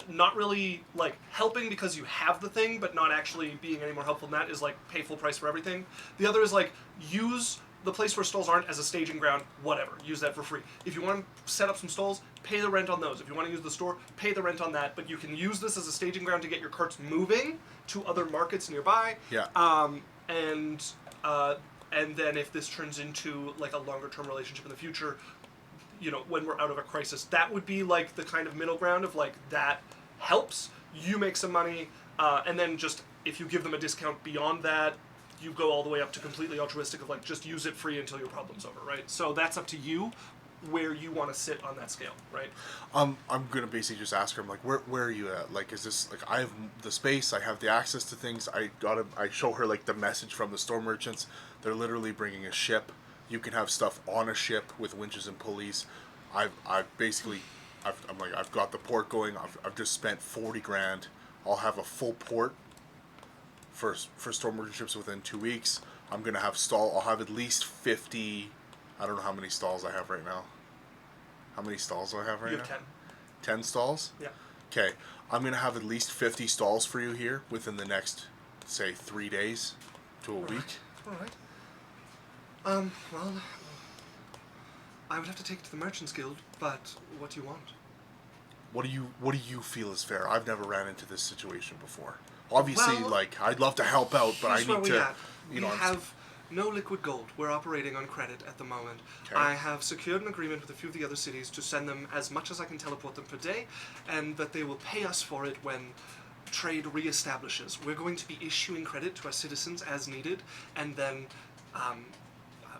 not really like helping because you have the thing, but not actually being any more helpful than that is like pay full price for everything. The other is like use the place where stalls aren't as a staging ground, whatever. Use that for free. If you want to set up some stalls, pay the rent on those. If you want to use the store, pay the rent on that. But you can use this as a staging ground to get your carts moving to other markets nearby. Yeah. And then if this turns into like a longer term relationship in the future, you know, when we're out of a crisis, that would be like the kind of middle ground of like that helps, you make some money, and then just if you give them a discount beyond that, you go all the way up to completely altruistic of like just use it free until your problem's over, right? So that's up to you where you want to sit on that scale, right? I'm gonna basically just ask her. I'm like, where are you at? Like, is this like I have the space, I have the access to things. I show her like the message from the store merchants. They're literally bringing a ship. You can have stuff on a ship with winches and pulleys. I've got the port going. I've just spent 40 grand. I'll have a full port for store merchant ships within 2 weeks. I'm gonna have I'll have at least 50. I don't know how many stalls I have right now. How many stalls do I have right now? You have 10. 10 stalls? Yeah. Okay. I'm going to have at least 50 stalls for you here within the next, say, 3 days to a week. All right. Well, I would have to take it to the Merchants Guild, but what do you want? What do you feel is fair? I've never ran into this situation before. Obviously, Well, like, I'd love to help out, but I Here's where need we to, at. We have no liquid gold. We're operating on credit at the moment. Okay. I have secured an agreement with a few of the other cities to send them as much as I can teleport them per day, and that they will pay us for it when trade reestablishes. We're going to be issuing credit to our citizens as needed, and then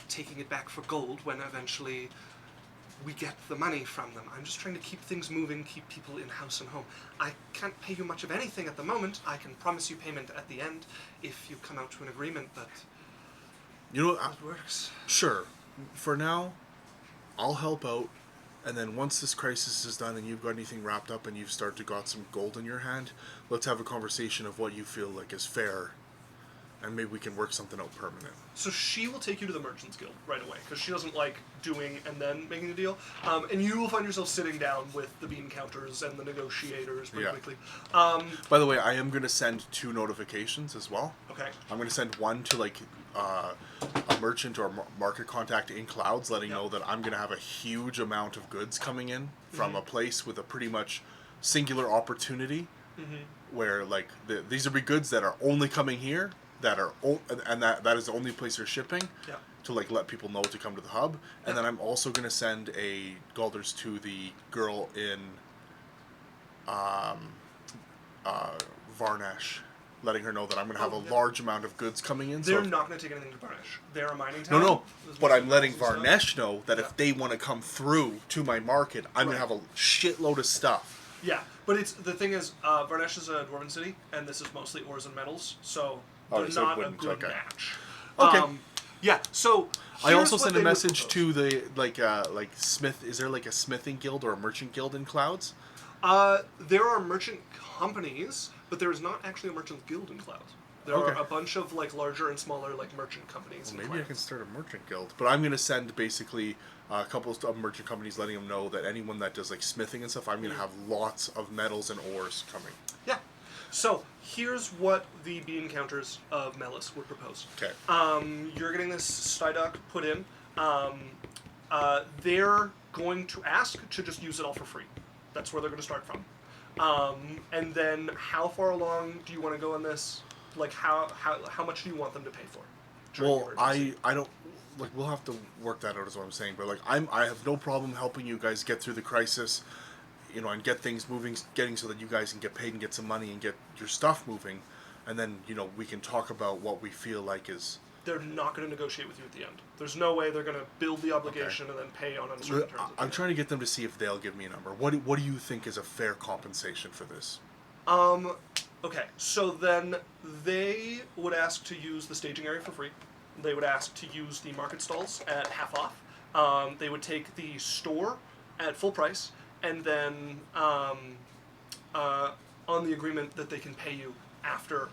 taking it back for gold when eventually we get the money from them. I'm just trying to keep things moving, keep people in house and home. I can't pay you much of anything at the moment. I can promise you payment at the end if you come out to an agreement, but You know, it works. sure. For now, I'll help out, and then once this crisis is done and you've got anything wrapped up and you've started to got some gold in your hand, let's have a conversation of what you feel like is fair, and maybe we can work something out permanent. So she will take you to the Merchants Guild right away, because she doesn't like doing and then making a deal. And you will find yourself sitting down with the bean counters and the negotiators pretty Yeah. quickly. By the way, I am going to send 2 notifications as well. Okay. I'm going to send one to like a merchant or market contact in Clouds, letting know that I'm going to have a huge amount of goods coming in from a place with a pretty much singular opportunity, where like these will be goods that are only coming here, and that is the only place they're shipping. Yeah. To like let people know to come to the hub, and then I'm also going to send a Galders to the girl in Varnash, letting her know that I'm going to have a large amount of goods coming in. They're So not going to take anything to Varnish. They're a mining town. no, There's but I'm letting stuff. Varnesh know that if they want to come through to my market, I'm going to Right. have a shitload of stuff. Yeah, but the thing is, Varnesh is a dwarven city, and this is mostly ores and metals, so they're so it not a wouldn't- good okay. match. Okay. Yeah, so I here's also what sent they a would message propose. to the like Smith. Is there like a smithing guild or a merchant guild in Clouds? There are merchant companies, but there is not actually a merchant guild in Clouds. There Okay. are a bunch of like larger and smaller like merchant companies. Well, in maybe I Clouds. can start a merchant guild. But I'm going to send basically a couple of merchant companies letting them know that anyone that does like smithing and stuff, I'm going to have lots of metals and ores coming. Yeah. So here's what the bean counters of Melas would propose. Okay. You're getting this Stydock put in. They're going to ask to just use it all for free. That's where they're going to start from. And then how far along do you want to go in this? Like how much do you want them to pay for? during Well, the emergency? I don't like. We'll have to work that out, is what I'm saying. But like, I have no problem helping you guys get through the crisis, you know, and get things moving, getting so that you guys can get paid and get some money and get your stuff moving, and then we can talk about what we feel like is. They're not going to negotiate with you at the end. There's no way they're going to build the obligation and then pay on uncertain terms. at the I'm end. trying to get them to see if they'll give me a number. What do you think is a fair compensation for this? Okay, so then they would ask to use the staging area for free. They would ask to use the market stalls at half off. They would take the store at full price, and then on the agreement that they can pay you after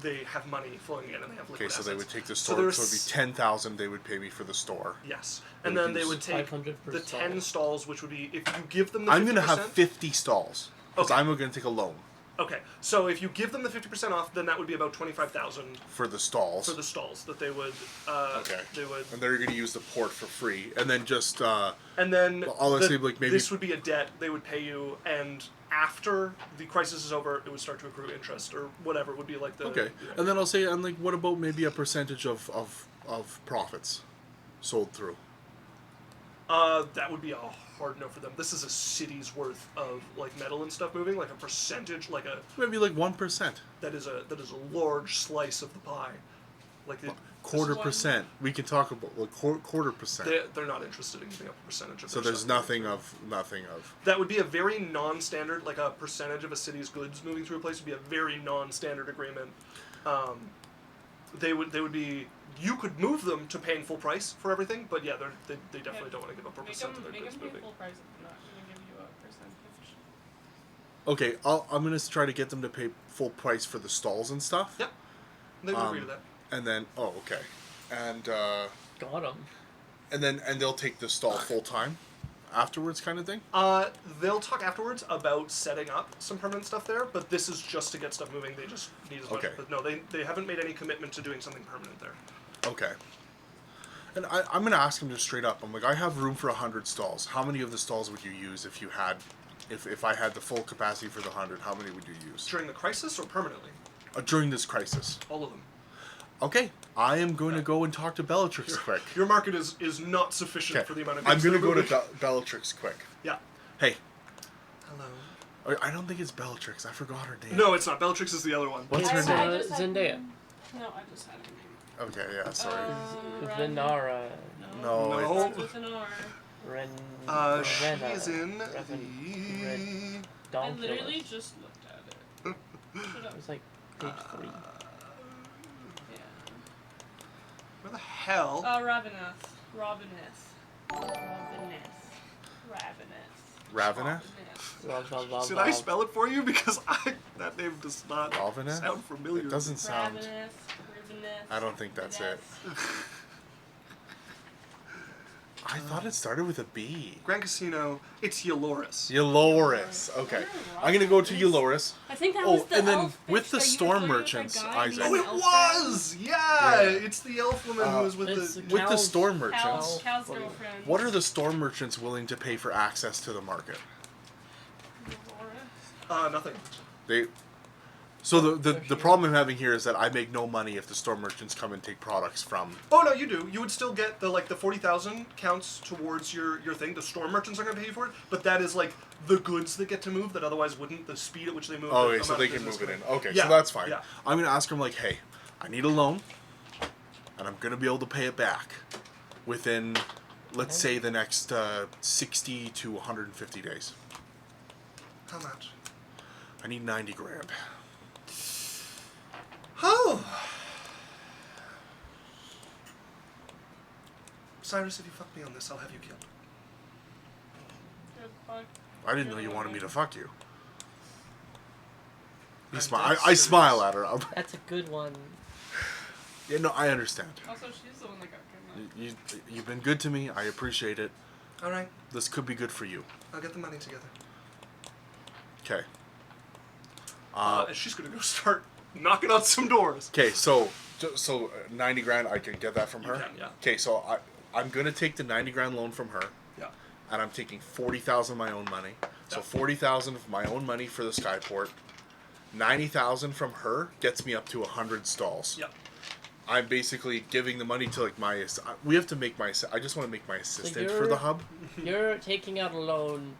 they have money flowing in and they have liquid Okay, so they assets. would take the So store. So, there's- it'd be 10,000. They would pay me for the store. Yes, They and would then they use would take 500 per the stall. 10 stalls, which would be if you give them the 50%. I'm gonna have 50 stalls. Because Okay. I'm going to take a loan Okay, so if you give them the 50% off, then that would be about 25,000 for the stalls. for the stalls that they would. Okay. They would. And they're going to use the port for free. And then just... And then I'll say, like, maybe- this would be a debt they would pay you, and after the crisis is over, it would start to accrue interest or whatever would be like the. Okay. And then I'll say, and like, what about maybe a percentage of profits sold through? That would be a hard no for them. This is a city's worth of like metal and stuff moving, like a percentage, like a Maybe like 1%. that is a large slice of the pie. Like the, Quarter one- percent. We can talk about like quarter percent. they're not interested in giving up a percentage of. So their there's stuff. nothing of. That would be a very non-standard, like a percentage of a city's goods moving through a place would be a very non-standard agreement. They would be. You could move them to paying full price for everything, but yeah, they definitely don't want to give up a Make percent them of their pay goods moving. full price if they're not going to give you a percentage. Okay, I'm gonna try to get them to pay full price for the stalls and stuff. Yep, they would agree to that. And then okay, and Got him. and they'll take the stall full time, afterwards, kind of thing. They'll talk afterwards about setting up some permanent stuff there, but this is just to get stuff moving. They just need as much. Okay. But no, they haven't made any commitment to doing something permanent there. Okay. And I'm gonna ask him just straight up. I'm like, I have room for 100 stalls. How many of the stalls would you use if you had, if I had the full capacity for the 100? How many would you use During the crisis or permanently? during this crisis? All of them. Okay, I am going to go and talk to Bellatrix quick. Your market is not sufficient Okay, for the amount of I'm goods gonna they're go to moving. Bellatrix quick. Yeah. Hey, Hello. I don't think it's Bellatrix. I forgot her name. No, it's not. Bellatrix is the other one. What's It's her I name? just had- Zendaya. No, I just had a name. Okay, yeah, sorry. Vinara. No, No. Starts with an R. Ren. She Rena, is in Reven- the. I Donkulus. literally just looked at it. Shut up. It was like page 3. Yeah. Where the hell? Ravenous. Raveneth? Should I spell it for you? Because that name does not Raveneth? sound familiar. It doesn't sound. Ravenous. I don't think that's it. I thought it started with a B. Grand Casino. It's Yoloris. Yoloris. Okay. I'm gonna go to Yoloris. I think that was Oh, the and then elf with bitch the that you storm were flirting with merchants, that guy Isaac. Oh, named it Elf was! Yeah! Yeah. It's the elf woman who was with It's the. With the Cal's- storm Cal's, merchants, Cal's girlfriend. what are the storm merchants willing to pay for access to the market? Nothing. They. So the problem I'm having here is that I make no money if the storm merchants come and take products from. Oh no, you do. You would still get the 40,000 counts towards your thing. The storm merchants are going to pay you for it, but that is like the goods that get to move that otherwise wouldn't. The speed at which they move. Oh, the okay, so amount they of can business move it in. going. Okay, Yeah, so that's fine. yeah. I'm gonna ask him like, hey, I need a loan, and I'm gonna be able to pay it back within, let's say, the next 60 to 150 days. How much? I need 90 grand. Oh. Cyrus, if you fuck me on this, I'll have you killed. Good fuck. I didn't know you wanted me to fuck you. I'm I dead smile serious. at her. That's a good one. Yeah, no, I understand. Also, she's the one that got kidnapped. You've been good to me. I appreciate it. All right, This could be good for you. I'll get the money together. Okay. And she's gonna go start knocking on some doors. Okay, so 90 grand, I can get that from You her. can, yeah. Okay, so I'm gonna take the 90 grand loan from her, Yeah. and I'm taking 40,000 of my own money. So Yeah. 40,000 of my own money for the skyport. 90,000 from her gets me up to 100 stalls. Yeah. I'm basically giving the money to like my. We have to make my. I just want to make my assistant for you're- the hub. You're taking out a loan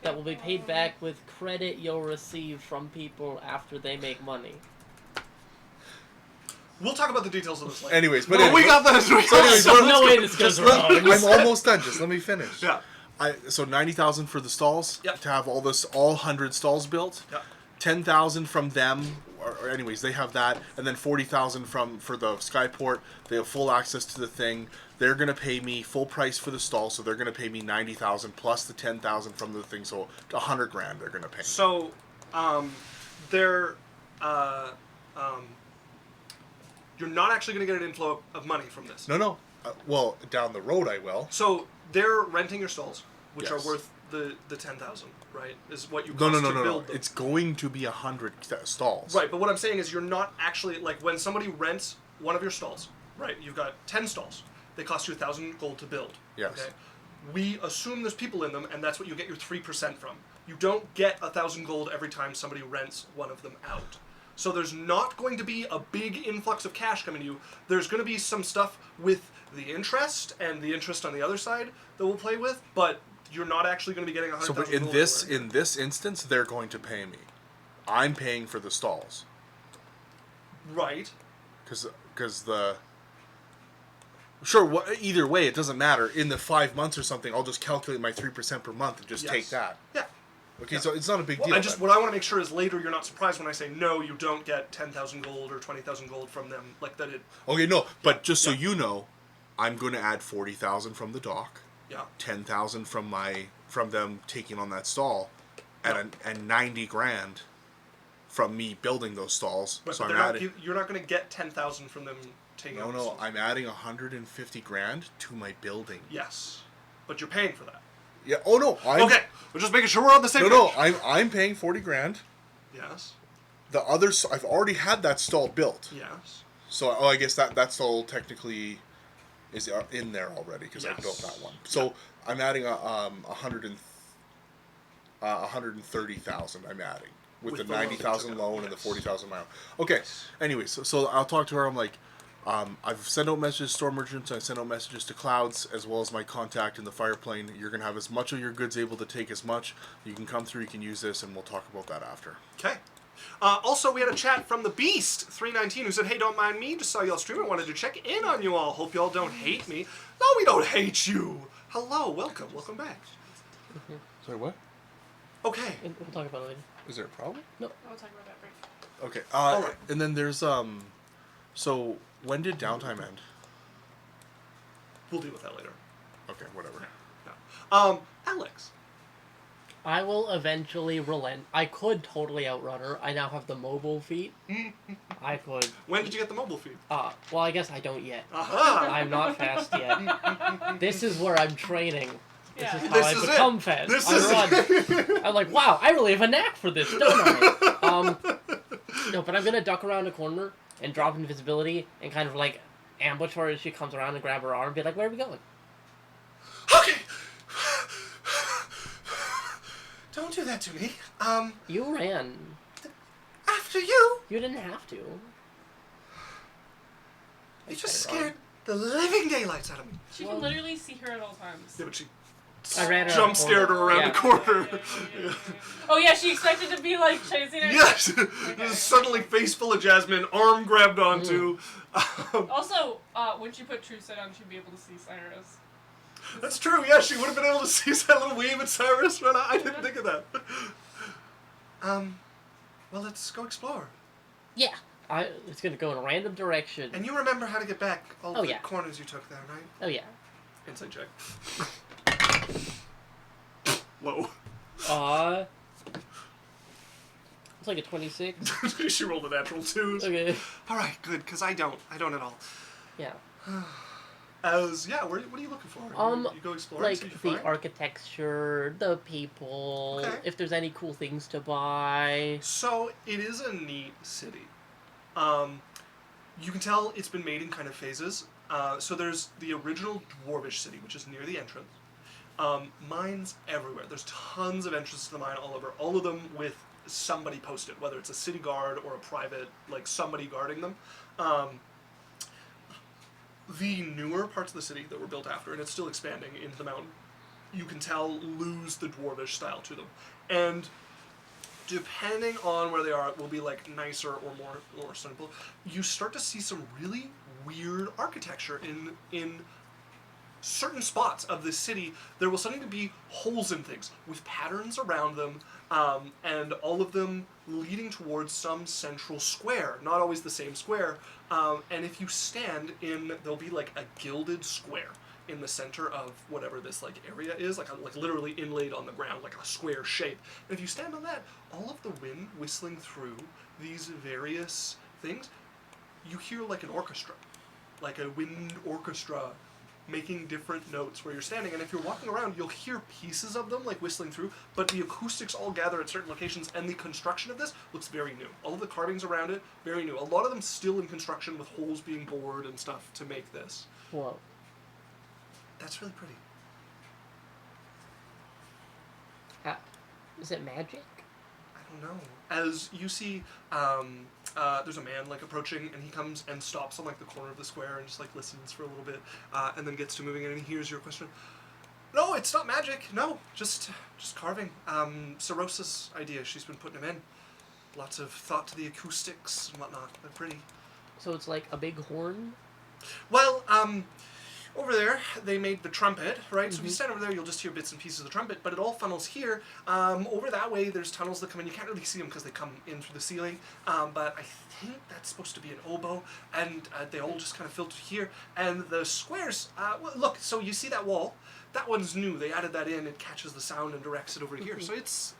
that will be paid back with credit you'll receive from people after they make money. We'll talk about the details of this later. Anyways, but we anyway, got that. anyways, There's no way this goes wrong. I'm almost done. Just let me finish. Yeah. So 90,000 for the stalls. Yep. To have all 100 stalls built. Yeah. 10,000 from them, or anyways, they have that, and then 40,000 for the skyport. They have full access to the thing. They're gonna pay me full price for the stall, so they're gonna pay me 90,000 plus the 10,000 from the thing, so 100 grand they're gonna pay. So, they're, you're not actually going to get an inflow of money from this. No. Well, down the road I will. So they're renting your stalls. which Yes. are worth the 10,000, right? Is what you No, cost no, no, to no, no. build them. It's going to be 100 stalls. Right, but what I'm saying is you're not actually, like, when somebody rents one of your stalls, right, you've got 10 stalls. They cost you 1,000 gold to build. Yes. Okay? We assume there's people in them, and that's what you get your 3% from. You don't get 1,000 gold every time somebody rents one of them out. So there's not going to be a big influx of cash coming to you. There's going to be some stuff with the interest and the interest on the other side that we'll play with, but you're not actually going to be getting 100,000 So, but in gold this anywhere. in this instance, they're going to pay me. I'm paying for the stalls Right. because the. Sure. Either way, it doesn't matter. In the 5 months or something, I'll just calculate my 3% per month and just Yes. take that. Yeah. Okay, Yeah. so it's not a big Well, deal. then. what I want to make sure is later you're not surprised when I say no, you don't get 10,000 gold or 20,000 gold from them, like that it. Okay, no, but just so Yeah. you know, I'm going to add 40,000 from the dock, Yeah. 10,000 from them taking on that stall, and 90 grand from me building those stalls. Right, So but I'm adding. you're not going to get 10,000 from them taking No, on the no, stalls. I'm adding 150 grand to my building. Yes, but you're paying for that. Yeah. Oh no, I'm Okay, we're just making sure we're on the same no, page. no, I'm paying 40 grand. Yes. The other, I've already had that stall built. Yes. So, I guess that stall technically is in there already because I Yes. built that one. So I'm adding 130,000. I'm adding with the the loan 90,000 that you took out, loan and the yes. 40,000 my own. Okay. Anyways, so I'll talk to her. I'm like, I've sent out messages to store merchants. I sent out messages to Clouds as well as my contact in the fire plane. You're gonna have as much of your goods able to take as much. You can come through. You can use this, and we'll talk about that after. Okay. Also, we had a chat from the Beast 319 who said, "Hey, don't mind me. Just saw y'all stream. I wanted to check in on you all. Hope y'all don't hate me. No, we don't hate you. Hello, welcome back. Sorry, what? Okay. We'll talk about it later. Is there a problem? We'll talk about that briefly. Okay. Alright. And then there's so when did downtime end? We'll deal with that later. Okay, whatever. Yeah. Alex. I will eventually relent. I could totally outrun her. I now have the mobile feat. I could. When did you get the mobile feed? Well, I guess I don't yet. Aha! I'm not fast yet. This is where I'm training. This Yeah. is how This I is become it. fast. This I is run. I'm like, wow, I really have a knack for this, don't I? No, but I'm gonna duck around a corner and drop invisibility and kind of like ambush her as she comes around and grab her arm and be like, where are we going? Okay. Don't do that to me. You ran. After you. You didn't have to. You just scared the living daylights out of me. She can literally see her at all times. Yeah, but she I ran around jump the scared her corner. around Yeah. the corner. Yeah. Oh yeah, she expected to be like chasing her. Yes! Suddenly face full of Jasmine, arm grabbed onto. Also, when she put true sight on, she'd be able to see Cyrus. That's true, yeah, she would have been able to see that little wave at Cyrus run out. I didn't think of that. Well, let's go explore. Yeah. It's gonna go in a random direction. And you remember how to get back all Oh, the yeah. corners you took there, right? Oh yeah. Insight check. Whoa. It's like a 26. She rolled a natural 2. Okay. Alright, good, because I don't at all. Yeah. What are you looking for? You go exploring, Like see what you the find? architecture, the people, Okay. if there's any cool things to buy. So, it is a neat city. You can tell it's been made in kind of phases. So there's the original Dwarvish city, which is near the entrance. Mines everywhere. There's tons of entrances to the mine all over. All of them with somebody posted, whether it's a city guard or a private, like somebody guarding them. The newer parts of the city that were built after, and it's still expanding into the mountain, you can tell lose the Dwarvish style to them. And depending on where they are, it will be like nicer or more simple. You start to see some really weird architecture in certain spots of the city. There will suddenly be holes in things with patterns around them, and all of them leading towards some central square. Not always the same square. And if you stand in, there'll be like a gilded square in the center of whatever this like area is, like literally inlaid on the ground, like a square shape. And if you stand on that, all of the wind whistling through these various things, you hear like an orchestra, like a wind orchestra making different notes where you're standing. And if you're walking around, you'll hear pieces of them like whistling through, but the acoustics all gather at certain locations, and the construction of this looks very new. All of the carvings around it, very new. A lot of them still in construction with holes being bored and stuff to make this. Whoa. That's really pretty. Is it magic? I don't know. As you see, there's a man like approaching, and he comes and stops on like the corner of the square and just like listens for a little bit, and then gets to moving in, and he hears your question. No, it's not magic. No, just carving. Cyrosa's idea. She's been putting them in. Lots of thought to the acoustics and whatnot. They're pretty. So it's like a big horn? Well, over there, they made the trumpet, right? So if you stand over there, you'll just hear bits and pieces of the trumpet, but it all funnels here. Over that way, there's tunnels that come in. You can't really see them because they come in through the ceiling, but I think that's supposed to be an oboe, and they all just kind of filter here. And the squares, well, look, so you see that wall? That one's new. They added that in. It catches the sound and directs it over here. So it's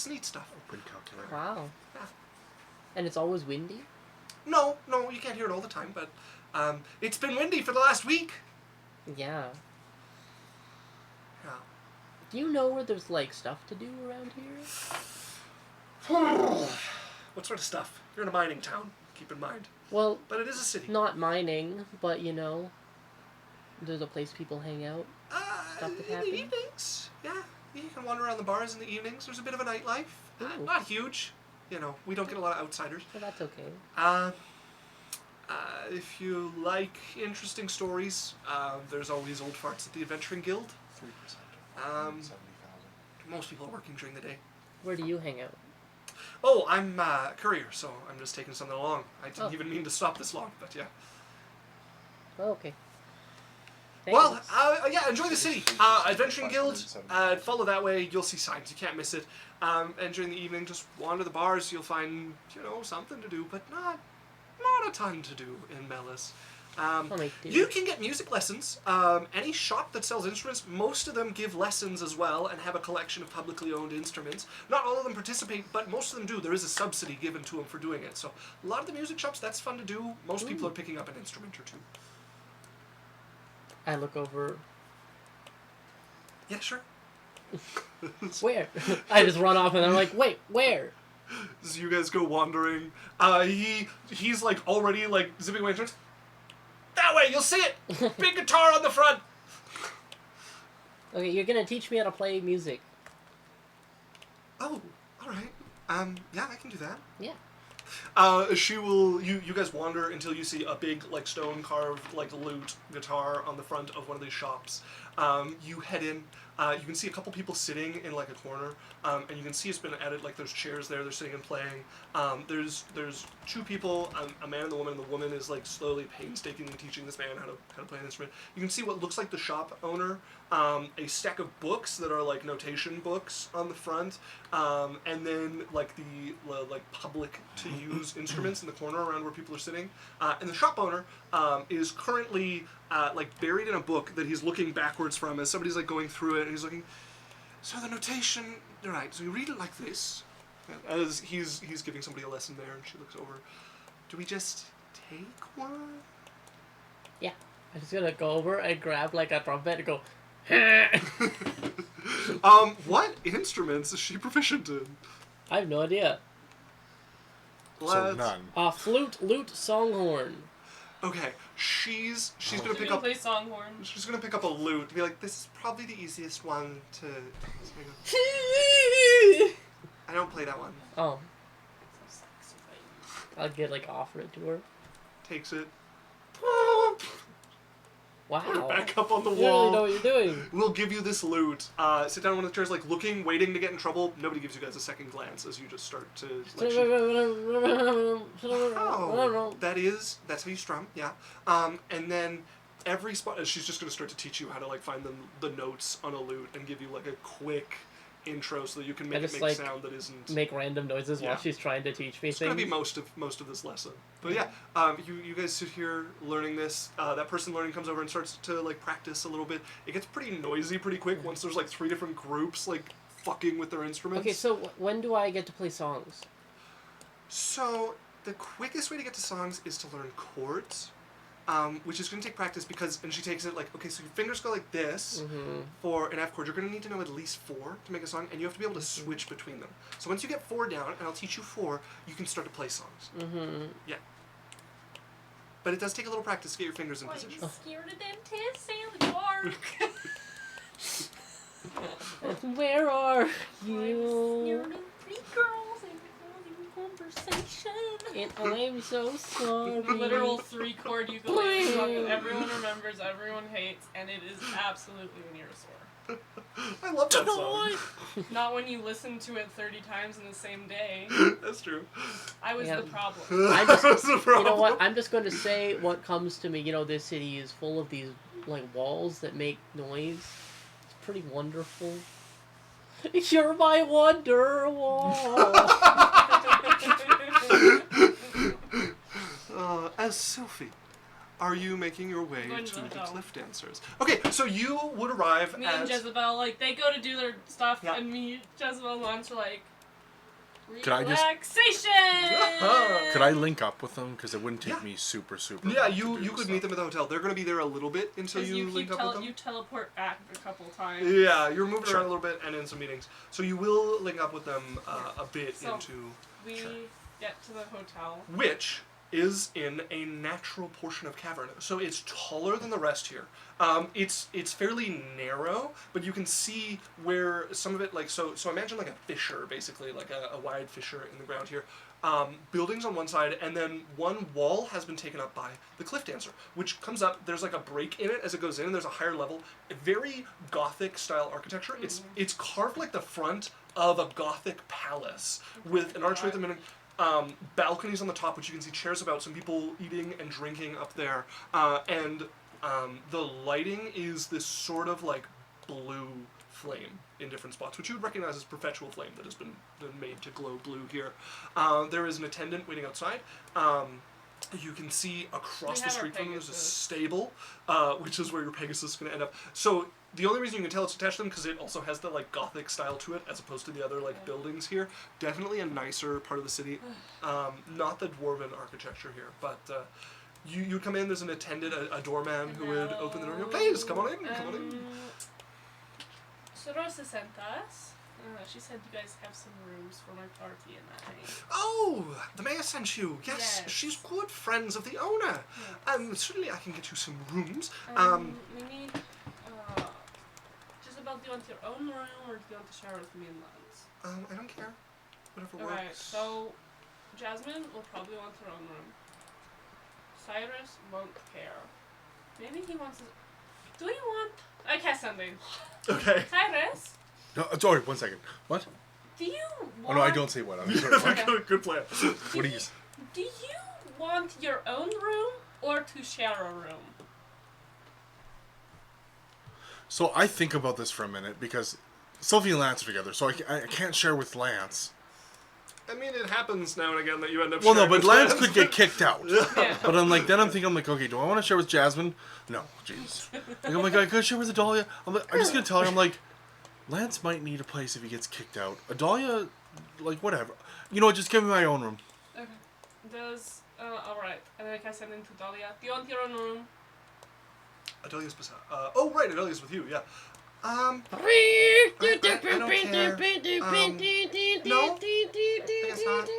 neat stuff. Pretty calculated. Wow. Yeah. And it's always windy? No, you can't hear it all the time, but it's been windy for the last week. Yeah. Yeah. Do you know where there's like stuff to do around here? What sort of stuff? You're in a mining town, keep in mind. Well, But it is a city. not mining, but you know, there's a place people hang out. Stuff that In the happens? evenings, yeah. You can wander around the bars in the evenings. There's a bit of a nightlife. Ooh. Not huge. You know, we don't get a lot of outsiders. Well, that's okay. If you like interesting stories, there's always old farts at the Adventuring Guild. 3%. 70,000. 70,000. Most people are working during the day. Where do you hang out? Oh, I'm a courier, so I'm just taking something along. I didn't Oh. even mean to stop this long, but yeah. Oh, okay. Well, Thanks. yeah, enjoy the city. Adventuring Guild, follow that way, you'll see signs, you can't miss it. And during the evening, just wander the bars, you'll find, you know, something to do, but not a ton to do in Melas. I'll make do. You can get music lessons. Any shop that sells instruments, most of them give lessons as well and have a collection of publicly owned instruments. Not all of them participate, but most of them do. There is a subsidy given to them for doing it. So a lot of the music shops, that's fun to do. Most people are picking up an instrument or two. I look over. Yeah, sure. Where? I just run off and I'm like, wait, where? So you guys go wandering. He's like already like zipping away entrance. That way, you'll see it. Big guitar on the front. Okay, you're gonna teach me how to play music. Oh, all right. Yeah, I can do that. Yeah. She will. You guys wander until you see a big like stone carved like lute guitar on the front of one of these shops. You head in. You can see a couple people sitting in like a corner, and you can see it's been added. Like there's chairs there. They're sitting and playing. There's two people, a man and the woman. And the woman is like slowly, painstakingly teaching this man how to play an instrument. You can see what looks like the shop owner. A stack of books that are like notation books on the front, and then like the like public to use instruments in the corner around where people are sitting. And the shop owner is currently like buried in a book that he's looking backwards from as somebody's like going through it, and he's looking. So the notation, right? So you read it like this, as he's giving somebody a lesson there, and she looks over. Do we just take one? Yeah. I'm just gonna go over and grab like a trumpet and go. What instruments is she proficient in? I have no idea. So none. Flute, lute, songhorn. Okay, she's gonna You're pick gonna up. play songhorn. She's gonna pick up a lute and be like, "This is probably the easiest one to." I don't play that one. Oh, I'll get like offer it to her. Takes it. Wow. Put it back up on the You really wall. know what you're doing. We'll give you this loot. Sit down on one of the chairs, like looking, waiting to get in trouble. Nobody gives you guys a second glance as you just start to. Like, oh, that's how you strum, yeah. And then every spot, she's just gonna start to teach you how to like find the notes on a lute and give you like a quick intro so that you can make it just, make like, sound that isn't. Make random noises Yeah. while she's trying to teach me It's things. gonna be most of this lesson, but yeah, you guys sit here learning this. That person learning comes over and starts to like practice a little bit. It gets pretty noisy pretty quick once there's like 3 different groups like fucking with their instruments. Okay, so when do I get to play songs? So the quickest way to get to songs is to learn chords. which is going to take practice because, and she takes it like, okay, so your fingers go like this Mm-hmm. for an F chord. You're going to need to know at least 4 to make a song, and you have to be able to switch between them. So once you get 4 down, and I'll teach you 4, you can start to play songs. Mm-hmm. Yeah. But it does take a little practice to get your fingers in Why position. you scared of them tests, Sally Clark? Where are I'm scared you? of 3 girls and conversation. And I'm so sorry. Literal 3-chord ukulele song that everyone remembers, everyone hates, and it is absolutely an ear sore. I love that song. Not when you listen to it 30 times in the same day. That's true. I was Yeah. the problem. I just, That's the you problem. know what? I'm just going to say what comes to me. You know, this city is full of these like walls that make noise. It's pretty wonderful. You're my wonder wall. As Cylph'e, are you making your way Going to to the the hotel. cliff dancers? Okay, so you would arrive Me at... and Jezebel, like, they go to do their stuff, Yeah. and me, Jezebel, and Lance are like, Could I just- relaxation! Could I link up with them? Because it wouldn't take Yeah. me super Yeah, long to you do could this meet them stuff. at the hotel. They're going to be there a little bit until Because you you link keep up with them. you teleport back a couple times. Yeah, you're moving Sure. around a little bit and in some meetings. So you will link up with them a bit So- into... We Sure. get to the hotel. Which is in a natural portion of cavern. So it's taller than the rest here. It's fairly narrow, but you can see where some of it, like, so imagine like a fissure, basically, like a wide fissure in the ground here. Buildings on one side, and then one wall has been taken up by the cliff dancer, which comes up, there's like a break in it as it goes in, and there's a higher level, a very Gothic style architecture. It's carved like the front of a Gothic palace with an archway at the minute. Balconies on the top, which you can see chairs about, some people eating and drinking up there, and the lighting is this sort of like blue flame in different spots, which you would recognize as perpetual flame that has been made to glow blue here. There is an attendant waiting outside. You can see across the have our street from them there's a Pegasus. stable, which is where your Pegasus is going to end up. So the only reason you can tell it's attached to them because it also has the like Gothic style to it, as opposed to the other like buildings here. Definitely a nicer part of the city. Not the dwarven architecture here, but you come in. There's an attendant, a doorman who would open the door. And go, please come on in, come on in. Rosa sent us. She said you guys have some rooms for my party and I. Oh, the mayor sent you. Yes, Yes. she's good friends of the owner. Yes. Certainly I can get you some rooms. We need. Jezebel, do you want your own room or do you want to share with me and Lance? I don't care. Whatever Alright, works. so Jasmine will probably want her own room. Cyrus won't care. Maybe he wants his. Do you want. I cast something. Okay. Cyrus, No, sorry, 1 second. What? do you want. Oh no, I don't say what. I'm sorry. What? Good plan. What do you? Do you want your own room or to share a room? So I think about this for a minute because Sophie and Lance are together, so I can't share with Lance. I mean, it happens now and again that you end up. Well, no, sharing but with Lance friends. could get kicked out. Yeah. But I'm like, then I'm thinking, okay, do I want to share with Jasmine? No, jeez. Like, I'm like, I could share with Adalia. I'm just gonna tell her, I'm like, Lance might need a place if he gets kicked out. Adalia, like, whatever. You know what? Just give me my own room. Okay. Does. Alright. And then I cast something to Dahlia. Do you want your own room? Adelia's beside. Oh, right, Adelia's with you. Yeah. I don't care. No, I guess not. Okay.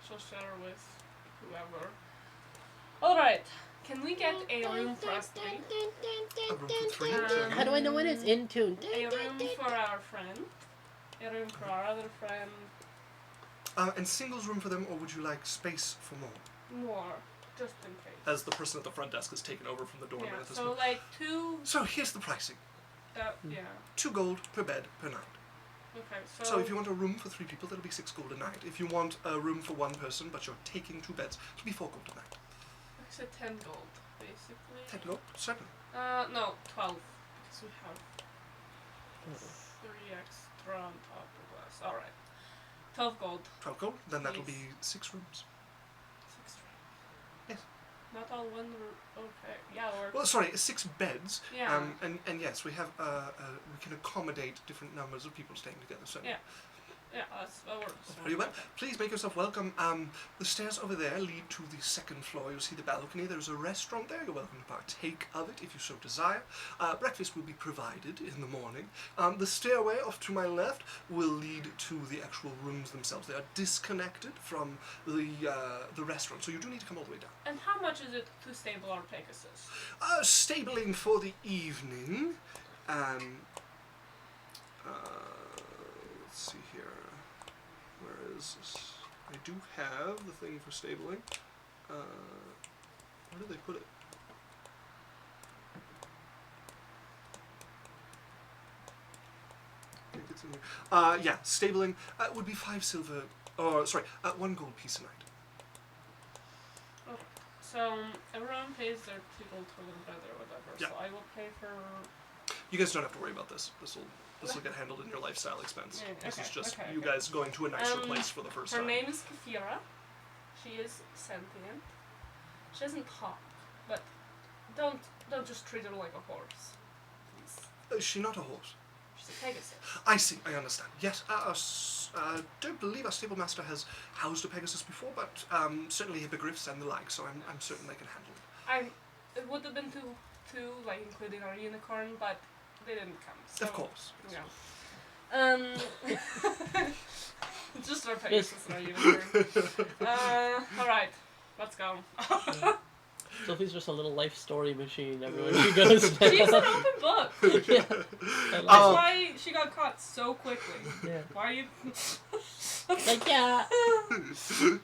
She'll share with whoever. Alright. Can we get a room for us three? A room for 3. How do I know when it's in tune? A room for our friend. A room for our other friend. And singles room for them, or would you like space for more? More. Just in case. As the person at the front desk is taken over from the doorman Yeah, at this so point. like 2. So here's the pricing: Yeah. 2 gold per bed per night. Okay, So if you want a room for 3 people, that'll be 6 gold a night. If you want a room for 1 person, but you're taking 2 beds, it'll be 4 gold a night. I said 10 gold, basically. 10 gold, certainly. No, 12. Because we have 3 extra on top of us. Alright. 12 gold. 12 gold, then that'll Please. be 6 rooms. 6 Yes. Not all one room. Okay. Yeah, or. Well, sorry, 6 beds. Yeah. And yes, we have we can accommodate different numbers of people staying together. So Yeah. Yeah, that works. Very well. Please make yourself welcome. The stairs over there lead to the second floor. You'll see the balcony. There's a restaurant there. You're welcome to partake of it if you so desire. Breakfast will be provided in the morning. The stairway off to my left will lead to the actual rooms themselves. They are disconnected from the restaurant, so you do need to come all the way down. And how much is it to stable our Pegasus? Stabling for the evening. Let's see here. Where is this? I do have the thing for stabling. Where did they put it? I think it's in here. Yeah, stabling would be 5 silver. Oh, sorry, 1 gold piece a night. Okay. So everyone pays their 2 gold for their bed or whatever. Yeah. So I will pay for. You guys don't have to worry about this. This will get handled in your lifestyle expense. Yeah, This is okay, just okay, you okay. guys going to a nicer place for the first Her time. name is Kefira. She is sentient. She doesn't talk, but don't just treat her like a horse, please. Is she not a horse? She's a Pegasus. I see, I understand. Yes, I don't believe our stable master has housed a Pegasus before, but certainly hippogriffs and the like, so I'm certain they can handle it. It would have been two, like including our unicorn, but they didn't come. So, Of course. Yeah. Just our Pegasus and our unicorn. Alright, let's go. Sophie's just a little life story machine everywhere she goes now. She's an open book. Yeah. That's I why she got caught so quickly. yeah. Why are you... Like, yeah.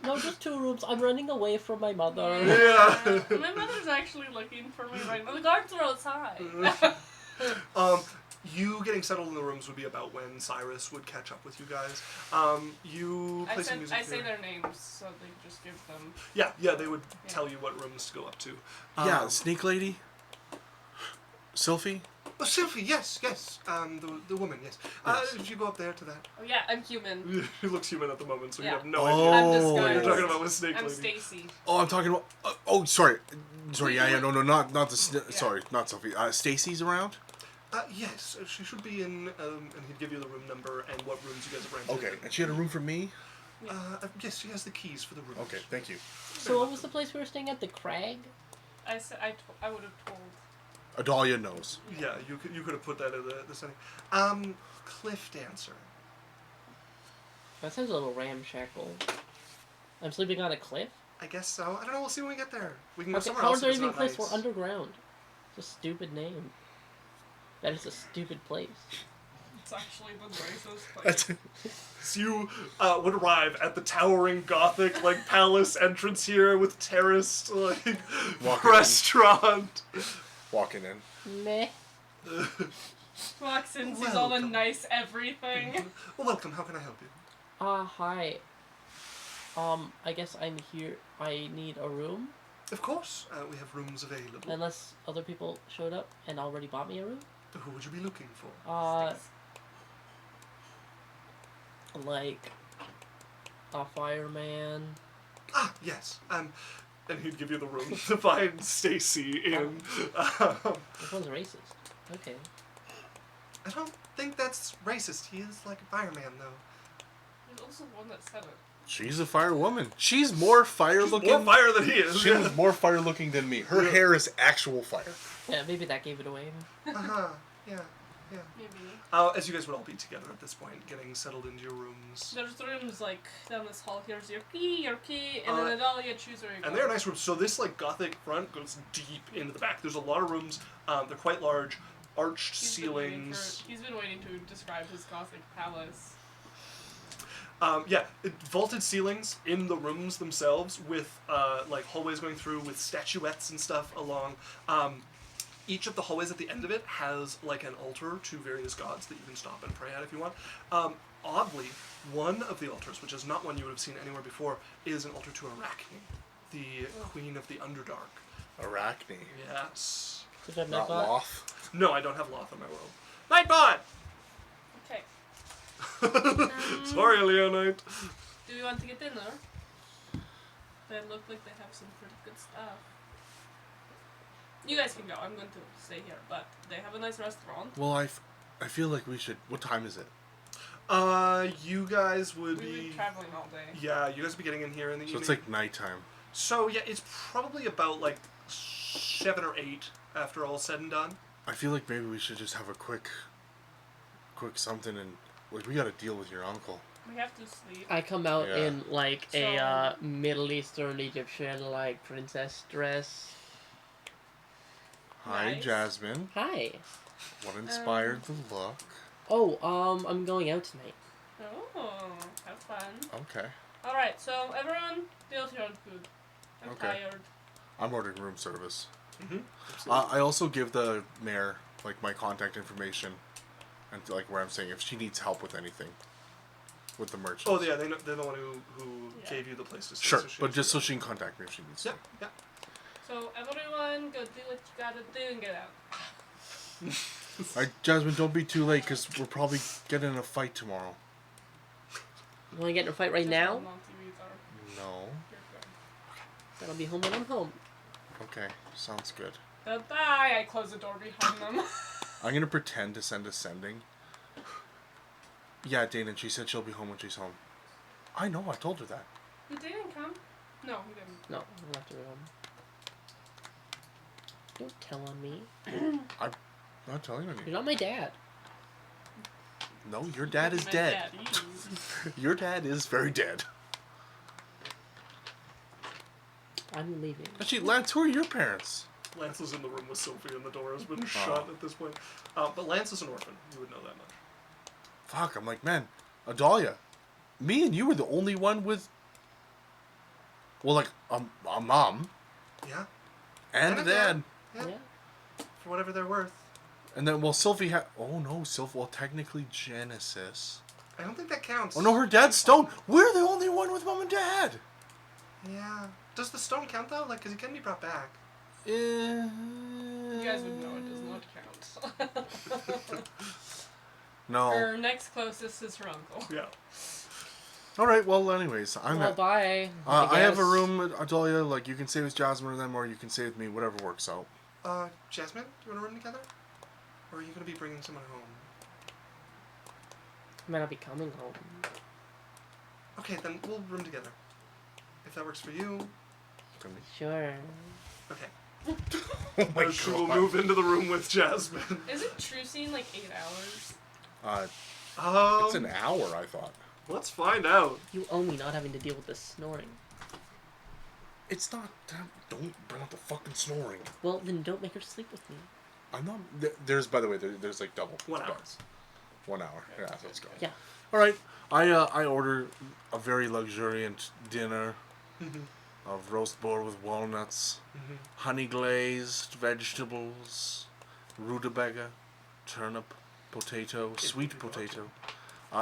No, just 2 rooms. I'm running away from my mother. Yeah. My mother's actually looking for me right now. The guards are outside. You getting settled in the rooms would be about when Cyrus would catch up with you guys. You play some music I say here. their names, so they just give them... Yeah, they would tell you what rooms to go up to. Yeah, Snake Lady. Cylph'e. Oh, Cylph'e, yes. The woman, yes. Yes. Did you go up there to that? Oh yeah, I'm human. He looks human at the moment, so you Yeah. have no Oh. idea I'm what disguised. you're talking about with Snake I'm Lady. Stacy. Oh, I'm talking about. Sorry. Yeah. No, not the. Yeah. Sorry, not Sophie. Stacy's around. Yes, she should be in, and he'd give you the room number and what rooms you guys have rented. Okay, and she had a room for me. Yes, she has the keys for the rooms. Okay, thank you. So what was the place we were staying at? The Crag? I would have told. Adalia knows. Yeah, you could have put that in the setting. Cliff Dancer. That sounds a little ramshackle. I'm sleeping on a cliff? I guess so. I don't know. We'll see when we get there. We can go Okay, somewhere how else. are there if it's even not cliffs? nice. We're underground. It's a stupid name. That is a stupid place. It's actually the nicest place. So you would arrive at the towering Gothic palace entrance here with terraced Walking in. restaurant. Walking in. Meh. Walks in, sees all the Welcome. nice everything. Well, welcome. How can I help you? Hi. I guess I'm here. I need a room. Of course, we have rooms available. Unless other people showed up and already bought me a room. Who would you be looking for? Like a fireman. Ah, yes. And he'd give you the room to find Stacy in. This one's racist. Okay. I don't think that's racist. He is like a fireman, though. There's also one that said it. She's a fire woman. She's more fire He's looking. more fire than he is. She was more fire looking than me. Her hair is actual fire. Yeah, maybe that gave it away. Uh-huh. Yeah. Maybe. As you guys would all be together at this point, getting settled into your rooms. There's rooms down this hall. Here's your key, and then Adalia, choose where you go. And they're nice rooms. So this Gothic front goes deep into the back. There's a lot of rooms. They're quite large, arched ceilings. He's been waiting to describe his Gothic palace. Vaulted ceilings in the rooms themselves with hallways going through with statuettes and stuff along. Each of the hallways at the end of it has an altar to various gods that you can stop and pray at if you want. Oddly, one of the altars, which is not one you would have seen anywhere before, is an altar to Arachne, the queen of the underdark. Arachne. Yes. Did I have Not Nightbot? Loth. No, I don't have Loth in my world. Nightbot! Okay. Sorry, Leonite. Do you want to get dinner? They look like they have some pretty good stuff. You guys can go. I'm going to stay here, but they have a nice restaurant. Well, I feel like we should. What time is it? You guys would We'll be be... traveling all day. Yeah, you guys would be getting in here in the So evening. it's like nighttime. So, yeah, it's probably about, like, 7 or 8 after all's said and done. I feel like maybe we should just have a quick something and like we got to deal with your uncle. We have to sleep. I come out Yeah. in like a Middle Eastern Egyptian like princess dress. Hi, Nice. Jasmine. Hi. What inspired the look? Oh, I'm going out tonight. Oh, have fun. Okay. Alright, so everyone deal with your own food. I'm Okay. tired. I'm ordering room service. Mm-hmm. I also give the mayor like my contact information and like where I'm saying if she needs help with anything with the merchants. Oh, yeah, they're the one who Yeah. gave you the place to stay. Sure, so she but knows just so where she can contact me if she needs to to. go. Yeah, So everyone go do what you gotta do and get out. Alright, Jasmine, don't be too late because we're probably getting in a fight tomorrow. You want to get in a fight right Just now? how long TVs are. No. You're good. Then I'll be home when I'm home. Okay, sounds good. Bye-bye. I close the door behind them. I'm gonna pretend to send a sending. Yeah, Dana, she said she'll be home when she's home. I know, I told her that. He didn't come? No, he didn't. No, I'll have to go home. Don't tell on me. I'm not telling You're you. not my dad. No, your dad is My dead. dad is. Your dad is very dead. I'm leaving. Actually, Lance, who are your parents? Lance is in the room with Sophie and the door has been Oh. shut at this point. But Lance is an orphan. You would know that much. Fuck, I'm like, man, Adalia, me and you were the only one with, well, like, a mom Yeah, and a And a dad. dad. Yeah. for whatever they're worth. And then, well, Cylph'e had, oh no, Cylph'e, well, technically Genesis. I don't think that counts. Oh no, her dad's stone. We're the only one with mom and dad. Yeah. Does the stone count though? Like, because he can be brought back. You guys would know it does not count. No. Her next closest is her uncle. Yeah. All right. Well, anyways, I'm Well, at. bye. I have a guess. room at Adalia. Like you can stay with Jasmine or them, or you can stay with me. Whatever works out. Jasmine, do you want to room together? Or are you going to be bringing someone home? I might not be coming home. Okay, then we'll room together. If that works for you. Sure. Okay. Oh my She will god. move into the room with Jasmine. Isn't true scene like 8 hours? It's an hour, I thought. Let's find out. You owe me not having to deal with this snoring. It's not. Don't bring up the fucking snoring. Well, then don't make her sleep with me. I'm not. There's, by the way, there's like double. 1 hour. beds. 1 hour. Yeah, let's go. Yeah. All right. I order a very luxuriant dinner of roast boar with walnuts, honey glazed vegetables, rutabaga, turnip, potato, sweet potato,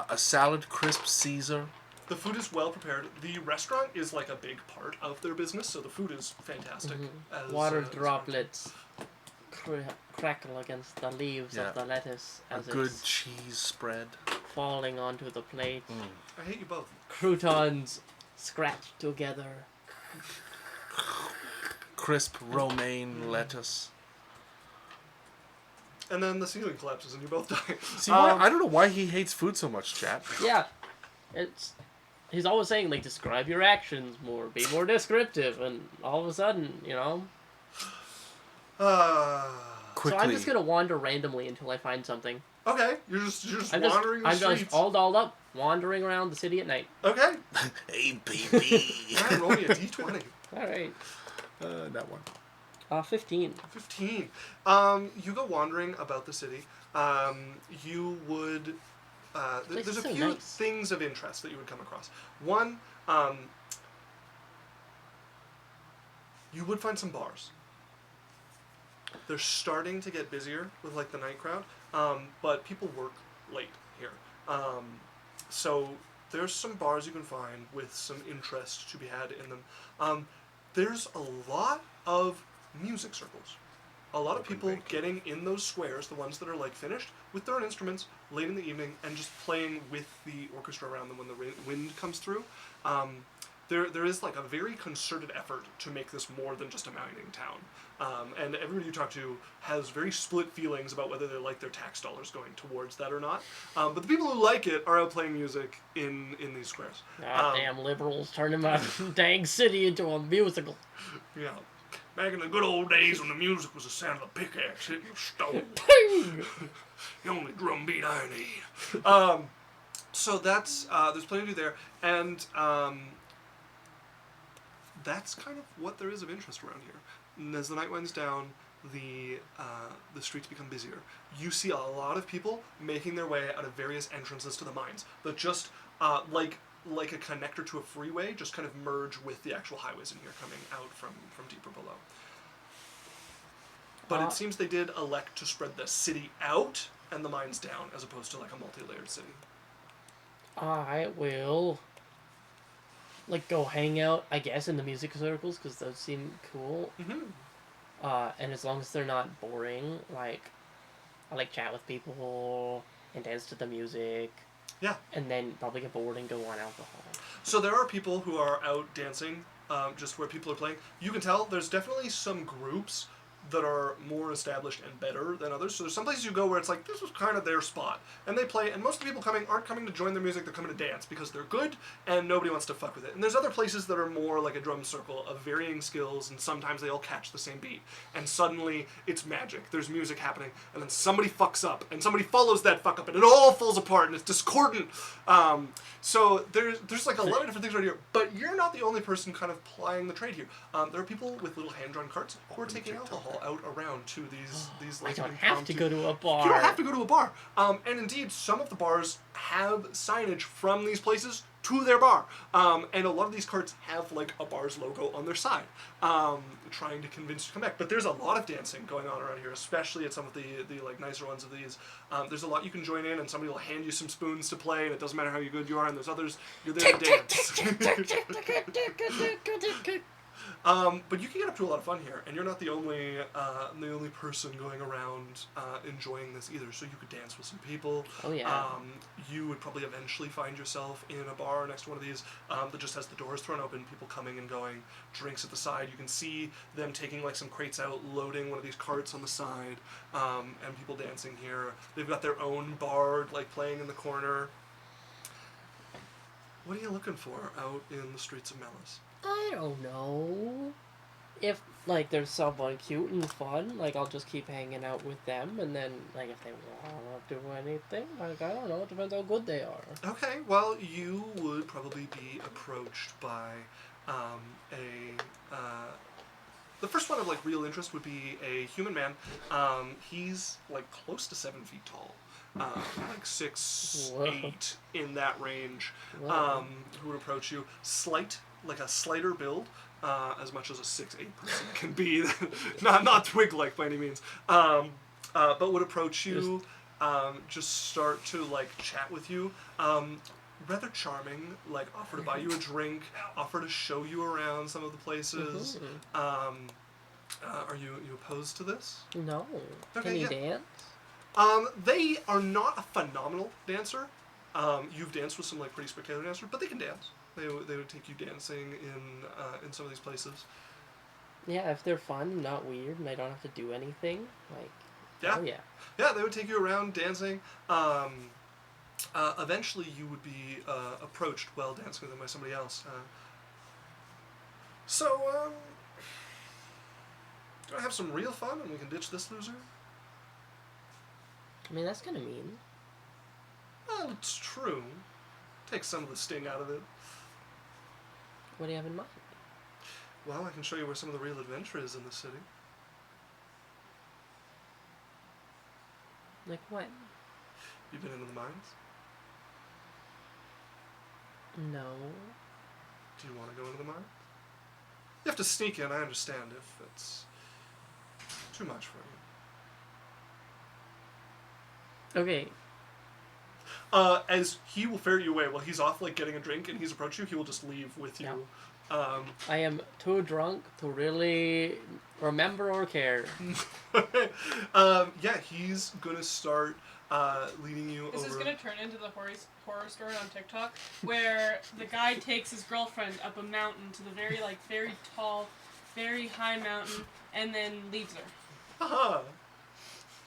a salad, crisp Caesar. The food is well prepared. The restaurant is like a big part of their business, so the food is fantastic. As, Water as droplets crackle against the leaves Yeah. of the lettuce A as good it's cheese spread. falling onto the plate. I hate you both. Croutons scratched together. Crisp romaine lettuce. And then the ceiling collapses and you both die. See, I don't know why he hates food so much, chat. Yeah, he's always saying like describe your actions more, be more descriptive, and all of a sudden, you know. Quickly. So I'm just gonna wander randomly until I find something. Okay, you're just I'm wandering just, the I'm streets. just all dolled up, wandering around the city at night. Okay. Hey, baby. Alright, roll me a d20. All right. That one. 15. 15. You go wandering about the city. You would. This There's is a so few nice. things of interest that you would come across. One, you would find some bars. They're starting to get busier with like the night crowd, but people work late here. So there's some bars you can find with some interest to be had in them. There's a lot of music circles. A lot of Open people banking. getting in those squares, the ones that are like finished, with their own instruments late in the evening and just playing with the orchestra around them when the wind comes through. there is like a very concerted effort to make this more than just a mining town. And everybody you talk to has very split feelings about whether they like their tax dollars going towards that or not. But the people who like it are out playing music in these squares. God damn liberals turning my dang city into a musical. Yeah. Back in the good old days when the music was the sound of a pickaxe hitting a stone. Ping! The only drum beat I need. So that's, there's plenty to do there. And that's kind of what there is of interest around here. And as the night winds down, the streets become busier. You see a lot of people making their way out of various entrances to the mines that just, like a connector to a freeway, just kind of merge with the actual highways in here coming out from deeper below. But it seems they did elect to spread the city out and the mines down, as opposed to like a multi-layered city. I will, like, go hang out, I guess, in the music circles, because those seem cool. Mm-hmm. And as long as they're not boring, like, I like chat with people and dance to the music. Yeah. And then probably get bored and go on alcohol. So there are people who are out dancing, just where people are playing. You can tell there's definitely some groups that are more established and better than others. So there's some places you go where it's like, this was kind of their spot. And they play, and most of the people coming aren't coming to join their music, they're coming to dance because they're good and nobody wants to fuck with it. And there's other places that are more like a drum circle of varying skills, and sometimes they all catch the same beat. And suddenly it's magic. There's music happening, and then somebody fucks up, and somebody follows that fuck up, and it all falls apart, and it's discordant. So there's like a lot of different things right here, but you're not the only person kind of plying the trade here. There are people with little hand-drawn carts who are taking alcohol out around to these like I don't have to go to a bar. You don't have to go to a bar. And indeed, some of the bars have signage from these places to their bar. And a lot of these carts have like a bar's logo on their side, trying to convince you to come back. But there's a lot of dancing going on around here, especially at some of the like nicer ones of these. There's a lot you can join in, and somebody will hand you some spoons to play, and it doesn't matter how good you are, and there's others, you're there to dance. But you can get up to a lot of fun here, and you're not the only person going around enjoying this either. So you could dance with some people. Oh yeah. You would probably eventually find yourself in a bar next to one of these that just has the doors thrown open, people coming and going, drinks at the side. You can see them taking like some crates out, loading one of these carts on the side, and people dancing here. They've got their own bard like playing in the corner. What are you looking for out in the streets of Melas? I don't know. If, like, there's someone cute and fun, like, I'll just keep hanging out with them, and then, like, if they want to do anything, like, I don't know, it depends how good they are. Okay, well, you would probably be approached by the first one of, like, real interest would be a human man. He's, like, close to 7 feet tall. Like 6, Whoa. 8, in that range, Whoa. who would approach you. Like a slighter build, as much as a 6'8" person can be. not twig-like by any means. But would approach you, just start to, like, chat with you. Rather charming, like, offer to buy you a drink, offer to show you around some of the places. Are you opposed to this? No. Okay, Can you yeah. dance? They are not a phenomenal dancer. You've danced with some like pretty spectacular dancers, but they can dance. They would take you dancing in some of these places. Yeah, if they're fun, not weird, and I don't have to do anything, like, Yeah. oh yeah. Yeah, they would take you around dancing. Eventually, you would be approached while dancing with them by somebody else. So, do I have some real fun and we can ditch this loser? I mean, that's kind of mean. Well, it's true. Take some of the sting out of it. What do you have in mind? Well, I can show you where some of the real adventure is in the city. Like what? You've been into the mines? No. Do you want to go into the mines? You have to sneak in, I understand if it's too much for you. Okay. As he will ferry you away while he's off, like, getting a drink, and he's approached you, he will just leave with you. I am too drunk to really remember or care. Yeah, he's gonna start leading you This over. is gonna turn into the horror story on TikTok, where the guy takes his girlfriend up a mountain to the very tall, very high mountain, and then leaves her. Haha.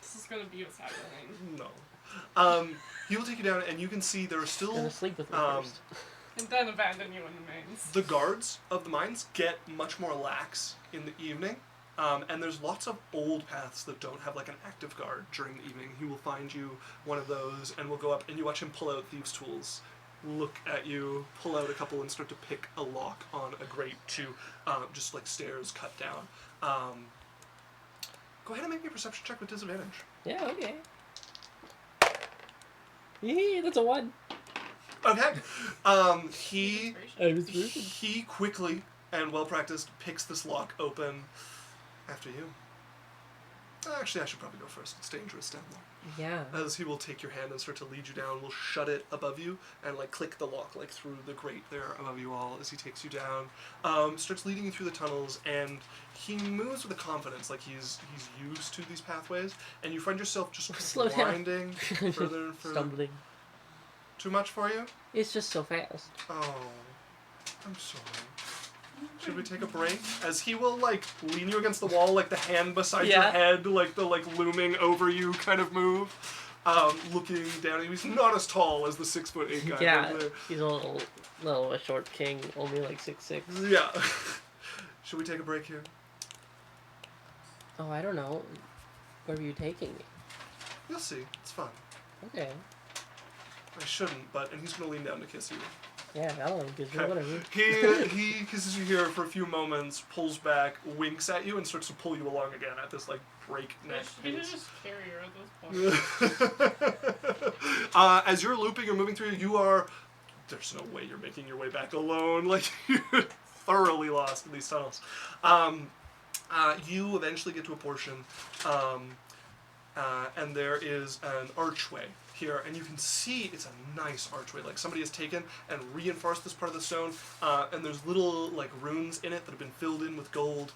This is gonna be what's happening. No. He will take you down, and you can see there are still Gonna sleep with me first. And then abandon you in the mains. the guards of the mines get much more lax in the evening. And there's lots of old paths that don't have like an active guard during the evening. He will find you one of those and will go up and you watch him pull out thieves' tools, look at you, pull out a couple and start to pick a lock on a grate to just like stairs cut down. Go ahead and make me a perception check with disadvantage. Yeah, okay. Yee, that's a 1. Okay. He I was rude. he quickly and well practiced picks this lock open after you. Actually, I should probably go first. It's dangerous down there. Yeah. As he will take your hand and start to lead you down, will shut it above you and like click the lock like through the grate there above you all as he takes you down. Starts leading you through the tunnels, and he moves with a confidence like he's used to these pathways, and you find yourself just Slow down. winding further and further. Stumbling. Too much for you? It's just so fast. Oh, I'm sorry. Should we take a break? As he will like lean you against the wall, like the hand beside your Yeah. head, like the like looming over you kind of move. Looking down at you. He's not as tall as the 6'8" guy. Yeah, over there. he's a little short king, only like 6'6". Yeah. Should we take a break here? Oh, I don't know. Where are you taking me? You'll see. It's fun. Okay. I shouldn't, and he's gonna lean down to kiss you. Yeah, I don't know, because Okay. whatever. He kisses you here for a few moments, pulls back, winks at you, and starts to pull you along again at this like breakneck You should pace. just carry her at this point. As you're looping or moving through, you are. There's no way you're making your way back alone. Like you're thoroughly lost in these tunnels. You eventually get to a portion, and there is an archway here, and you can see it's a nice archway. Like somebody has taken and reinforced this part of the stone, and there's little like runes in it that have been filled in with gold.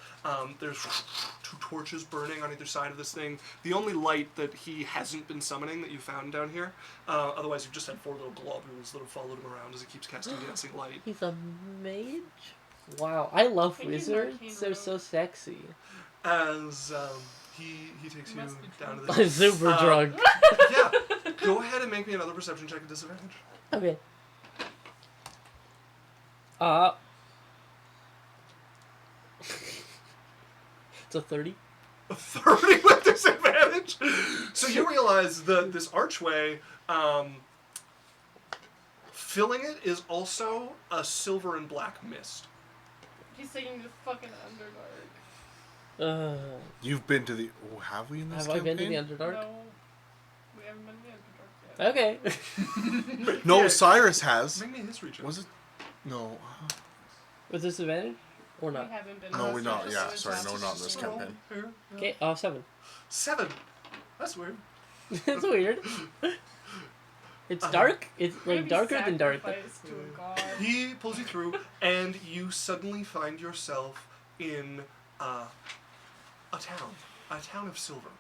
There's 2 torches burning on either side of this thing. The only light that he hasn't been summoning that you found down here. Otherwise, you've just had 4 little globules that have followed him around as he keeps casting dancing light. He's a mage? Wow, I love I think he's wizards. Arcane They're Rogue. so sexy. As he takes you Must be down to drunk. the. I'm super drunk. Yeah. Go ahead and make me another perception check at disadvantage. Okay. It's a 30. A 30 with disadvantage. So you realize that this archway, filling it is also a silver and black mist. He's taking the fucking underdark. You've been to the. Oh, have we in this Have I been to the campaign? Underdark? No, we haven't been to the underdark yet. Okay. No, Yeah. Cyrus has. Make me a history check. Was it? No. Was this advantage? Or We not? haven't been. No, to we're the not. underdark. Yeah, It's sorry, just- no, not in this Oh, campaign. here. Okay, 7. 7. That's weird. It's weird. It's dark. It's We're like gonna be darker than dark. sacrificed to a god. He pulls you through, and you suddenly find yourself in a town of silver.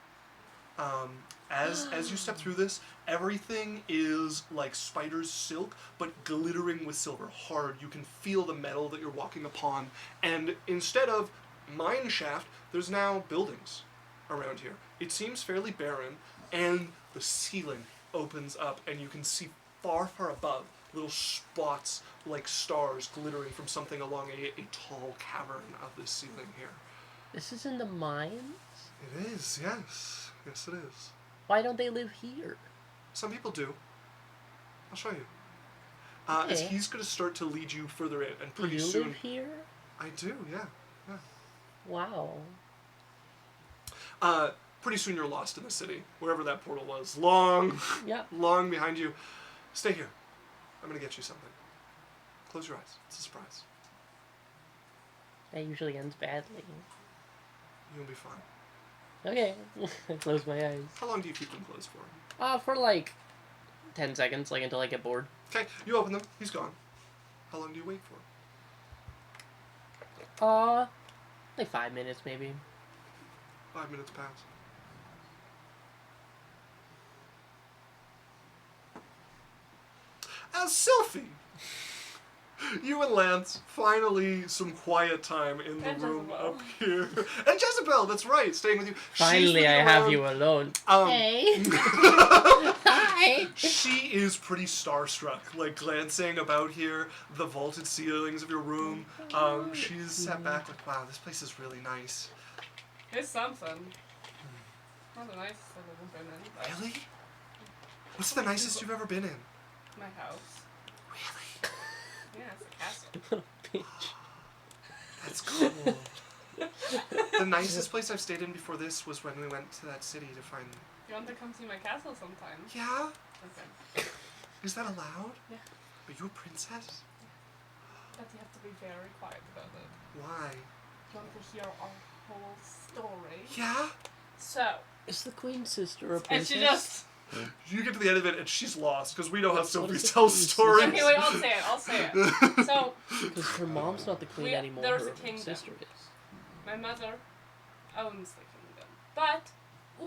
As you step through this, everything is like spider's silk, but glittering with silver, hard. You can feel the metal that you're walking upon, and instead of mine shaft, there's now buildings around here. It seems fairly barren, and the ceiling opens up, and you can see far, far above little spots like stars glittering from something along a tall cavern of this ceiling here. This is in the mines? It is, yes. Yes, it is. Why don't they live here? Some people do. I'll show you. As Okay. he's going to start to lead you further in, and Do pretty you soon... live here? I do, yeah. Wow. Pretty soon you're lost in the city, wherever that portal was. Long, Yeah. long behind you. Stay here. I'm going to get you something. Close your eyes. It's a surprise. That usually ends badly. You'll be fine. Okay. I close my eyes. How long do you keep them closed for? For like 10 seconds, like until I get bored. Okay, you open them. He's gone. How long do you wait for? Like 5 minutes maybe. 5 minutes pass. as Cylph'e. You and Lance, finally some quiet time in the And room Jezebel. up here. And Jezebel, that's right, staying with you. She's Finally, moving I have around. you alone. Hey. Hi. She is pretty starstruck, like glancing about here, the vaulted ceilings of your room. She's sat back like, wow, this place is really nice. It's something. Not the nicest I've ever been in. But Really? What's the nicest you've ever been in? my house. Really? Yeah, it's a castle. Bitch. That's cool. The nicest place I've stayed in before this was when we went to that city to find... You want to come see my castle sometime? Yeah? Okay. Is that allowed? Yeah. Are you a princess? But you have to be very quiet about it. Why? You want to hear our whole story? Yeah? So, Is the queen's sister a and princess? she just... You get to the end of it and she's lost because we know how What Sylphie is the tells queen's stories. Okay, wait, I'll say it. So, Because her mom's not the queen We- anymore. there's Her a kingdom. sister is. my mother owns the kingdom. But,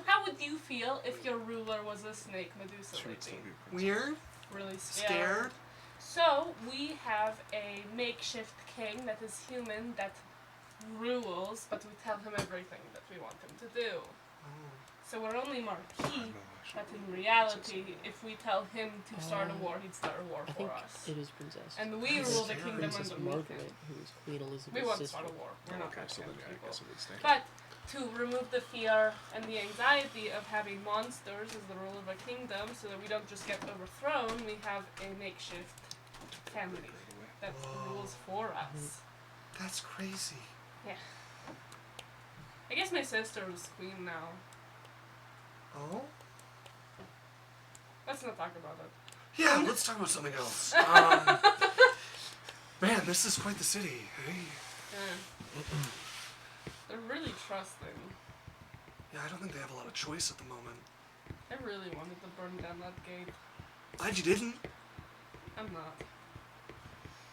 how would you feel if your ruler was a snake Medusa She would still lady? be a princess. Weird? Really Scared? So, we have a makeshift king that is human that rules, but we tell him everything that we want him to do. Oh. So we're only marquis, No, she but would in be a reality, princess. if we tell him to start a war, he'd start a war I for think us. it is Princess. And we That's rule the scary. kingdom Princess underneath Margaret, him. who is Queen Elizabeth's We want to sister. start a war. We're not Okay, that so kind then of I people. guess it would stay. But to remove the fear and the anxiety of having monsters as the rule of a kingdom, so that we don't just get overthrown, we have a makeshift family that Whoa. rules for us. That's crazy. I guess my sister is queen now. Oh? Let's not talk about it. Yeah, let's talk about something else. Man, this is quite the city. Hey? Yeah. They're really trusting. Yeah, I don't think they have a lot of choice at the moment. I really wanted to burn down that gate. Glad you didn't. I'm not.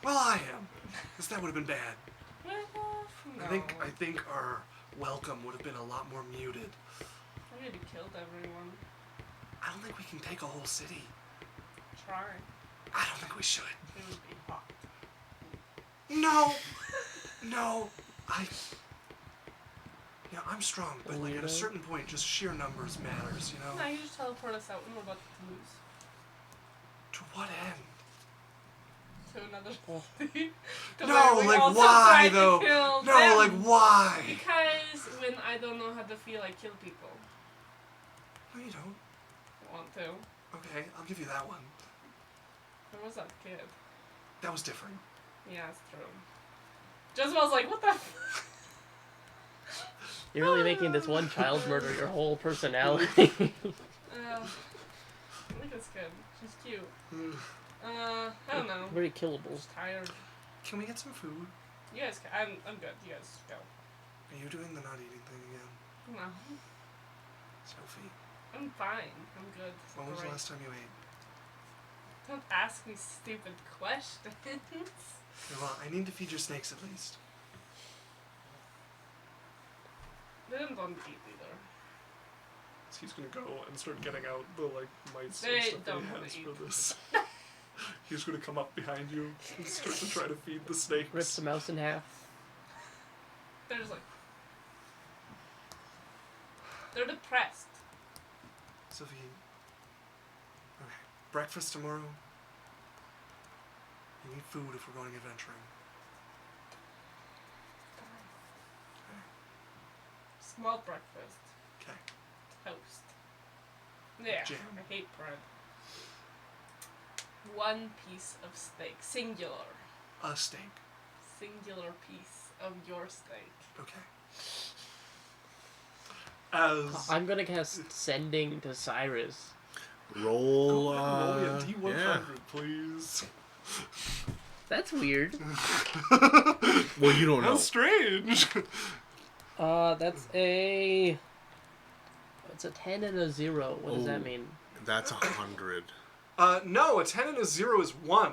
Well, I am. Because that would have been bad. No. I think our welcome would have been a lot more muted. I already killed everyone. I don't think we can take a whole city. Try. I don't think we should. It would be hot. No! No! Yeah, I'm strong, but like at a Weirdo. certain point, just sheer numbers matters, you know? No, you just teleport us out and we're about to lose. To what end? To another Oh. city. To No, where we like also why tried to though? kill No, them. like why? Because when I don't know how to feel, I kill people. No, you don't. I want to. Okay, I'll give you that one. Where was that kid? That was different. Yeah, it's true. Jezebel's like, what the f-? You're really making this one child murder your whole personality. Look at this kid. She's cute. I don't know. Very killable. Just tired. Can we get some food? You guys, I'm good. You guys go. Are you doing the not eating thing again? No, Sophie, I'm fine. I'm good. when was the Alright. last time you ate? Don't ask me stupid questions. Well, I need to feed your snakes at least. They didn't want to eat either. So he's gonna go and start getting out the like mice They and stuff that don't he wanna has eat. for this. He's gonna come up behind you and start to try to feed the snakes. Rips the mouse in half. They're just like. They're depressed. Sophie. Okay. Breakfast tomorrow. You need food if we're going adventuring. Small breakfast. Okay. Toast. Yeah, Jam. I hate bread. One piece of steak. Singular. A steak. Singular piece of your steak. Okay. As I'm gonna cast Sending to Cyrus. Roll, roll me a yeah. D100, please. That's weird. Well, you don't know. How strange. That's a... It's a 10 and a 0. What does that Oh. mean? That's 100. No, a 10 and a 0 is 1,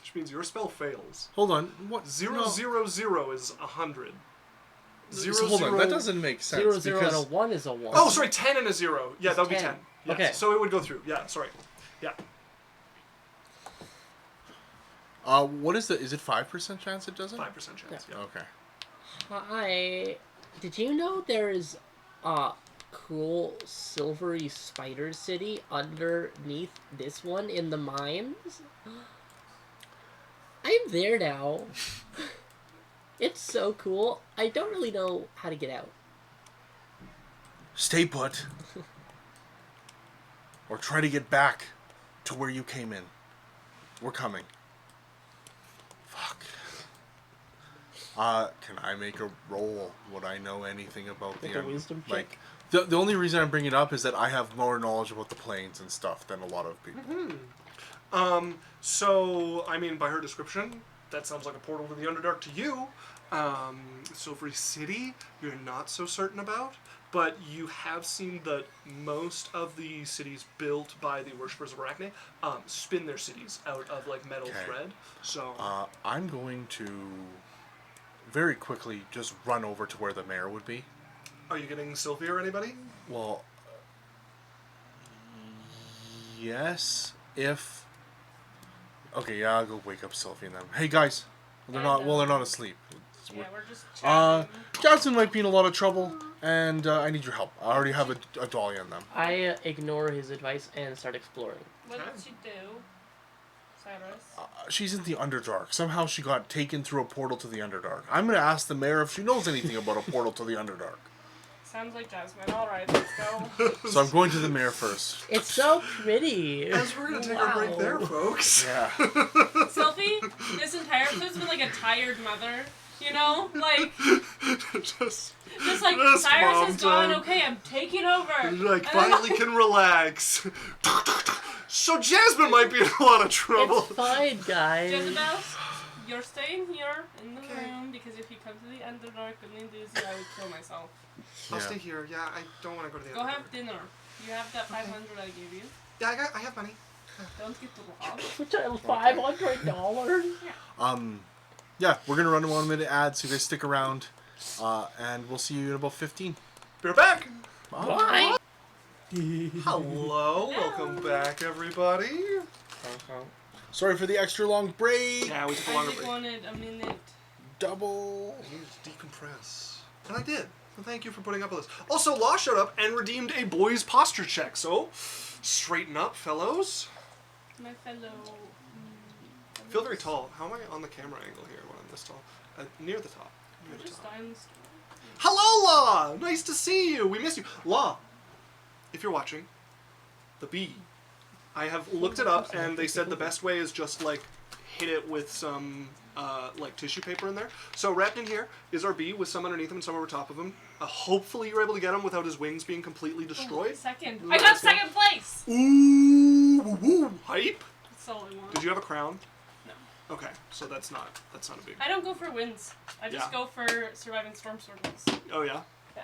which means your spell fails. Hold on. What? 0, No. 0, 0 is 100. 0, So hold on. 0 That doesn't make sense. 0, 0, because and a 1 is a 1. Oh, sorry, 10 and a 0. Yeah, It's that would be 10. 10. Yes. Okay. So it would go through. Yeah, sorry. Yeah. What is the? Is it 5% chance it doesn't? 5% chance. Yeah. Okay. Hi. Did you know there's a cool silvery spider city underneath this one in the mines? I'm there now. It's so cool. I don't really know how to get out. Stay put. Or try to get back to where you came in. We're coming. Fuck. Can I make a roll? Would I know anything about Make the a wisdom check? like? The only reason I'm bringing it up is that I have more knowledge about the planes and stuff than a lot of people. So, I mean, by her description, that sounds like a portal to the Underdark to you. Silvery City, you're not so certain about, but you have seen that most of the cities built by the worshippers of Arachne spin their cities out of like metal Okay. thread. So, I'm going to very quickly just run over to where the mayor would be. are you getting Cylph'e or anybody? Well, yes, if... Okay, yeah, I'll go wake up Cylph'e and them. Hey, guys. They're not asleep. Yeah, we're just chatting. Jasmine might be in a lot of trouble, and I need your help. I already have a dolly on them. I ignore his advice and start exploring. What did she do, Cyrus? She's in the Underdark. Somehow she got taken through a portal to the Underdark. I'm going to ask the mayor if she knows anything about a portal to the Underdark. Sounds like Jasmine. All right, let's go. So I'm going to the mayor first. It's so pretty. As we're gonna take a break there, folks. Yeah. Cylph'e, this entire episode's been like a tired mother. You know, like just like Just Cyrus mom is gone. time. Okay, I'm taking over. like And finally can relax. So Jasmine might be in a lot of trouble. It's fine, guys. Jezebel, you're staying here in the Okay. room because if you come to the Underdark and leave this, I would kill myself. I'll Yeah. stay here. Yeah, I don't want to go to the Go Underdark. have dinner. You have that 500 I gave you. Yeah, I have money. Don't get robbed. Which I have $500. Yeah, we're going to run a 1 minute ad, so you guys stick around, and we'll see you in about 15. Be right back. Bye. Hello, welcome back, everybody. Sorry for the extra long break. Yeah, we took a I longer just break. wanted a minute. Double. I needed to decompress. And I did. So thank you for putting up with us. Also, Law showed up and redeemed a boy's posture check, so straighten up, fellows. My fellow. I feel very tall. How am I on the camera angle here when I'm this tall? Near the top. Near We're the just top. dinosaurs. Hello, Law! Nice to see you. We missed you. Law, if you're watching, the bee. I have looked it up, and they said the best way is just, like, hit it with some, like, tissue paper in there. So wrapped in here is our bee with some underneath him and some over top of him. Hopefully you're able to get him without his wings being completely destroyed. Second. Ooh, I got let's go. second place! Ooh, woo, woo, hype. That's all I want. Did you have a crown? No. Okay, so that's not a big. I don't go for wins. I just Yeah. go for surviving storm circles. Oh yeah. Yeah.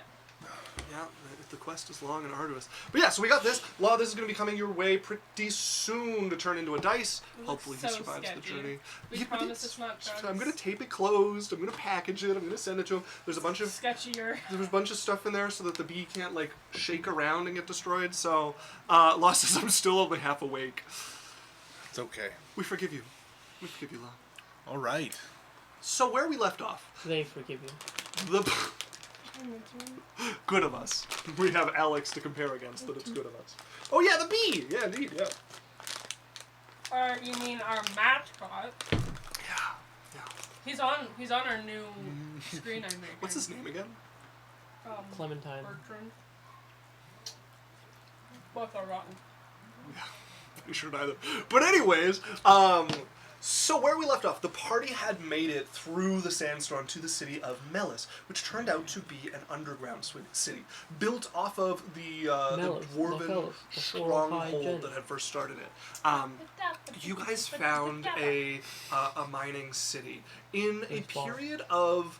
Yeah, the quest is long and arduous. But yeah, so we got this. Law, this is going to be coming your way pretty soon to turn into a dice. It looks Hopefully he so survives the sketchy. journey. We Yeah, but promise it's not drugs. I'm going to tape it closed. I'm going to package it. I'm going to send it to him. There's a bunch of stuff in there so that the bee can't like shake around and get destroyed. So, Law says I'm still only half awake. It's okay. We forgive you. We forgive you, Law. All right. So where we left off, They forgive you. the good of us. We have Alex to compare against, but it's good of us. Oh yeah, the bee. Yeah, indeed. Yeah. Or you mean our mascot? Yeah. He's on our new screen I'm making. What's his name again? Clementine. Bertrand. Both are rotten. We sure neither. But anyways, so where we left off, the party had made it through the sandstorm to the city of Melas, which turned out to be an underground city, built off of the Melas, dwarven Melas, the stronghold Gen. that had first started it. You guys found a mining city in a Nice bar. period of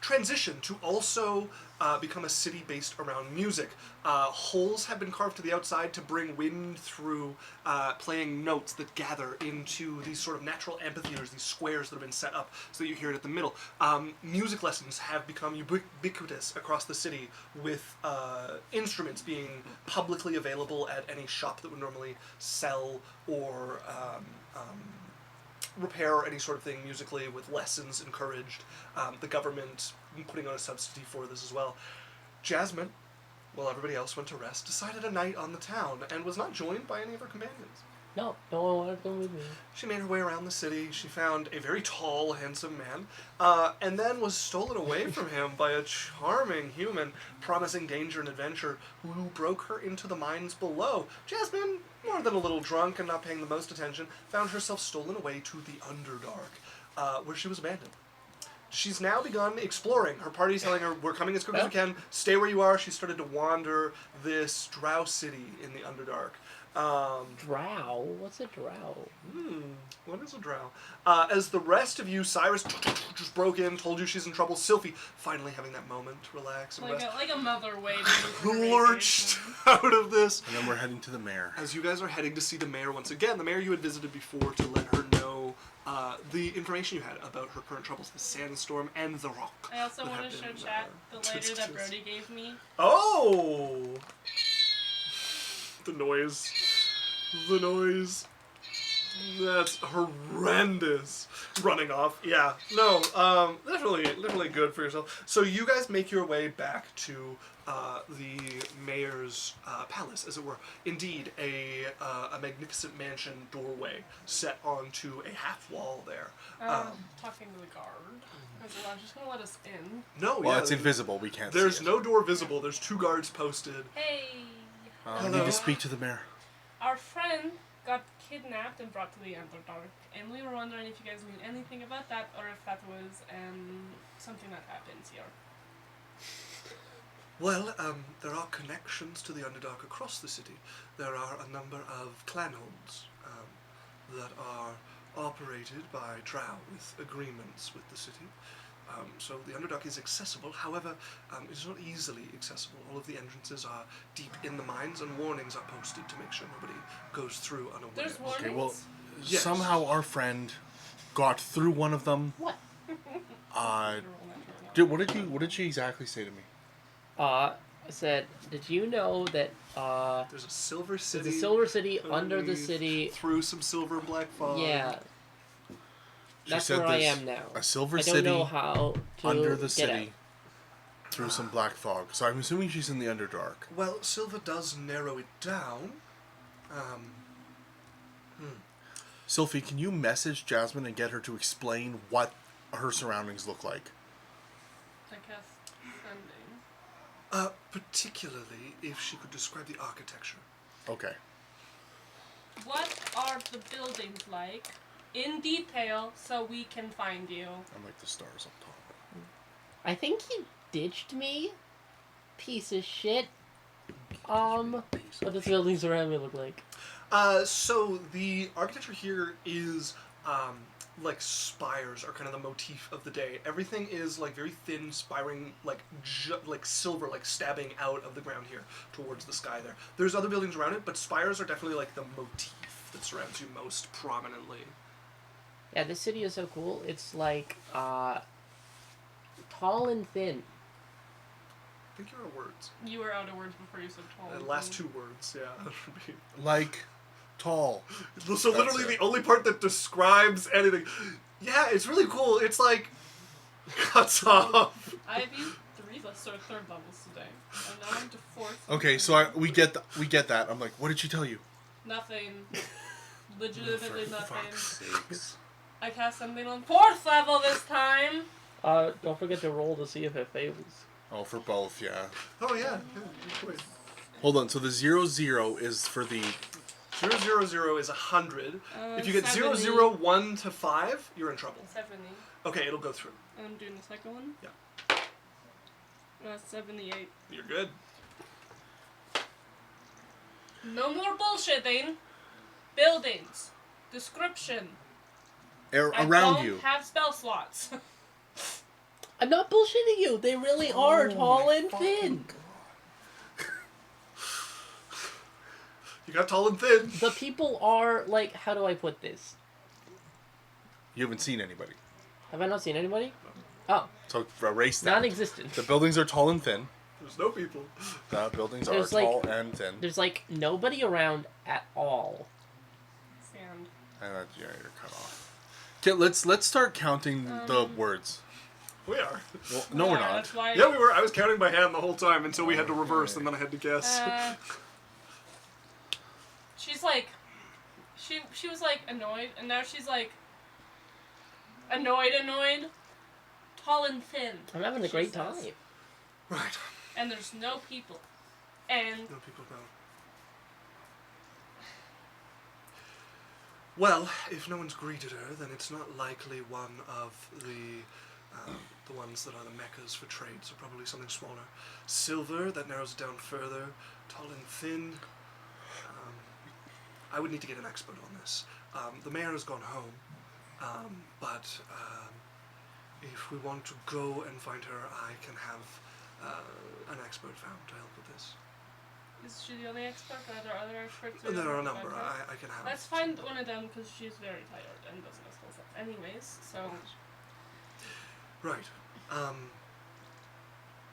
transition to also become a city based around music. Holes have been carved to the outside to bring wind through playing notes that gather into these sort of natural amphitheaters, these squares that have been set up so that you hear it at the middle. Music lessons have become ubiquitous across the city, with instruments being publicly available at any shop that would normally sell or repair any sort of thing musically with lessons encouraged. The government putting on a subsidy for this as well. Jasmine, while everybody else went to rest, decided a night on the town and was not joined by any of her companions. No one wanted to go with me. She made her way around the city. She found a very tall, handsome man, and then was stolen away from him by a charming human promising danger and adventure who broke her into the mines below. Jasmine, more than a little drunk and not paying the most attention, found herself stolen away to the underdark, where she was abandoned. She's now begun exploring. Her party's telling her, we're coming as quick as we can, stay where you are. She started to wander this drow city in the underdark. Drow? What's a drow? What is a drow? As the rest of you, Cyrus just broke in, told you she's in trouble. Cylph'e, finally having that moment to relax and rest, Like a mother waiting. lurched out of this. And then we're heading to the mayor. As you guys are heading to see the mayor once again, the mayor you had visited before to let her know the information you had about her current troubles, the sandstorm and the rock. I also that want have to show been, chat the lighter that just- Brody gave me. Oh! The noise. The noise. That's horrendous. Running off. Yeah. No, definitely good for yourself. So you guys make your way back to the mayor's palace, as it were. Indeed, a magnificent mansion doorway set onto a half wall there. Talking to the guard. I was like, I'm just gonna let us in. No, Well, yeah. it's invisible. We can't There's see it. no door visible. There's 2 guards posted. Hey! We Hello. need to speak to the mayor. Our friend got kidnapped and brought to the underdark, and we were wondering if you guys knew anything about that, or if that was something that happens here. Well, there are connections to the Underdark across the city. There are a number of clanholds that are operated by drow with agreements with the city. So the Underdark is accessible, however, it is not easily accessible. All of the entrances are deep in the mines, and warnings are posted to make sure nobody goes through unaware. There's warnings? Okay, well, Yes. somehow our friend got through one of them. What? What did she exactly say to me? I said, did you know that There's a silver city. there's a silver city under the underneath, city? Through some silver and black fog. Yeah. She That's said where I there's am now. A silver I don't city know how to under the get city through some black fog. So I'm assuming she's in the Underdark. Well, silver does narrow it down. Cylph'e, can you message Jasmine and get her to explain what her surroundings look like? I guess sending. Particularly if she could describe the architecture. Okay. What are the buildings like? In detail, so we can find you. I'm like the stars up top. I think he ditched me. Piece of shit. What the buildings around me look like? So the architecture here is like spires are kind of the motif of the day. Everything is like very thin, spiring, like silver, like stabbing out of the ground here towards the sky there. There's other buildings around it, but spires are definitely like the motif that surrounds you most prominently. Yeah, this city is so cool. It's like tall and thin. I think you're out of words. You were out of words before you said tall. The last 2 words, yeah. That would be... Like, tall. So literally the only part that describes anything. Yeah, it's really cool. It's like cuts off. I've used 3 third levels today, and now I'm to 4th. Okay, so we get that. I'm like, what did she tell you? Nothing. Legitimately For nothing. fuck's sakes. I cast something on 4th level this time. Don't forget to roll to see if it fails. Oh, for both, yeah. Oh yeah. Wait. Hold on. So the 0, 0 is for the 0, 0, 0 is 100. If you get 0, 70. 0, 1 to 5, you're in trouble. 70. Okay, it'll go through. And I'm doing the second one. Yeah. 78. You're good. No more bullshitting. Buildings. Description. I around don't you. have spell slots. I'm not bullshitting you. They really are tall and thin. You got tall and thin. The people are like, how do I put this? You haven't seen anybody. Have I not seen anybody? Oh, So erase that. non-existent. The buildings are tall and thin. There's no people. The buildings There's are like- tall and thin. There's like nobody around at all. Sand. And that generator cut off. Okay, let's start counting the words. We are. Well, no, we're not. That's why. Yeah, we were. I was counting by hand the whole time until we had to reverse, Okay. and then I had to guess. She's like, she was like annoyed, and now she's like annoyed, tall and thin. I'm having a she great says. time. Right. And there's no people, and No people know. Well, if no one's greeted her, then it's not likely one of the ones that are the meccas for trade, so probably something smaller. Silver, that narrows it down further. Tall and thin. I would need to get an expert on this. The mayor has gone home, but if we want to go and find her, I can have an expert found to help with this. is she the only expert? Or are there other experts? And there are a about number. her? I can have. Let's find one of them because she's very tired and doesn't have skills up anyways. So Right.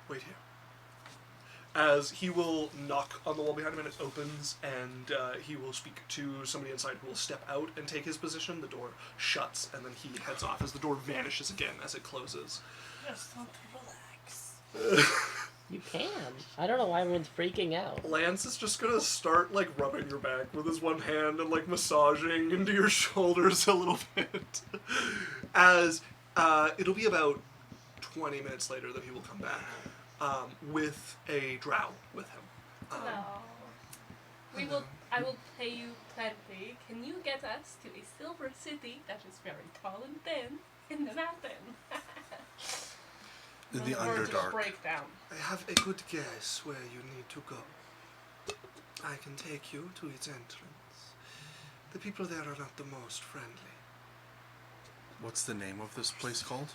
Wait here. As he will knock on the wall behind him and it opens, and he will speak to somebody inside who will step out and take his position. The door shuts, and then he heads off as the door vanishes again as it closes. just want to relax. You can. I don't know why everyone's freaking out. Lance is just gonna start like rubbing your back with his one hand and like massaging into your shoulders a little bit. As it'll be about 20 minutes later that he will come back with a drow with him. No. I will pay you plenty. Can you get us to a silver city that is very tall and thin in the mountain? In the Words just underdark. break down. I have a good guess where you need to go. I can take you to its entrance. The people there are not the most friendly. What's the name of this place called?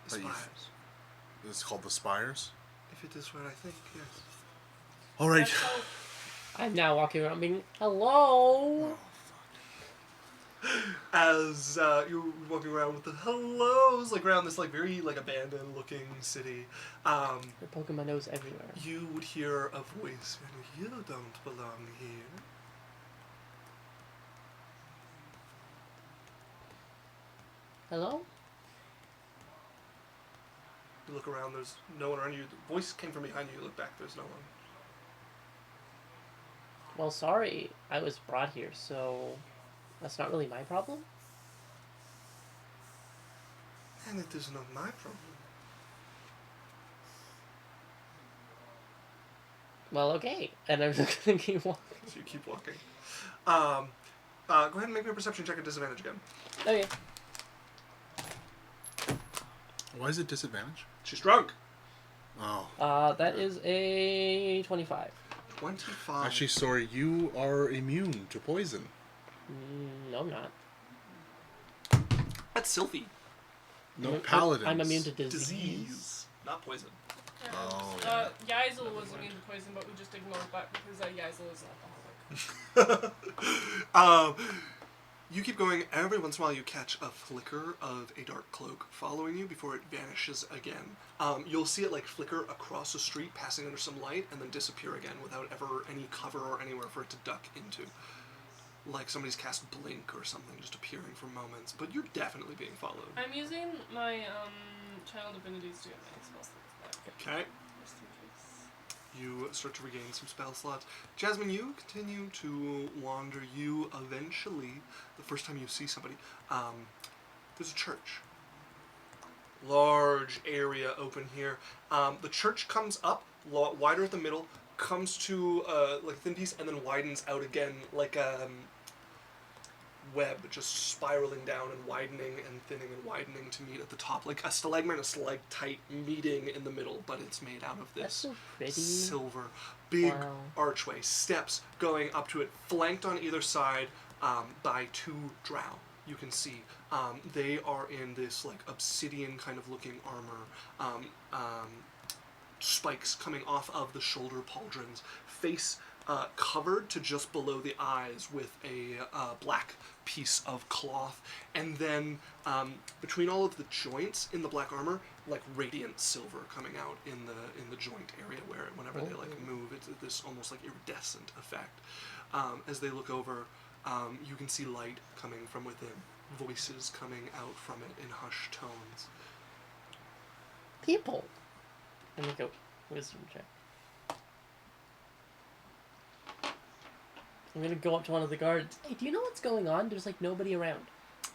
The That you- spires. It's called the Spires. If it is where I think, yes. All right. Let's go. I'm now walking around being, hello. As you're walking around with the hellos, like around this like very like abandoned looking city, They're poking my nose everywhere. you would hear a voice, and you don't belong here. Hello? You look around, there's no one around you. The voice came from behind you, you look back, there's no one. Well, sorry. I was brought here, so that's not really my problem. And it is not my problem. Well, okay. And I'm just gonna keep walking. So you keep walking. Go ahead and make me a perception check at disadvantage again. Okay. Why is it disadvantage? She's drunk. Oh. That is a 25. 25. Actually, sorry, you are immune to poison. No, I'm not. That's Cylph'e. No, paladins. I'm immune to disease. Disease. Not poison. Oh, Yazel was immune to poison, but we just ignored that because Yazel is an alcoholic. You keep going. Every once in a while you catch a flicker of a dark cloak following you before it vanishes again. You'll see it like flicker across the street, passing under some light, and then disappear again without ever any cover or anywhere for it to duck into. Like somebody's cast Blink or something, just appearing for moments. But you're definitely being followed. I'm using my child abilities to get my spell slots back. Okay. Just in case. You start to regain some spell slots. Jasmine, you continue to wander. You eventually, the first time you see somebody, there's a church. Large area open here. The church comes up, wider at the middle, comes to like a thin piece, and then widens out again like a web, just spiraling down and widening and thinning and widening to meet at the top, like a stalagmite and a stalactite meeting in the middle, but it's made out of That's this so pretty. silver, big Wow. archway, steps going up to it, flanked on either side by two drow. You can see they are in this like obsidian kind of looking armor, spikes coming off of the shoulder pauldrons, face covered to just below the eyes with a black piece of cloth, and then between all of the joints in the black armor, like radiant silver coming out in the joint area where whenever they like move, it's this almost like iridescent effect. As they look over, You can see light coming from within, voices coming out from it in hushed tones. People. Let me go wisdom check. I'm gonna go up to one of the guards. Hey, do you know what's going on? There's like nobody around.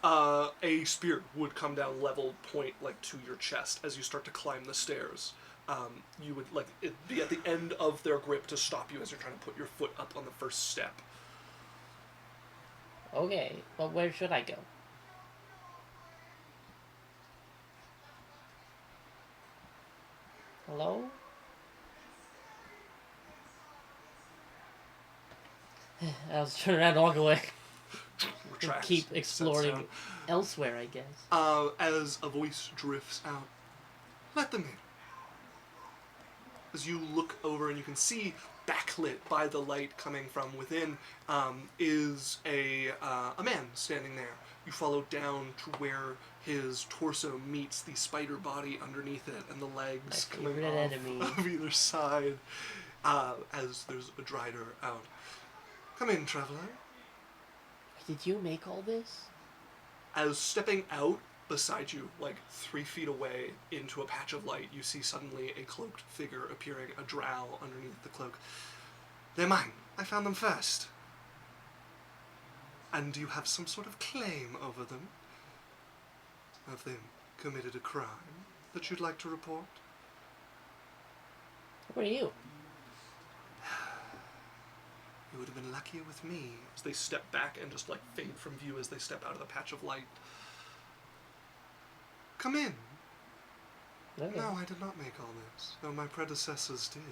A spear would come down level point like to your chest as you start to climb the stairs. You would like it be at the end of their grip to stop you as you're trying to put your foot up on the first step. Okay, well, where should I go? Hello? I was turning around and walk away. Retracts, Keep sets exploring down. elsewhere, I guess. As a voice drifts out, let them in. As you look over and you can see, backlit by the light coming from within, is a man standing there. You follow down to where his torso meets the spider body underneath it, and the legs My coming favorite off enemy. of either side, as there's a drider out. Come in, traveler. Did you make all this? As stepping out beside you, like 3 feet away into a patch of light, you see suddenly a cloaked figure appearing, a drow underneath the cloak. They're mine. I found them first. And do you have some sort of claim over them? Have they committed a crime that you'd like to report? Who are you? You would have been luckier with me. As they step back and just like fade from view as they step out of the patch of light. Come in. Okay. No, I did not make all this, though my predecessors did.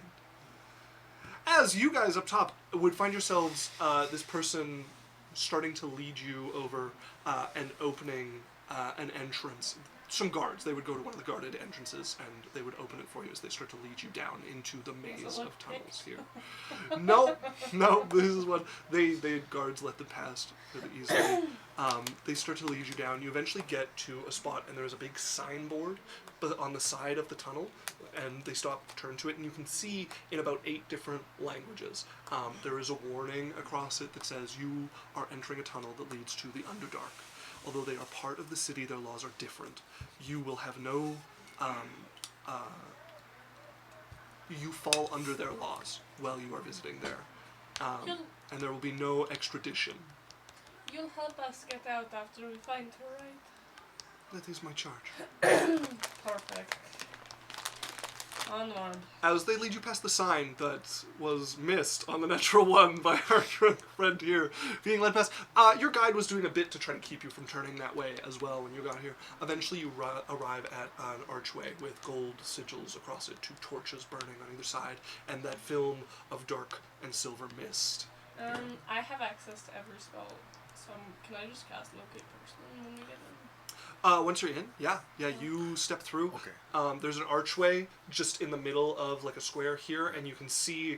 As you guys up top would find yourselves, this person starting to lead you over and opening an entrance. Some guards, they would go to one of the guarded entrances and they would open it for you as they start to lead you down into the maze of tunnels here. No, this is what they guards let them pass pretty easily. They start to lead you down. You eventually get to a spot and there's a big signboard but on the side of the tunnel, and they stop, turn to it, and you can see in about 8 different languages. There is a warning across it that says you are entering a tunnel that leads to the underdark. Although they are part of the city, their laws are different. You will have no, you fall under their laws while you are visiting there. And there will be no extradition. You'll help us get out after we find her, right? That is my charge. Perfect. Onward. As they lead you past the sign that was missed on the natural one by our friend here, being led past, your guide was doing a bit to try to keep you from turning that way as well when you got here. Eventually you arrive at an archway with gold sigils across it, 2 torches burning on either side, and that film of dark and silver mist. I have access to every spell, so can I just cast Locate Person when we get in? Once you're in, yeah, you step through. Okay. There's an archway just in the middle of like a square here, and you can see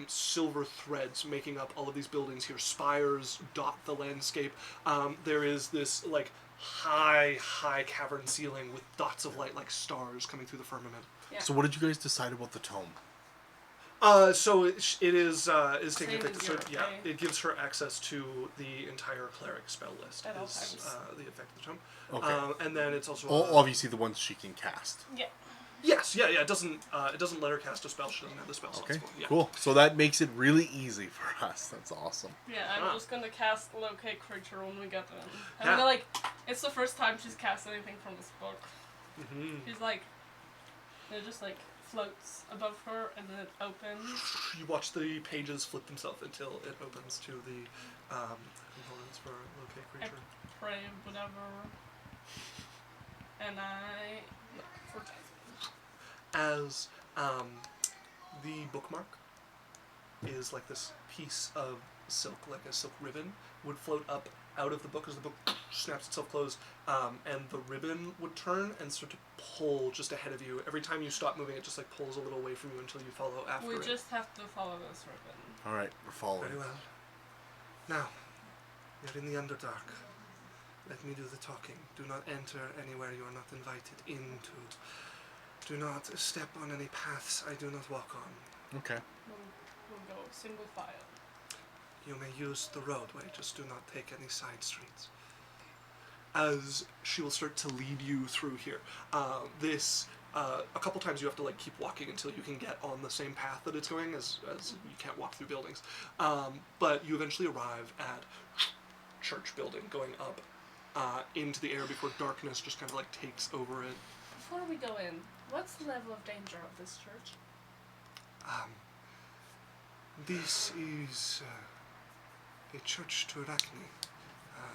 silver threads making up all of these buildings here. Spires dot the landscape. There is this like high cavern ceiling with dots of light like stars coming through the firmament. Yeah. So what did you guys decide about the tome? So it is taking Same effect. as So yours, yeah, okay. it gives her access to the entire cleric spell list. At all is times. the effect of the tome. Okay. And then it's also Obviously the ones she can cast. Yeah. yes, yeah. It doesn't let her cast a spell. She doesn't have the spell slots Okay, for it. Yeah. cool. So that makes it really easy for us. That's awesome. Yeah, I'm just gonna cast Locate Creature when we get in. I'm Yeah. gonna like, it's the first time she's cast anything from this book. Mm-hmm. She's like, it just like floats above her and then it opens. You watch the pages flip themselves until it opens to the components for locate creature. Pray, whatever. And I look for Jasmine. As the bookmark is like this piece of silk, like a silk ribbon, would float up out of the book as the book snaps itself closed, and the ribbon would turn and start to pull just ahead of you. Every time you stop moving, it just like pulls a little away from you until you follow after We it. just have to follow this ribbon. Alright, we're following. Very well. Now, you're in the underdark. Let me do the talking. Do not enter anywhere you are not invited into. Do not step on any paths I do not walk on. Okay. We'll go single file. You may use the roadway, just do not take any side streets. As she will start to lead you through here. A couple times you have to like keep walking until you can get on the same path that it's going, as you can't walk through buildings. But you eventually arrive at church building, going up into the air before darkness just kind of like takes over it. Before we go in, what's the level of danger of this church? This is a church to Arachne.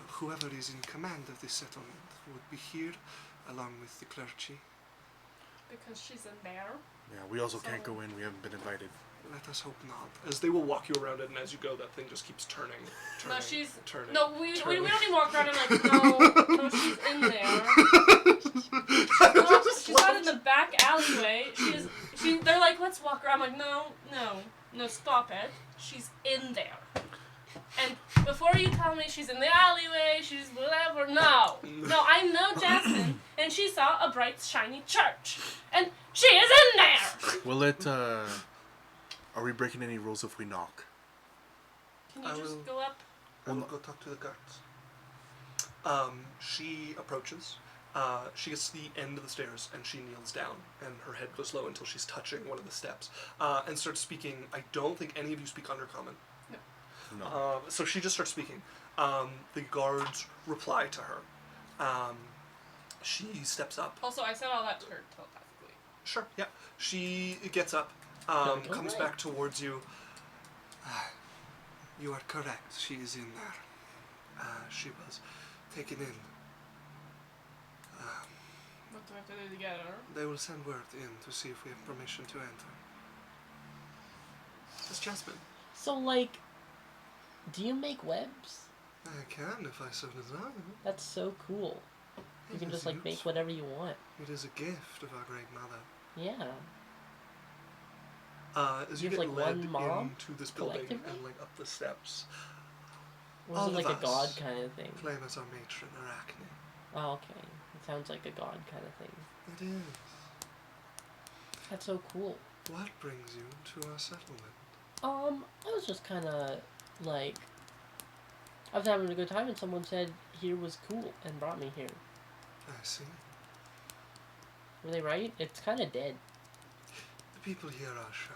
Whoever is in command of this settlement would be here, along with the clergy. Because she's in there? Yeah, we also can't go in. We haven't been invited. Let us hope not. As they will walk you around it, and as you go, that thing just keeps turning. No, she's... turning. No, we don't even walk around and like, no, she's in there. No, she's not in the back alleyway. They're like, let's walk around. I'm like, no, stop it. She's in there. And before you tell me she's in the alleyway, she's whatever, no, I know Jasmine, and she saw a bright, shiny church, and she is in there! Will it, are we breaking any rules if we knock? Can you just go up? I will go talk to the guards. She approaches. She gets to the end of the stairs, and she kneels down, and her head goes low until she's touching one of the steps, and starts speaking. I don't think any of you speak Undercommon. No. So she just starts speaking. The guards reply to her. She steps up. Also, I said all that to her telepathically. Sure, yeah. She gets up, comes back towards you. You are correct. She is in there. She was taken in. What do I have to do to get her? They will send word in to see if we have permission to enter. It's Jasmine. So, like, do you make webs? I can if I so desire. That's so cool. You can just, like, make whatever you want. It is a gift of our great mother. Yeah. As you have, get like, led one mom, into this building collectively? and like up the steps, Or all is it like of a god us kind of thing? claim as our matron Arachne. Oh, okay. It sounds like a god kind of thing. It is. That's so cool. What brings you to our settlement? I was just kind of, like, I was having a good time and someone said here was cool and brought me here. I see. Were they right? It's kind of dead. The people here are shy.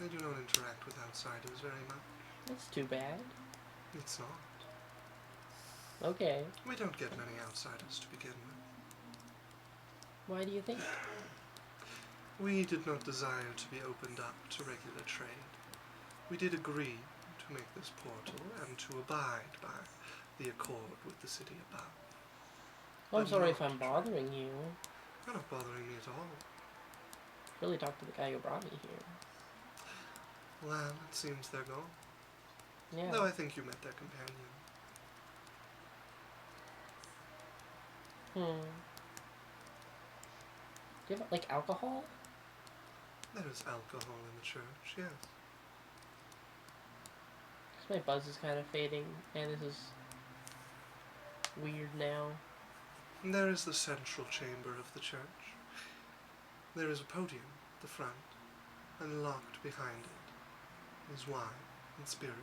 They do not interact with outsiders very much. That's too bad. It's not. Okay. We don't get many outsiders to begin with. Why do you think? We did not desire to be opened up to regular trade. We did agree to make this portal and to abide by the accord with the city above. Well, I'm But sorry if not I'm bothering you. You're not bothering me at all. Really talk to the guy who brought me here. Well, it seems they're gone. Yeah. Though I think you met their companion. Do you have, like, alcohol? There is alcohol in the church, yes. 'Cause my buzz is kind of fading, and this is weird now. And there is the central chamber of the church. There is a podium at the front, and locked behind it is wine and spirits.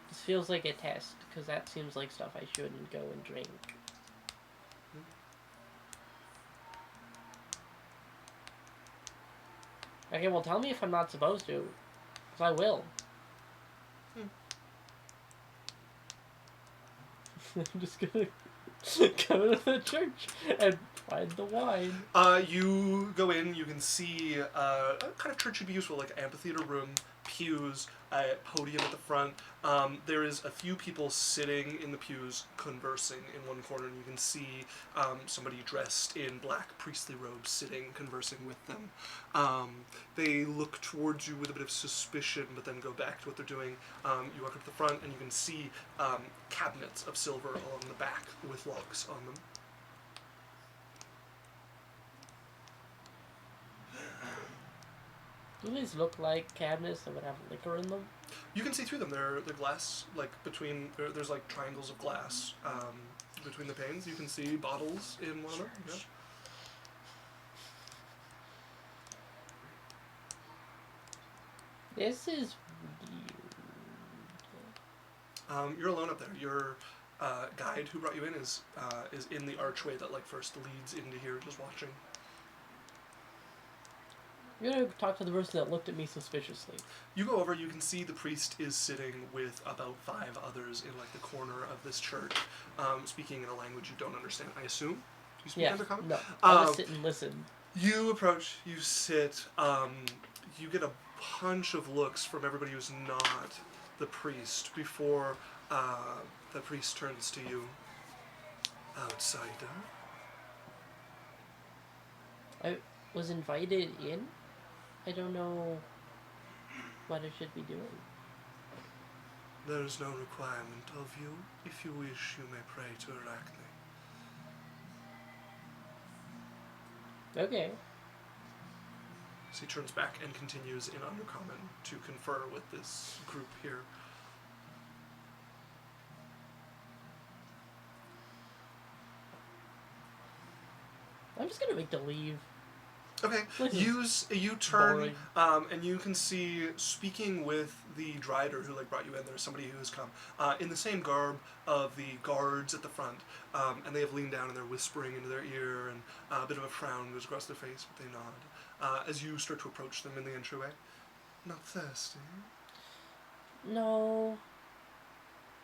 This feels like a test, because that seems like stuff I shouldn't go and drink. Okay, well, tell me if I'm not supposed to, because I will. I'm just gonna go to the church and find the wine. You go in, you can see a kind of church should be useful, like amphitheater room, pews, a podium at the front. There is a few people sitting in the pews conversing in one corner, and you can see somebody dressed in black priestly robes sitting conversing with them. They look towards you with a bit of suspicion, but then go back to what they're doing. You walk up to the front, and you can see cabinets of silver along the back with locks on them. Do these look like cabinets that would have liquor in them? You can see through them. They're glass, like between there's like triangles of glass between the panes. You can see bottles in one of them. Yeah. This is weird. You're alone up there. Your guide who brought you in is in the archway that like first leads into here, just watching. I'm gonna talk to the person that looked at me suspiciously. You go over. You can see the priest is sitting with about 5 others in like the corner of this church, speaking in a language you don't understand. I assume. You speak Undercommon? No. I'll just sit and listen. You approach. You sit. You get a bunch of looks from everybody who's not the priest before the priest turns to you. Outsider. I was invited in. I don't know what I should be doing. There is no requirement of you. If you wish, you may pray to Arachne. Okay. So he turns back and continues in Undercommon to confer with this group here. I'm just gonna make the leave. Okay, you turn and you can see, speaking with the drider who like brought you in, there's somebody who has come in the same garb of the guards at the front, and they have leaned down and they're whispering into their ear, and a bit of a frown goes across their face, but they nod as you start to approach them in the entryway. Not thirsty? No.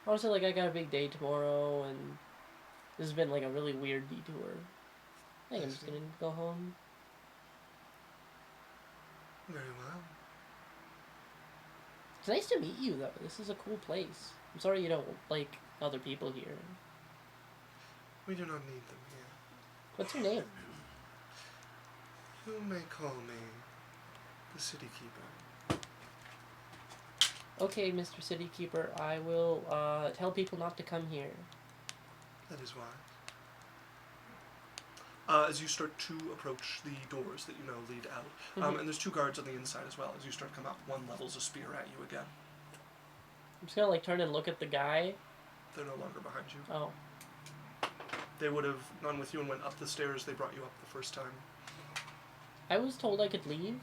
Also, like, I got a big day tomorrow, and this has been like a really weird detour. I think I'm just gonna go home. Very well. It's nice to meet you, though. This is a cool place. I'm sorry you don't like other people here. We do not need them here. What's your name? You may call me the City Keeper. Okay, Mr. City Keeper, I will tell people not to come here. That is why. As you start to approach the doors that you know lead out, and there's 2 guards on the inside as well. As you start to come up, one levels a spear at you again. I'm just gonna like turn and look at the guy. They're no longer behind you. Oh. They would have gone with you and went up the stairs they brought you up the first time. I was told I could leave.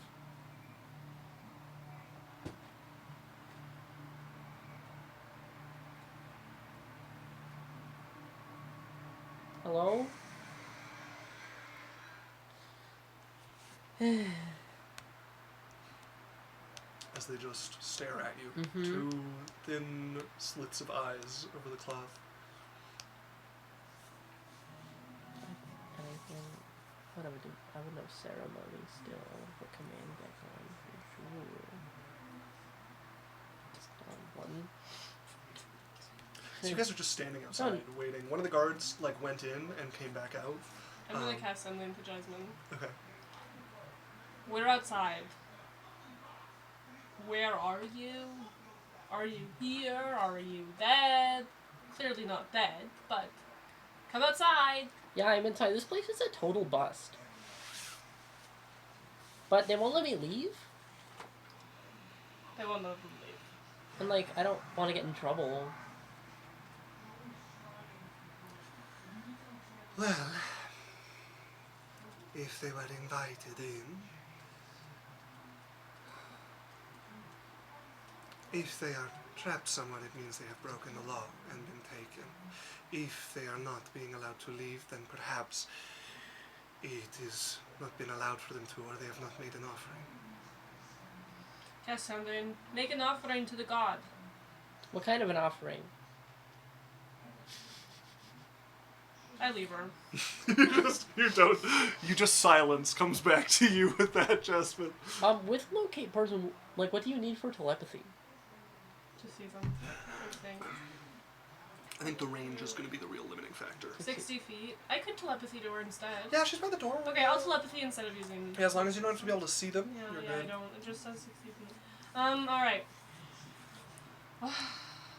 Hello? As they just stare at you. Mhm. 2 thin slits of eyes over the cloth. And I think, what I would do, I would know ceremony still, but command back on for sure. Just on one. So you guys are just standing outside waiting. One of the guards like went in and came back out. I'm gonna cast something to Jasmine. Okay. We're outside. Where are you? Are you here? Are you dead? Clearly not dead, but come outside. Yeah, I'm inside. This place is a total bust. But they won't let me leave? They won't let them leave. And like, I don't want to get in trouble. Well, if they were invited in, if they are trapped somewhere, it means they have broken the law and been taken. If they are not being allowed to leave, then perhaps it is not been allowed for them to, or they have not made an offering. Cast something. Make an offering to the god. What kind of an offering? I leave her. you just silence comes back to you with that, Jasmine. With locate person, like, what do you need for telepathy? To see them. I think the range is going to be the real limiting factor. 60 feet. I could telepathy to her instead. Yeah, she's by the door. Okay, I'll telepathy instead of using... Yeah, as long as you don't have to be able to see them, you're Yeah, good. I don't. It just says 60 feet. Alright.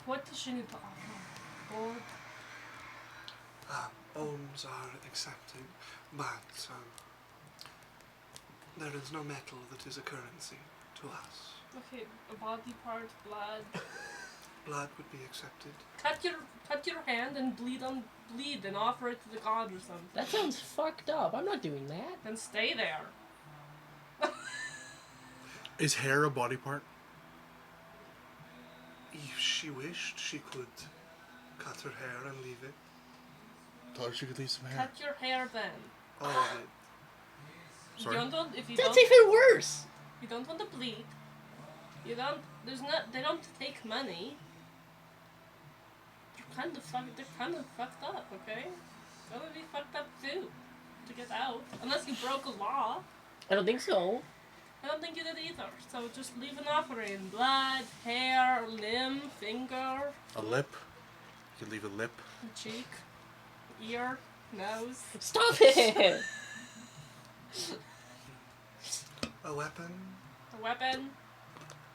What does she need to offer? Gold? Alms are accepted, but there is no metal that is a currency to us. Okay, a body part, blood. Blood would be accepted. Cut your hand and bleed and offer it to the god or something. That sounds fucked up. I'm not doing that. Then stay there. Is hair a body part? If she wished, she could cut her hair and leave it. Thought she could leave some hair. Cut your hair then. All of it. Sorry? If you That's don't, even worse. you don't want to bleed. You don't. They don't take money. They're kind of fucked up. Okay. Gonna be fucked up too, to get out. Unless you broke a law. I don't think so. I don't think you did either. So just leave an offering: blood, hair, limb, finger, A lip. You can leave a lip. a cheek, ear, nose. Stop it! A weapon? A weapon.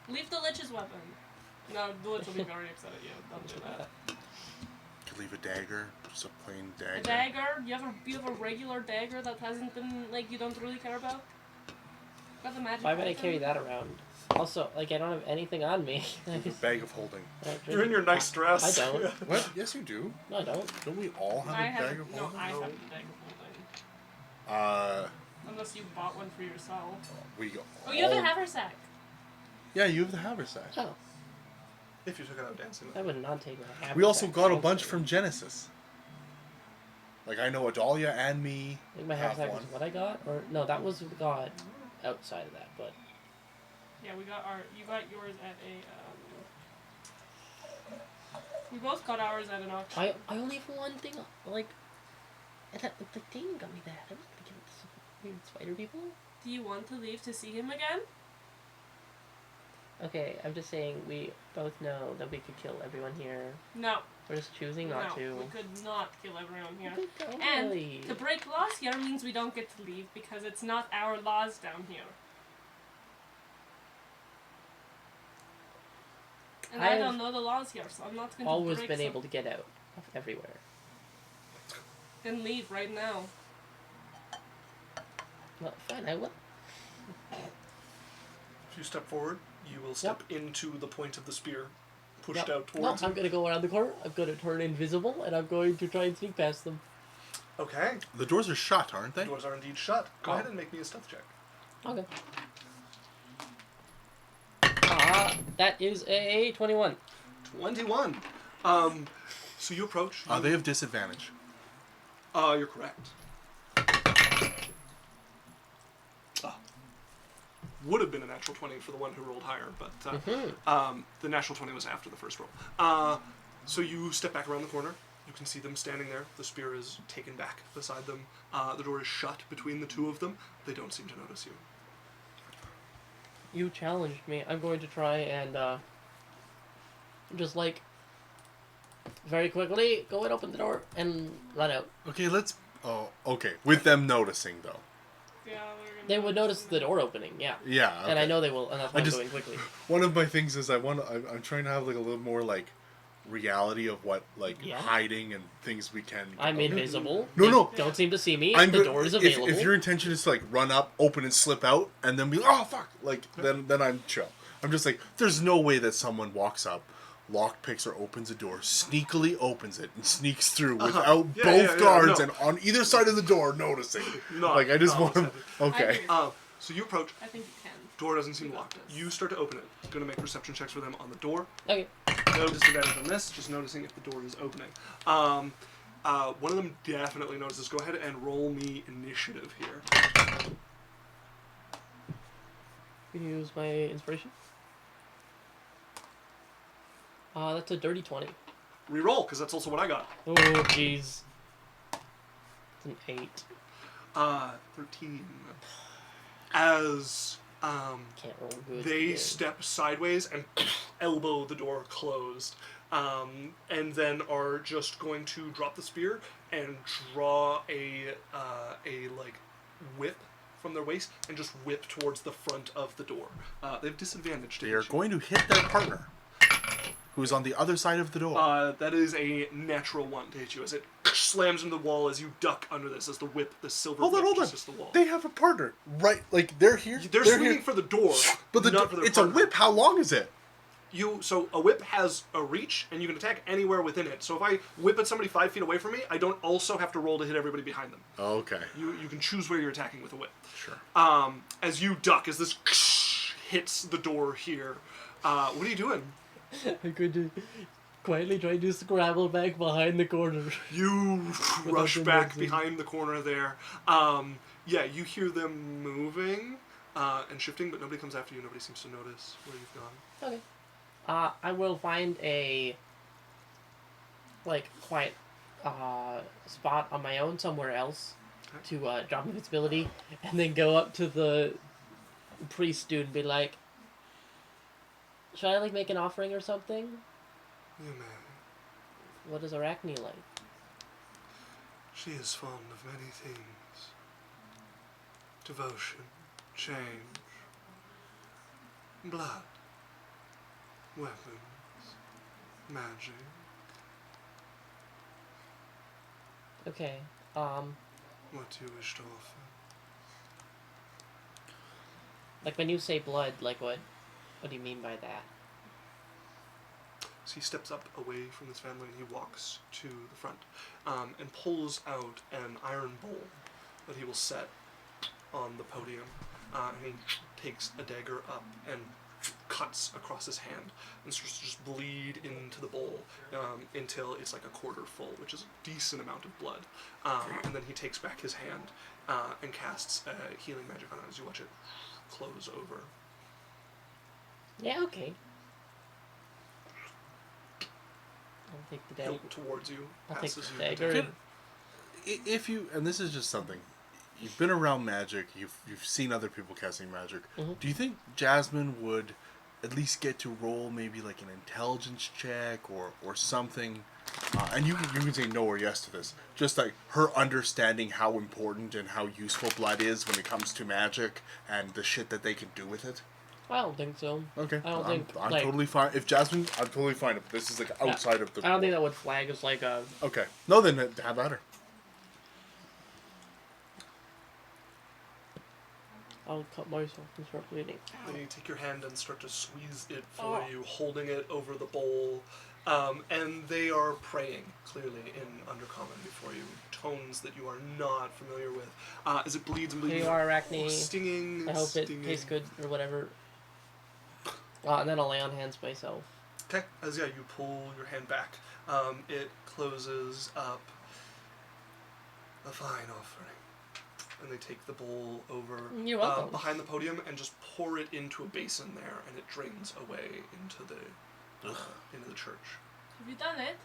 Leave the lich's weapon. No, the lich will be very upset at you. Don't do that. You can leave a dagger. Just a plain dagger. A dagger? You have a regular dagger that hasn't been, like, you don't really care about? Got the magic Why would I item? carry that around? Also, like, I don't have anything on me. A bag of holding. You're in your nice dress. I don't. What? Yes, you do. No, I don't. Don't we all have I a have bag of no, holding? I have a bag of holding. Unless you bought one for yourself. We go. Oh, you have a haversack. Yeah, you have the haversack. Oh, If you took it out dancing. I would not take my hat. We also got a bunch from Genesis. Like, I know Adalia and me I think my have haversack one. is what I got, or no, that was got outside of that, but Yeah, you got yours at a, we both got ours at an auction. I only have one thing, like, and that, the thing got me that. I'm not gonna give it to some weird spider people. Do you want to leave to see him again? Okay, I'm just saying we both know that we could kill everyone here. No. We're just choosing not no, to. we could not kill everyone here. Don't And really. to break laws here means we don't get to leave because it's not our laws down here. And I don't know the laws here, so I'm not going to Always break been some. able to get out of everywhere. Then leave right now. Well, fine, I will. If you step forward, you will step into the point of the spear, pushed No, out towards I'm gonna go around the corner. I'm gonna turn invisible, and I'm going to try and sneak past them. Okay. The doors are shut, aren't The they? doors are indeed shut. Go Oh. ahead and make me a stealth check. Okay. That is a 21. 21. So you approach. They have disadvantage. You're correct. Would have been a natural 20 for the one who rolled higher, but the natural 20 was after the first roll. So you step back around the corner. You can see them standing there. The spear is taken back beside them. The door is shut between the two of them. They don't seem to notice you. You challenged me. I'm going to try and, just like, very quickly go and open the door and run out. Okay, let's... Oh, okay. With them noticing, though. Yeah, we're gonna They would notice the door opening, yeah. Yeah, okay. And I know they will, and that's why I'm just- going quickly. One of my things is I'm trying to have, like, a little more, like, reality of what, like, Yeah. hiding and things we can... I'm invisible. No, They no. don't seem to see me. I'm The good. door is If- available. If your intention is to, like, run up, open and slip out, and then be like, oh, fuck! Like, then I'm chill. I'm just like, there's no way that someone walks up, lockpicks or opens a door, sneakily opens it, and sneaks through without Yeah, both yeah, guards no. and on either side of the door noticing. No, Like, I just no, want to... it's Okay. So you approach. I think you can. Door doesn't seem You got locked. this. You start to open it. Going to make perception checks for them on the door. Okay. No disadvantage on this, just noticing if the door is opening. One of them definitely notices. Go ahead and roll me initiative here. Can you use my inspiration? That's a dirty 20. Reroll, because that's also what I got. Oh, jeez. It's an 8. 13. As Can't roll good. they good. step sideways and elbow the door closed, and then are just going to drop the spear and draw a like whip from their waist and just whip towards the front of the door. They have disadvantage to They are hit you. going to hit their partner, who's on the other side of the door. That is a natural one to hit you as it slams into the wall as you duck under this as the whip, the silver Hold on, whip hold on. just hits the wall. They have a partner, right? Like, they're here. They're swinging here. for the door, But not for their it's partner. a whip. How long is it? So a whip has a reach, and you can attack anywhere within it. So if I whip at somebody 5 feet away from me, I don't also have to roll to hit everybody behind them. Okay. You can choose where you're attacking with a whip. Sure. As you duck, as this hits the door here, what are you doing? I'm going to quietly try to scramble back behind the corner. You rush the back noise. behind the corner there. Yeah, you hear them moving and shifting, but nobody comes after you. Nobody seems to notice where you've gone. Okay. I will find a quiet spot on my own somewhere else to drop invisibility, and then go up to the priest dude and be like, should I make an offering or something? You may. What is Arachne like? She is fond of many things. Devotion, change, blood, weapons, magic. Okay. What do you wish to offer? When you say blood, what do you mean by that? So he steps up away from his family and he walks to the front and pulls out an iron bowl that he will set on the podium. And he takes a dagger up and cuts across his hand and starts to just bleed into the bowl until it's like a quarter full, which is a decent amount of blood. And then he takes back his hand and casts healing magic on it as you watch it close over. Yeah, okay. I'll take the dagger. Towards you, I'll take passes the you dagger. dagger. If you, and this is just something, you've been around magic, you've seen other people casting magic. Mhm. Do you think Jasmine would at least get to roll maybe an intelligence check or something? And you can say no or yes to this. Just her understanding how important and how useful blood is when it comes to magic and the shit that they can do with it. I don't think so. Okay. I don't think, I'm totally fine. If Jasmine, I'm totally fine if this is outside of the. I don't think that would flag as a... Okay. No, then have at her. I'll cut myself and start bleeding. Then you take your hand and start to squeeze it for Oh. you, holding it over the bowl. And they are praying, clearly, in Undercommon before you, tones that you are not familiar with. As it bleeds and bleeds. Here you are, Arachne. Stinging, I hope stinging. it tastes good or whatever. And then I'll lay on hands myself. Okay, as you pull your hand back, it closes up. A fine offering. And they take the bowl over You're welcome. behind the podium and just pour it into a basin there, and it drains away into the church. Have you done it?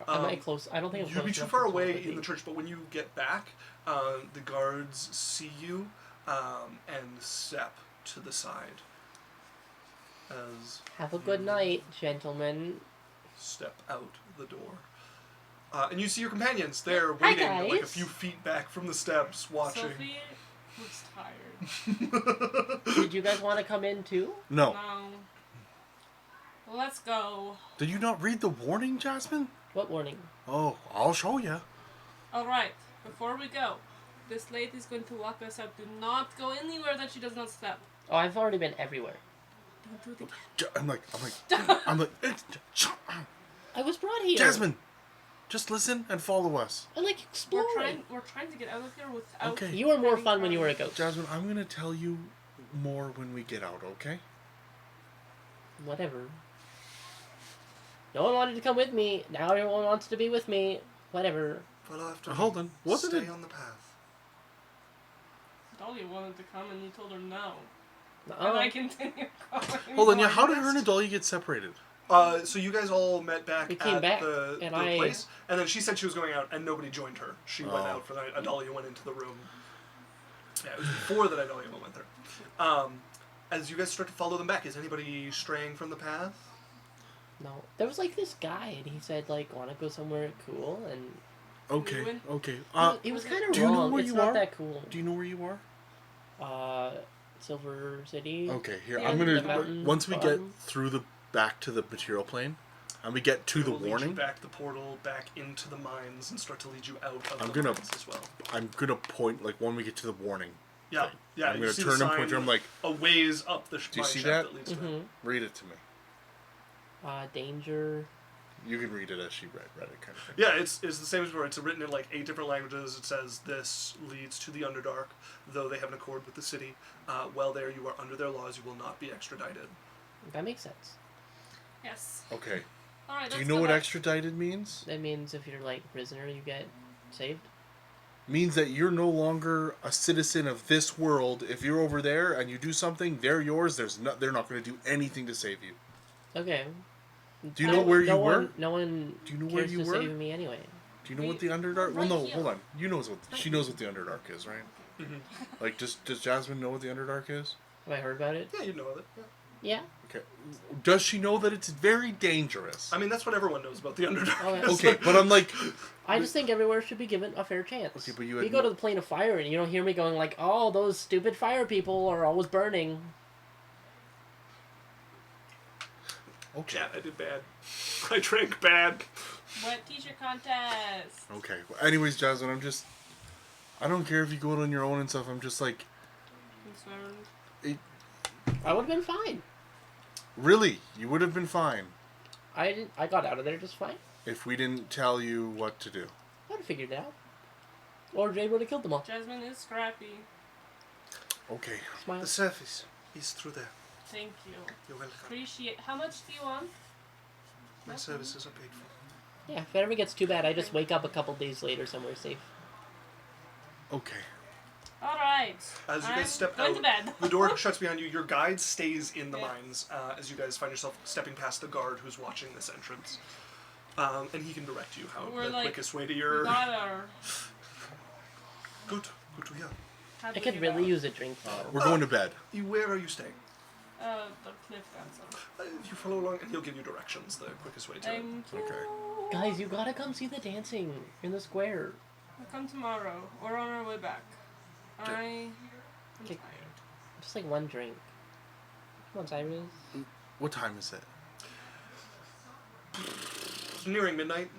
Am I close? I don't think I'm You'd close be too enough far to away tell in the church, but when you get back, the guards see you and step to the side. As Have a good night, gentlemen. step out the door. And you see your companions there Hi, waiting a guys. few feet back from the steps, watching. Sophie looks tired. Did you guys want to come in too? No. No. Let's go. Did you not read the warning, Jasmine? What warning? Oh, I'll show you. Alright, before we go, this lady is going to lock us up. Do not go anywhere that she does not step. Oh, I've already been everywhere. Don't do it again. I'm like, I was brought here. Jasmine, just listen and follow us. I like exploring. We're trying to get out of here without... Okay. You were more having fun when you were a problems. ghost. Jasmine, I'm gonna tell you more when we get out, okay? Whatever. No one wanted to come with me. Now everyone wants to be with me. Whatever. Follow after Hold me. on. Wasn't Stay it- on the path. Dahlia wanted to come and you told her no. Uh-uh. And I continued going. Hold on, yeah, No, how I did her and missed. Adalia get separated? So you guys all met back We at came back, the and place, and then she said she was going out, and nobody joined her. She went Oh. out for the night. Adalia went into the room. Yeah, it was before that Adalia went there. As you guys start to follow them back, is anybody straying from the path? No. There was this guy, and he said, want to go somewhere cool, and Okay, went- okay. he was kind of do you know wrong. where It's you not are? that cool. Do you know where you are? Silver City. Okay, here, Yeah, I'm the gonna, mountain once we get bottom. through back to the material plane, and we get to It the will lead you warning, back the portal, back into the mines, and start to lead you out of I'm the gonna- mines as well. I'm gonna point, when we get to the warning, Yeah, thing. yeah. I'm you gonna see turn the and point sign to him like, a ways up the Do you mine see shaft that? leads to it. Mm-hmm. read it to me. Danger. You can read it as she read it kind of thing. Yeah, it's the same as before. It's written in 8 different languages. It says this leads to the underdark, though they have an accord with the city. While there, you are under their laws. You will not be extradited. That makes sense. Yes. Okay. Alright, Do you let's know go what back. extradited means? That means if you're like a prisoner, you get saved. Means that you're no longer a citizen of this world. If you're over there and you do something, they're yours. They're not going to do anything to save you. Okay. Do you know where you no were? One, no one Do you know cares where you to were? save me anyway. Do you know We- what the Underdark? right Well, no, here. hold on. You knows what she knows what the Underdark is, right? Like, does Jasmine know what the Underdark is? Have I heard about it? Yeah, you know it. Yeah. Yeah. Okay. Does she know that it's very dangerous? I mean, that's what everyone knows about the Underdark. Okay. Okay, but I'm like, I just think everywhere should be given a fair chance. Okay, but you you had go no- to the plane of fire and you don't hear me going like, "Oh, those stupid fire people are always burning." okay, Yeah, I did bad. I drank bad. Wet t-shirt contest. okay. Well, anyways, Jasmine, I don't care if you go out on your own and stuff. I'm just like, Concerned. I would have been fine. really, you would have been fine I got out of there just fine. if we didn't tell you what to do. I'd have figured it out. Or Jay would have killed them all. Jasmine is scrappy. Okay. Smile. The surface is through there. Thank you. You're welcome. Appreciate. How much do you want? My services are paid for. Yeah, if it ever gets too bad, I just wake up a couple days later somewhere safe. Okay. Alright. As you I'm guys step going out, to bed. the door shuts behind you. Your guide stays in the Yeah. mines as you guys find yourself stepping past the guard who's watching this entrance. And he can direct you how We're the like, quickest way to We your... got our... Good to hear. How do I we could get really out? use a drink though. We're going to bed. Where are you staying? The cliff dancer. If you follow along, and he'll give you directions, the quickest way to it. Thank you. Okay. Guys, you gotta come see the dancing in the square. We'll come tomorrow, or on our way back. I'm Okay. tired. Just like one drink. Come on, Cyrus. What time is it? It's nearing midnight.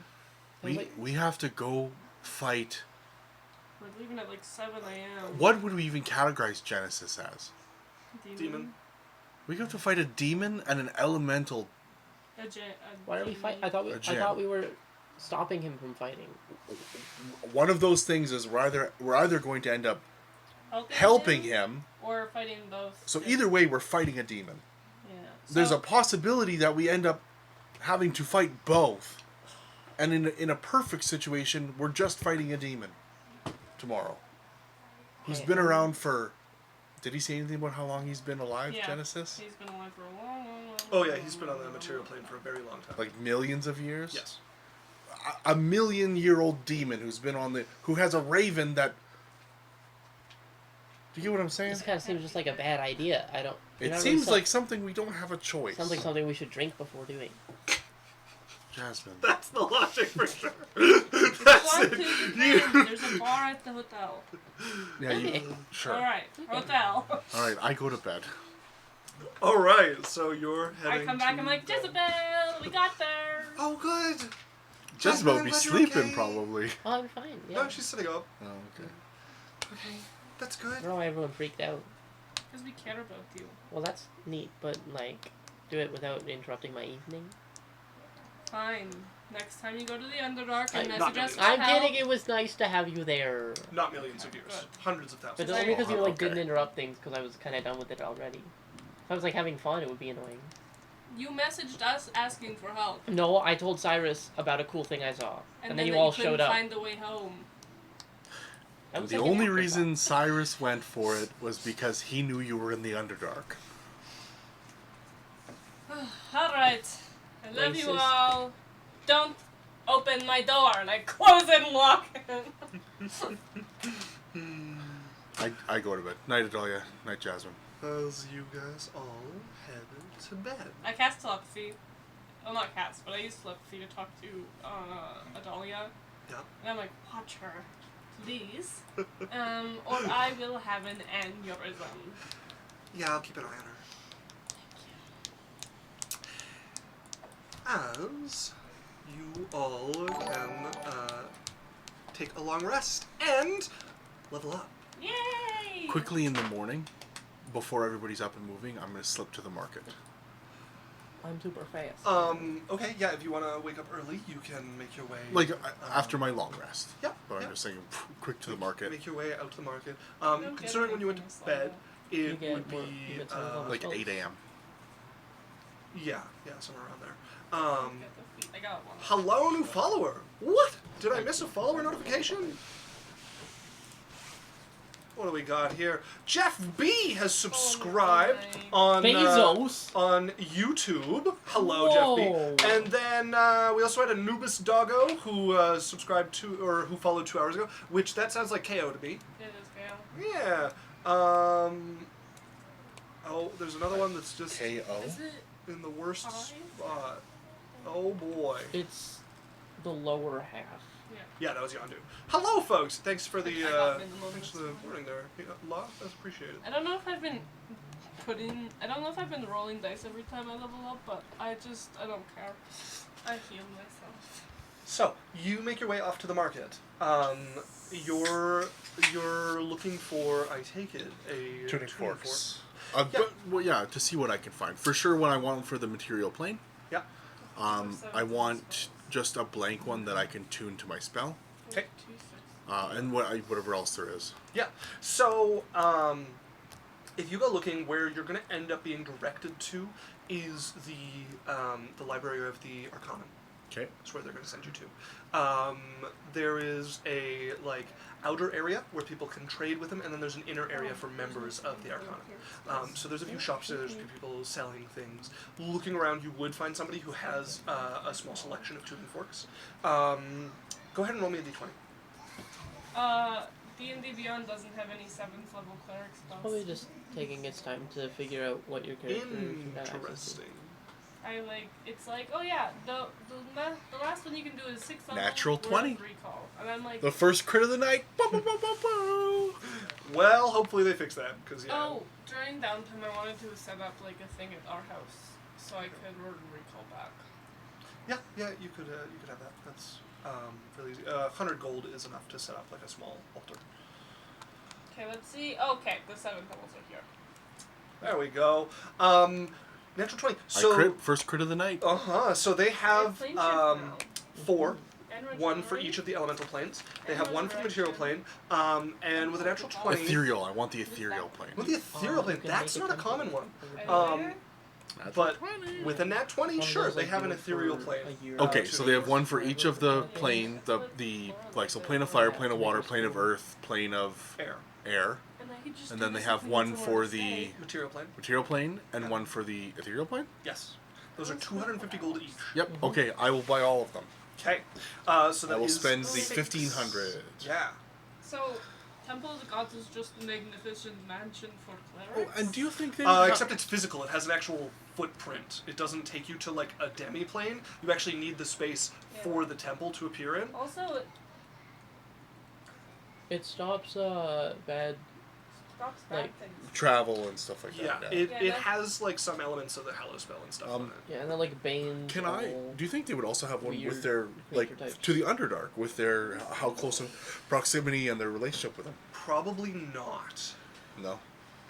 We have to go fight. We're leaving at like 7 a.m. What would we even categorize Genesis as? Demon. We have to fight a demon and an elemental. Why are we fight? A I gem. thought we were stopping him from fighting. One of those things is we're either going to end up helping him. or fighting both. So either way, we're fighting a demon. Yeah. There's So- a possibility that we end up having to fight both. And in a perfect situation, we're just fighting a demon tomorrow. Who's been around for... Did he say anything about how long he's been alive, Yeah. Genesis? He's been alive for a long, long, long. Oh yeah, he's been on the material plane for a very long time. Like millions of years? Yes. A million-year-old demon who has a raven that... Do you get what I'm saying? This kind of seems just like a bad idea. I don't. It not seems really like something we don't have a choice. sounds like something we should drink before doing. Jasmine. That's the logic for sure. If That's you want it. to, you can. There's a bar at the hotel. Yeah, you... Sure. Alright, hotel. Alright, I go to bed. All right, so you're I heading. come back, to I'm like, the- Jezebel, we got there. Oh, good. Jezebel would I'm be glad you're sleeping, okay. probably. Oh, I'm fine. Yeah. No, she's sitting up. Oh, okay. Okay, that's good. I don't know why everyone freaked out. Because we care about you. Well, that's neat, but like, do it without interrupting my evening. Fine. Next time you go to the Underdark and Not message us for I'm help. kidding. It was nice to have you there, Not millions of years, hundreds of but thousands. only because you like okay. didn't interrupt things because I was kind of done with it already. If I was like having fun, it would be annoying. You messaged us asking for help. No, I told Cyrus about a cool thing I saw, and then you all showed up. Find the way home. I was The like, only yeah, reason Cyrus went for it was because he knew you were in the Underdark. Alright. I love you Racist. all. Don't open my door. And I close it and lock it. I go to bed. Night, Adalia. Night, Jasmine. As you guys all head to bed. I cast telepathy. Well, not cast, but I use telepathy to talk to Adalia. Yeah. And I'm like, watch her, please. Or I will have an aneurysm. Yeah, I'll keep an eye on her. As you all can take a long rest and level up. Yay! Quickly in the morning, before everybody's up and moving, I'm going to slip to the market. I'm super fast. Okay, yeah, if you want to wake up early, you can make your way. Like, after my long rest. Yeah, But I'm yeah. just saying, quick to the market. Make your way out to the market. Don't get Considering when you went to anything bed, You it get would more- be you get some of them. Like 8 a.m. Yeah, somewhere around there. Get the feet. I got one. Hello, new follower. What? Did I miss a follower notification? What do we got here? Jeff B has subscribed on Bezos. on YouTube. Hello, Whoa. Jeff B. And then we also had Anubis Doggo who subscribed who followed 2 hours ago. Which that sounds like KO to me. It is KO. Yeah. Oh, there's another one that's just KO. Is it? in the worst Five? spot. Oh boy. It's the lower half. Yeah, that was Yondu. Hello, folks. Thanks for the I got in the moment. thanks for the warning there. Law, that's appreciated. I don't know if I've been rolling dice every time I level up, but I don't care. I heal myself. So you make your way off to the market. You're looking for, I take it, a Tuning forks. Yeah. But, well, yeah, to see what I can find. For sure, what I want for the material plane. Yeah. I want just a blank one that I can tune to my spell. Okay. And whatever else there is. Yeah. So if you go looking, where you're going to end up being directed to is the library of the Arcanum. Okay. That's where they're going to send you to. There is a outer area where people can trade with them, and then there's an inner area for members of the Arcanum. So there's a few shops there. There's a few people selling things. Looking around, you would find somebody who has a small selection of tuning forks. Go ahead and roll me a d20. D&D Beyond doesn't have any 7th level cleric spells. Probably just taking its time to figure out what your character can have access to. Interesting. It's like, oh yeah, the last one you can do is 6th level. Natural Word 20. of Recall. And I'm like, The first crit of the night. Bow, bow, bow, bow, bow. Well, hopefully they fix that, because yeah. oh, during downtime I wanted to set up like a thing at our house so I could Word of Recall back. Yeah, you could have that. That's really easy. 100 gold is enough to set up like a small altar. Okay, let's see. Okay, the 7 levels are here. There we go. Natural 20. So First crit of the night. So they have Plane shift now. 4. And One for each of the elemental planes. They have one for the material plane. And with a natural 20. Ethereal. I want the ethereal plane. With the ethereal plane, you can that's make it not a common one. Everywhere? But with a nat 20, sure, they have an ethereal plane. Okay, so they have one for each of the plane, so plane of fire, plane of water, plane of earth, plane of air, And I could just and do then they this have if I one need for someone to the stay. Material plane. material plane and one for the ethereal plane. Yes. Those are 250 gold each. Yep. Okay, I will buy all of them. Okay. So that I will is spend the 6. 1,500. Yeah. So, Temple of the Gods is just a magnificent mansion for Oh, clerics? and do you think they? Except it's physical. It has an actual footprint. It doesn't take you to like a demi-plane. You actually need the space for the temple to appear in. Also, It stops bad. stops bad Like, things. travel and stuff like Yeah, that. it Yeah, has like some elements of the Hallow spell and stuff on it. Yeah, and then like Bane. Can I? Do you think they would also have one with Weird their creature types. to the Underdark with their how close in proximity and their relationship with them? Probably not. No.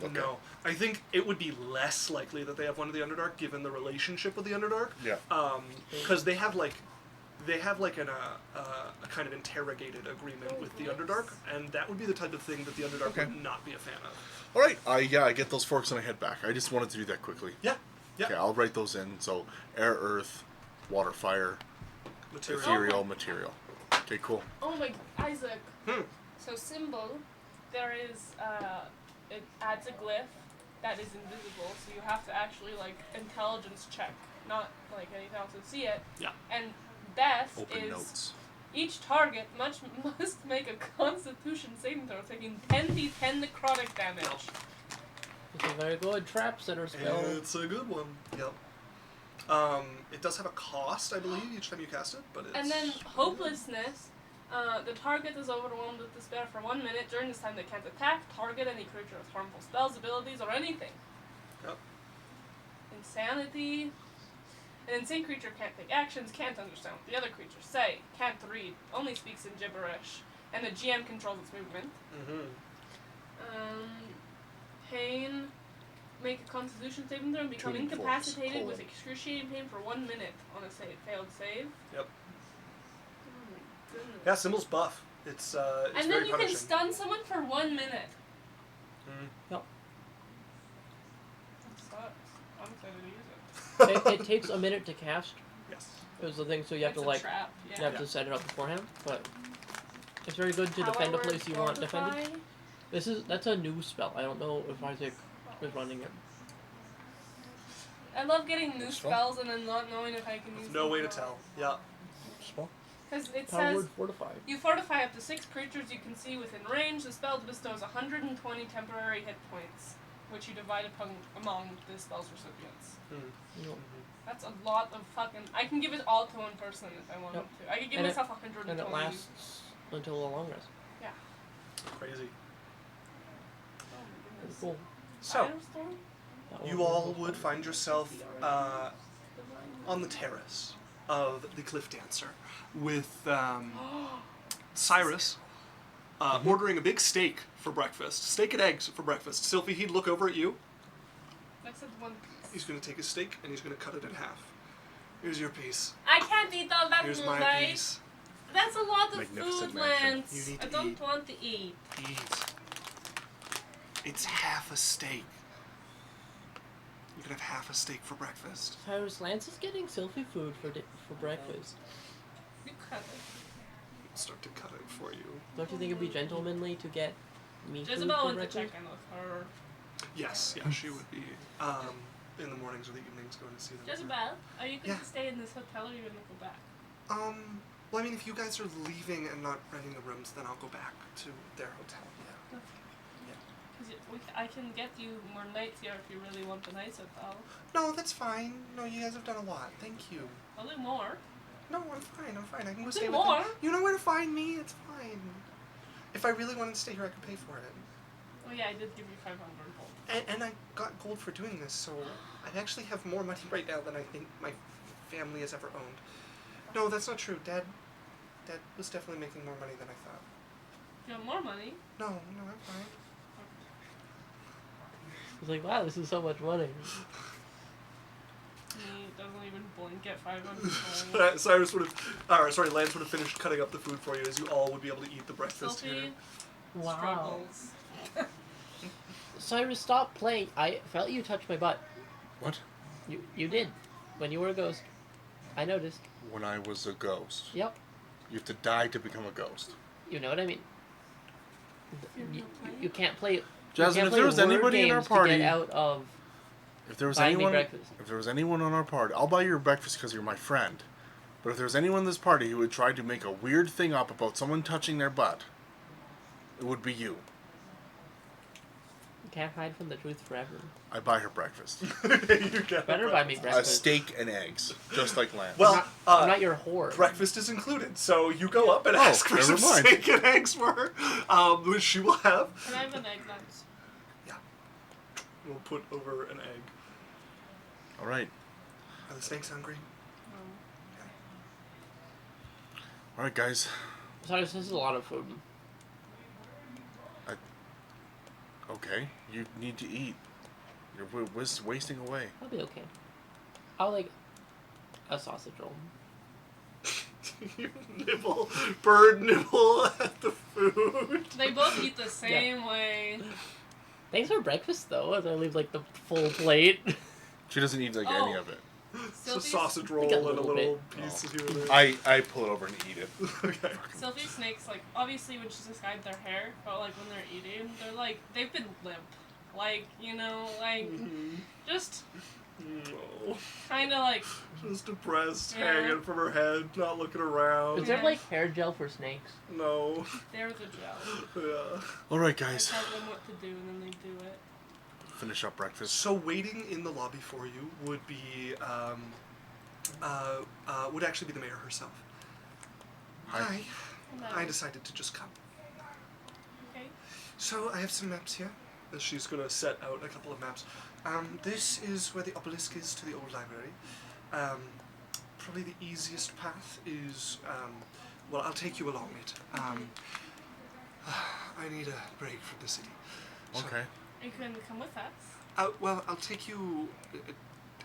Okay. No, I think it would be less likely that they have one of the Underdark, given the relationship with the Underdark. Yeah. Because they have like a kind of interrogated agreement with the Underdark, and that would be the type of thing that the Underdark Okay. would not be a fan of. All right. I get those forks and I head back. I just wanted to do that quickly. Yeah. Yeah. Okay, I'll write those in. So air, earth, water, fire, Material. ethereal, material. Okay, cool. Oh my, Isaac. Hmm. So symbol, there is, it adds a glyph that is invisible, so you have to actually like intelligence check, not like anything else to see it. Yeah. And death Open is notes. each target must make a Constitution saving throw, taking 10d10 necrotic damage. It's a very good trap setter spell. It's a good one. Yep. It does have a cost, I believe, each time you cast it, but it's... And then hopelessness. The target is overwhelmed with despair for 1 minute. During this time, they can't attack, target any creature with harmful spells, abilities, or anything. Yep. Insanity. An insane creature can't take actions, can't understand what the other creatures say, can't read, only speaks in gibberish, and the GM controls its movement. Mm-hmm. Pain. Make a Constitution saving throw and become Tuning forks, incapacitated with colon. excruciating pain for 1 minute on a failed save. Yep. Oh my goodness. Yeah, Symbol's buff. It's And very then you punishing. can stun someone for 1 minute. Mm. Yep. That sucks. I'm excited to use it. It takes a minute to cast. Yes. Is the thing, so you have It's to a like trap. Yeah. you have to set it up beforehand. But it's very good to defend a place you want defended. That's a new spell. I don't know if Isaac is running it. I love getting new Spell? spells and then not knowing if I can use them. No way or to not. tell. Yeah. Spell? Because it Power says word fortified. you fortify up to 6 creatures you can see within range. The spell bestows 120 temporary hit points, which you divide among the spell's recipients. You know, That's a lot of fucking. I can give it all to one person if I wanted Yep. to. I could give And myself 120. and it lasts until a long rest. Yeah. Crazy. Oh my goodness. Cool. So, Sandstorm? That you one all was would fun. find yourself on the terrace of the Cliff Dancer with Cyrus ordering a big steak for breakfast. Steak and eggs for breakfast. Cylph'e, he'd look over at you. I said one piece. He's going to take his steak and he's going to cut it in half. Here's your piece. I can't eat all that Here's my moonlight. piece. That's a lot of Magnificent food, mansion. Lance. You need I to don't eat. want to eat. Eat. It's half a steak. You can have half a steak for breakfast. Cyrus, Lance is getting Cylph'e food for breakfast. You cut it. Start to cut it for you. Don't you think it'd be gentlemanly to get me food Jezebel for went to breakfast? check in with her. Yes, yeah, she would be in the mornings or the evenings going to see them. Jezebel, are you going Yeah. to stay in this hotel or are you going to go back? Well, I mean, if you guys are leaving and not renting the rooms, then I'll go back to their hotel. Yeah. Because I can get you more nights here if you really want the nice hotel. No, that's fine. No, you guys have done a lot. Thank you. I'll do more. No, I'm fine. I'm fine. I can go Do stay with more. them. You know where to find me. It's fine. If I really wanted to stay here, I could pay for it. Oh yeah, I did give you 500 gold. And I got gold for doing this, so I actually have more money right now than I think my family has ever owned. No, that's not true. Dad was definitely making more money than I thought. You have more money? No, I'm fine. It's like, wow, this is so much money. He doesn't even blink at 500 Cyrus would have, Lance would have finished cutting up the food for you, as you all would be able to eat the breakfast here. Sophie Wow. struggles. Cyrus, stop playing. I felt you touch my butt. What? You did. When you were a ghost. I noticed. When I was a ghost. Yep. You have to die to become a ghost. You know what I mean. You're You, not playing? you can't play. Jasmine, you if can't there play was word anybody in our games to party, get out of. if there was Buy me anyone, breakfast. if there was anyone on our party, I'll buy your breakfast because you're my friend. But if there was anyone in this party who would try to make a weird thing up about someone touching their butt, it would be you. You can't hide from the truth forever. I buy her breakfast. You get Better buy me A breakfast. steak and eggs, just like Lance. Well, I'm not your whore. breakfast is included, so you go up and Oh, ask for never some mind. steak and eggs for her, which she will have. Can I have an egg, Lance? We'll put over an egg. All right. Are the snakes hungry? All right, guys. Cyrus, this is a lot of food. Okay. You need to eat. You're wasting away. I'll be okay. I'll like a sausage roll. You nibble, bird nibble at the food. They both eat the same way. Thanks for breakfast, though, as I leave like the full plate. She doesn't eat like any of it. It's a Sophie's, sausage roll Like a and a little little bit. piece of here and there. I pull it over and eat it. Okay. Sophie snakes, like, obviously when she's described their hair, but like when they're eating, they're like, they've been limp. Like, you know, like, just No. kind of like, Just depressed, Yeah. hanging from her head, not looking around. Is there like hair gel for snakes? No. they're the gel. Yeah. All right, I guys. tell them what to do and then they do it. Finish up breakfast. So waiting in the lobby for you would be, would actually be the mayor herself. Hi. I decided to just come. Okay. So I have some maps here. She's gonna set out a couple of maps. This is where the obelisk is to the old library. Probably the easiest path is, well, I'll take you along it. I need a break from the city. So, Okay. You can come with us. well, I'll take you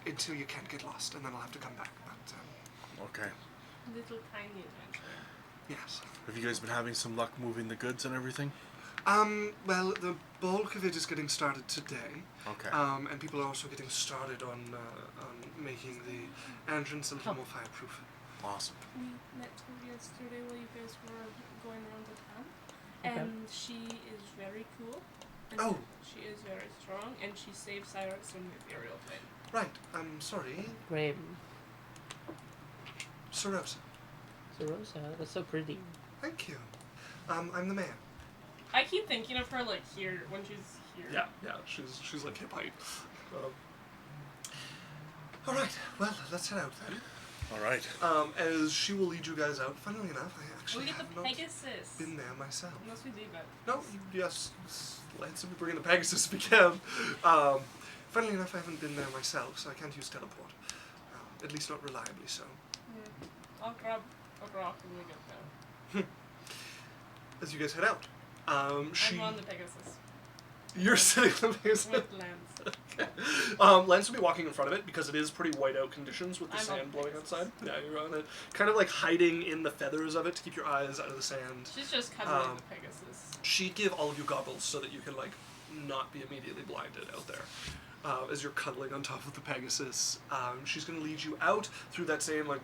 until you can't get lost, and then I'll have to come back. But, Okay. Little tiny adventure. yes. Have you guys been having some luck moving the goods and everything? Well, the bulk of it is getting started today. Okay. And people are also getting started on making the entrance a little more fireproof. Awesome. We met her yesterday while you guys were going around the town. Okay. And she is very cool. And Oh. She is very strong, and she saved Cyrus in the ethereal plane. Right. I'm sorry. Great. Cyrus. So Rosa, that's so pretty. Thank you. I'm the man. I keep thinking of her like here when she's here. Yeah. She's like hip height. All right. Well, let's head out then. All right. As she will lead you guys out. Funnily enough, I actually We get have the not Pegasus. been there myself. Unless we leave it. No, yes, Lance will be bringing the Pegasus if we can. Funnily enough, I haven't been there myself, so I can't use teleport. At least not reliably so. I'll grab a rock when we get there. As you guys head out, I'm on the Pegasus. You're sitting on the Pegasus. With Lance. Lance will be walking in front of it because it is pretty white out conditions with the I'm on sand the blowing Pegasus. outside. Yeah, you're on it. Kind of like hiding in the feathers of it to keep your eyes out of the sand. She's just cuddling the Pegasus. She'd give all of you goggles so that you can like not be immediately blinded out there. As you're cuddling on top of the Pegasus, she's going to lead you out through that same like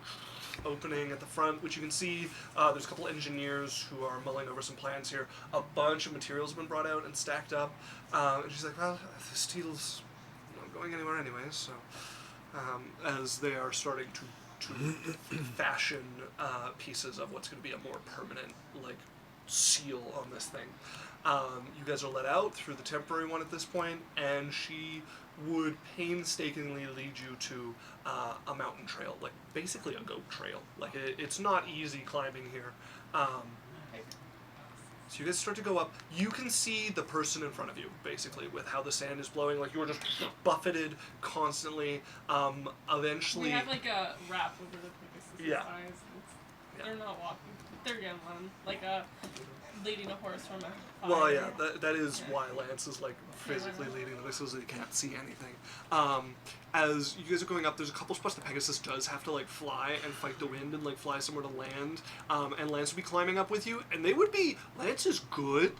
opening at the front, which you can see. There's a couple engineers who are mulling over some plans here. A bunch of materials have been brought out and stacked up, and she's like, "Well, the steel's not going anywhere anyways." So, as they are starting to fashion pieces of what's going to be a more permanent like seal on this thing. You guys are let out through the temporary one at this point, and she would painstakingly lead you to a mountain trail, like basically a goat trail. Like it's not easy climbing here. So you guys start to go up. You can see the person in front of you, basically, with how the sand is blowing. Like you're just buffeted constantly. Eventually, We have like a wrap over the Pegasus' Yeah. eyes. Yeah. They're not walking. They're getting on. Like leading a horse from a fire. well, yeah, that is why Lance is like physically leading the so that you can't see anything. As you guys are going up, there's a couple spots the Pegasus does have to like fly and fight the wind and like fly somewhere to land. And Lance would be climbing up with you, and they would be. Lance is good.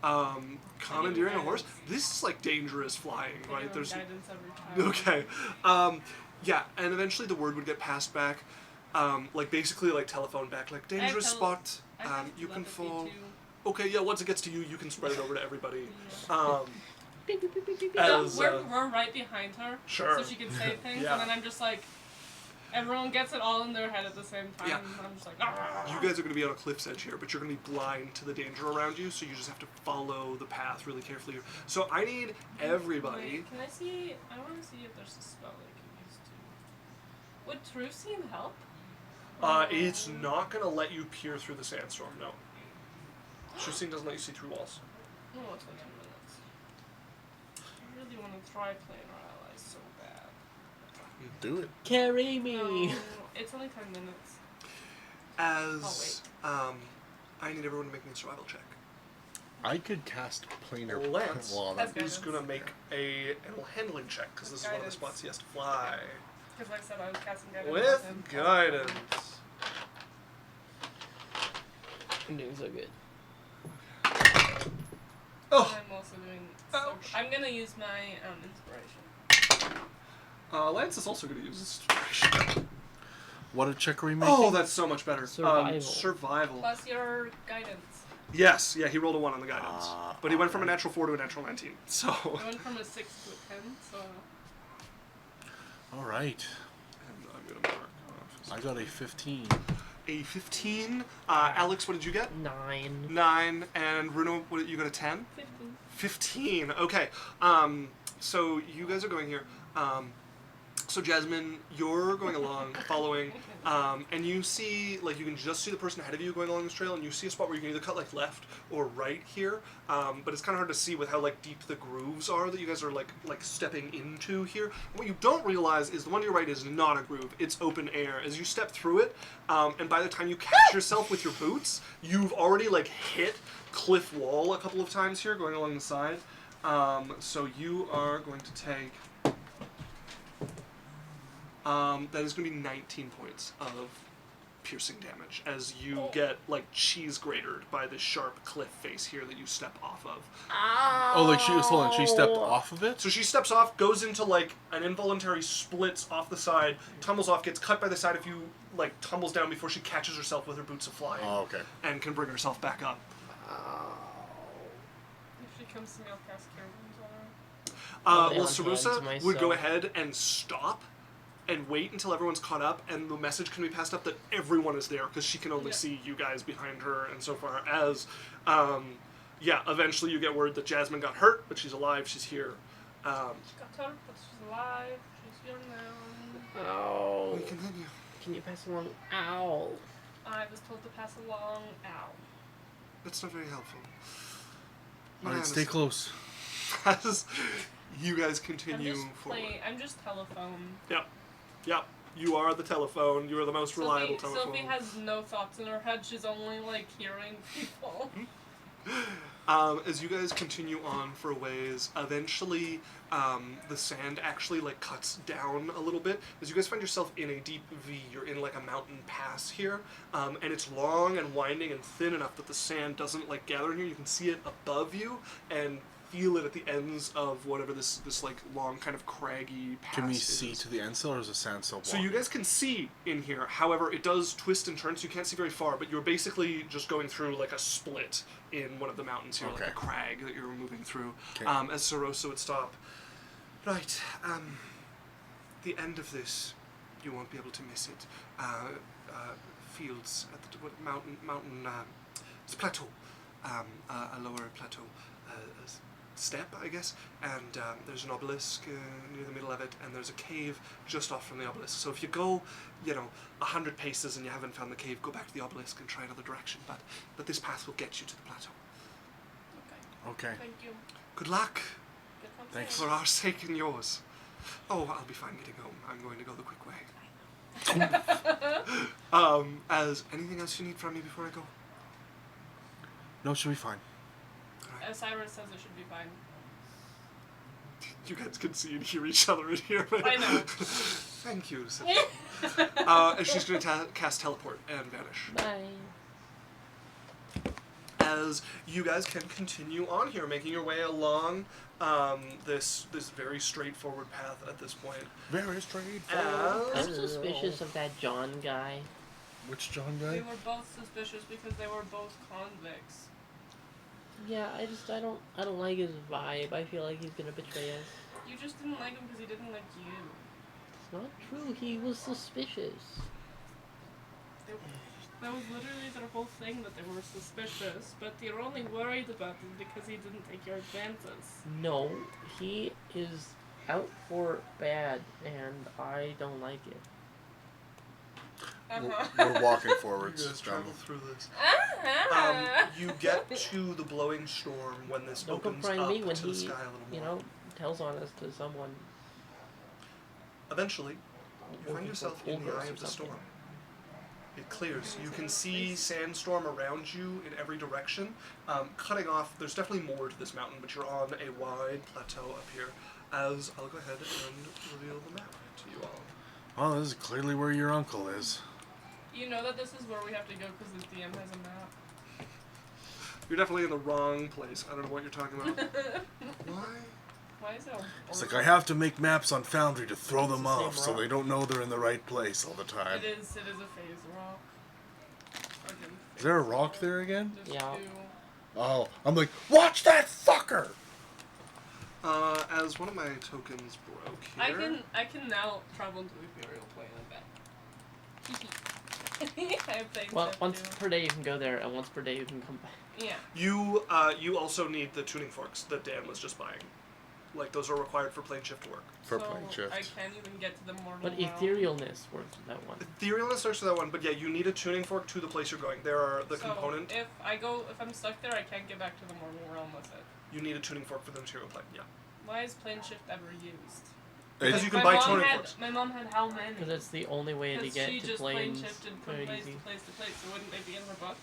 Commandeering a horse. This is like dangerous flying, They right? give There's guidance every time. okay. Yeah, and eventually the word would get passed back. Like basically like telephone back, like dangerous spot. I have You can telepathy fall. too. Okay, yeah. Once it gets to you, you can spread it over to everybody. Beep, beep, beep, beep, beep. So As, we're right behind her, Sure. so she can say things, Yeah. and then I'm just like, everyone gets it all in their head at the same time. Yeah. And I'm just like, "Ah." You guys are going to be on a cliff's edge here, but you're going to be blind to the danger around you, so you just have to follow the path really carefully. So I need everybody. Wait, can I see? I want to see if there's a spell I can use to. Would True Seeing help? It's not going to let you peer through the sandstorm, no. True Seeing doesn't let you see through walls. No, it's like 10 minutes. I really want to try playing our allies so bad. Do it. Carry me. No, it's only 10 minutes. As I need everyone to make me a survival check. I could cast planar. Lance Well, That's that, is going to make a animal handling check, because this is one of the Guidance. spots he has to fly. Because like I said, I was casting guidance. With on him. guidance. I'm doing so good. Oh, I'm also doing. So, Ouch. I'm gonna use my inspiration. Lance is also going to use his inspiration. what a check are we making? Oh, that's so much better. Survival. Survival. Plus your guidance. Yes, yeah, he rolled a 1 on the guidance. But he went from a alright. natural 4 to a natural 19. So. I went from a 6 to a 10, so. All right. And I'm going to mark off. I got a 15. A 15. Alex, what did you get? 9. 9. And Bruno, what did you got? A 10? 15. 15. Okay. So you guys are going here. So Jasmine, you're going along, following, and you see, like, you can just see the person ahead of you going along this trail, and you see a spot where you can either cut, like, left or right here, but it's kind of hard to see with how, like, deep the grooves are that you guys are, like stepping into here. What you don't realize is the one to your right is not a groove, it's open air. As you step through it, and by the time you catch yourself with your boots, you've already, like, hit cliff wall a couple of times here, going along the side. So you are going to take... that is going to be 19 points of piercing damage as you get like cheese grated by this sharp cliff face here that you step off of. Oh, like she stepped off of it? So she steps off, goes into like an involuntary splits off the side, tumbles off, gets cut by the side if you like tumbles down before she catches herself with her boots of flying. Oh, okay. And can bring herself back up. If she comes to me, I'll cast Cure Wounds on her. Well, Down Sarusa hands would go myself. ahead and stop and wait until everyone's caught up, and the message can be passed up that everyone is there, because she can only see you guys behind her, and so far as, eventually you get word that Jasmine got hurt, but she's alive, she's here. She got hurt, but she's alive. She's here now. Ow. We continue. Can you pass along? Ow. I was told to pass along. Ow. That's not very helpful. Alright, stay close. As you guys I'm continue just forward. I'm just telephone. Yep. You are the telephone. You are the most reliable telephone. Cylph'e has no thoughts in her head. She's only like hearing people. As you guys continue on for a ways, eventually the sand actually like cuts down a little bit. As you guys find yourself in a deep V, you're in like a mountain pass here, and it's long and winding and thin enough that the sand doesn't like gather in here. You can see it above you and feel it at the ends of whatever this like long kind of craggy pass Can we is. see to the end still, or is the sand still So you guys can see in here, however, it does twist and turn, so you can't see very far, but you're basically just going through like a split in one of the mountains here, Okay. like a crag that you're moving through. Okay. As Sarosa would stop. Right, the end of this, you won't be able to miss it. Fields at the mountain, it's a plateau, a lower plateau, step, I guess, and there's an obelisk near the middle of it, and there's a cave just off from the obelisk. So if you go, 100 paces and you haven't found the cave, go back to the obelisk and try another direction, but this path will get you to the plateau. Okay. Okay. Thank you. Good luck, Good luck. Thanks. for our sake and yours. Oh, I'll be fine getting home. I'm going to go the quick way. As anything else you need from me before I go? No, she'll be fine. Cyrus says it should be fine. You guys can see and hear each other in here. I know. Thank you. And she's going to cast teleport and vanish. Bye. As you guys can continue on here, making your way along this very straightforward path at this point. Very straightforward. I'm suspicious of that John guy. Which John We guy? were both suspicious because they were both convicts. Yeah, I don't like his vibe. I feel like he's gonna betray us. You just didn't like him because he didn't like you. It's not true. He was suspicious. That was literally their whole thing, that they were suspicious, but you're only worried about it because he didn't take your advances. No, he is out for bad, and I don't like it. We're walking You forwards. guys travel through this. Uh-huh. You get to the blowing storm when this Don't come opens crying up to me when to the he, sky a little more. tells on us to someone. Eventually, you Or find he yourself told in the us eye or of the something. storm. It clears. You can see sandstorm around you in every direction, cutting off. There's definitely more to this mountain, but you're on a wide plateau up here. As I'll go ahead and reveal the map to you all. Oh, this is clearly where your uncle is. You know that this is where we have to go because the DM has a map. You're definitely in the wrong place. I don't know what you're talking about. Why? Why is it? It's like I have to make maps on Foundry to throw them the same off so rock. they don't know they're in the right place all the time. It is a phase rock. Fucking Is there a phase rock there again? There's Yeah. two. Oh, I'm like, watch that fucker! As one of my tokens broke here. I can now travel into the ethereal plane, I bet. I have things Well, to once do. per day you can go there, and once per day you can come back. Yeah. You also need the tuning forks that Dan was just buying. Like, those are required for plane shift work. For so plane shift. I can't even get to the mortal But realm. etherealness works with that one. Etherealness starts with that one, but yeah, you need a tuning fork to the place you're going. There are the So component. if I'm stuck there, I can't get back to the mortal realm with it. You need a tuning fork for the material plane, yeah. Why is plane shift ever used? Because you can My buy mom tuning had- forks. My mom had how many? Because it's the only way to Because get she to just plane planes shifted from very place easy. to place to place, so wouldn't they be in her book?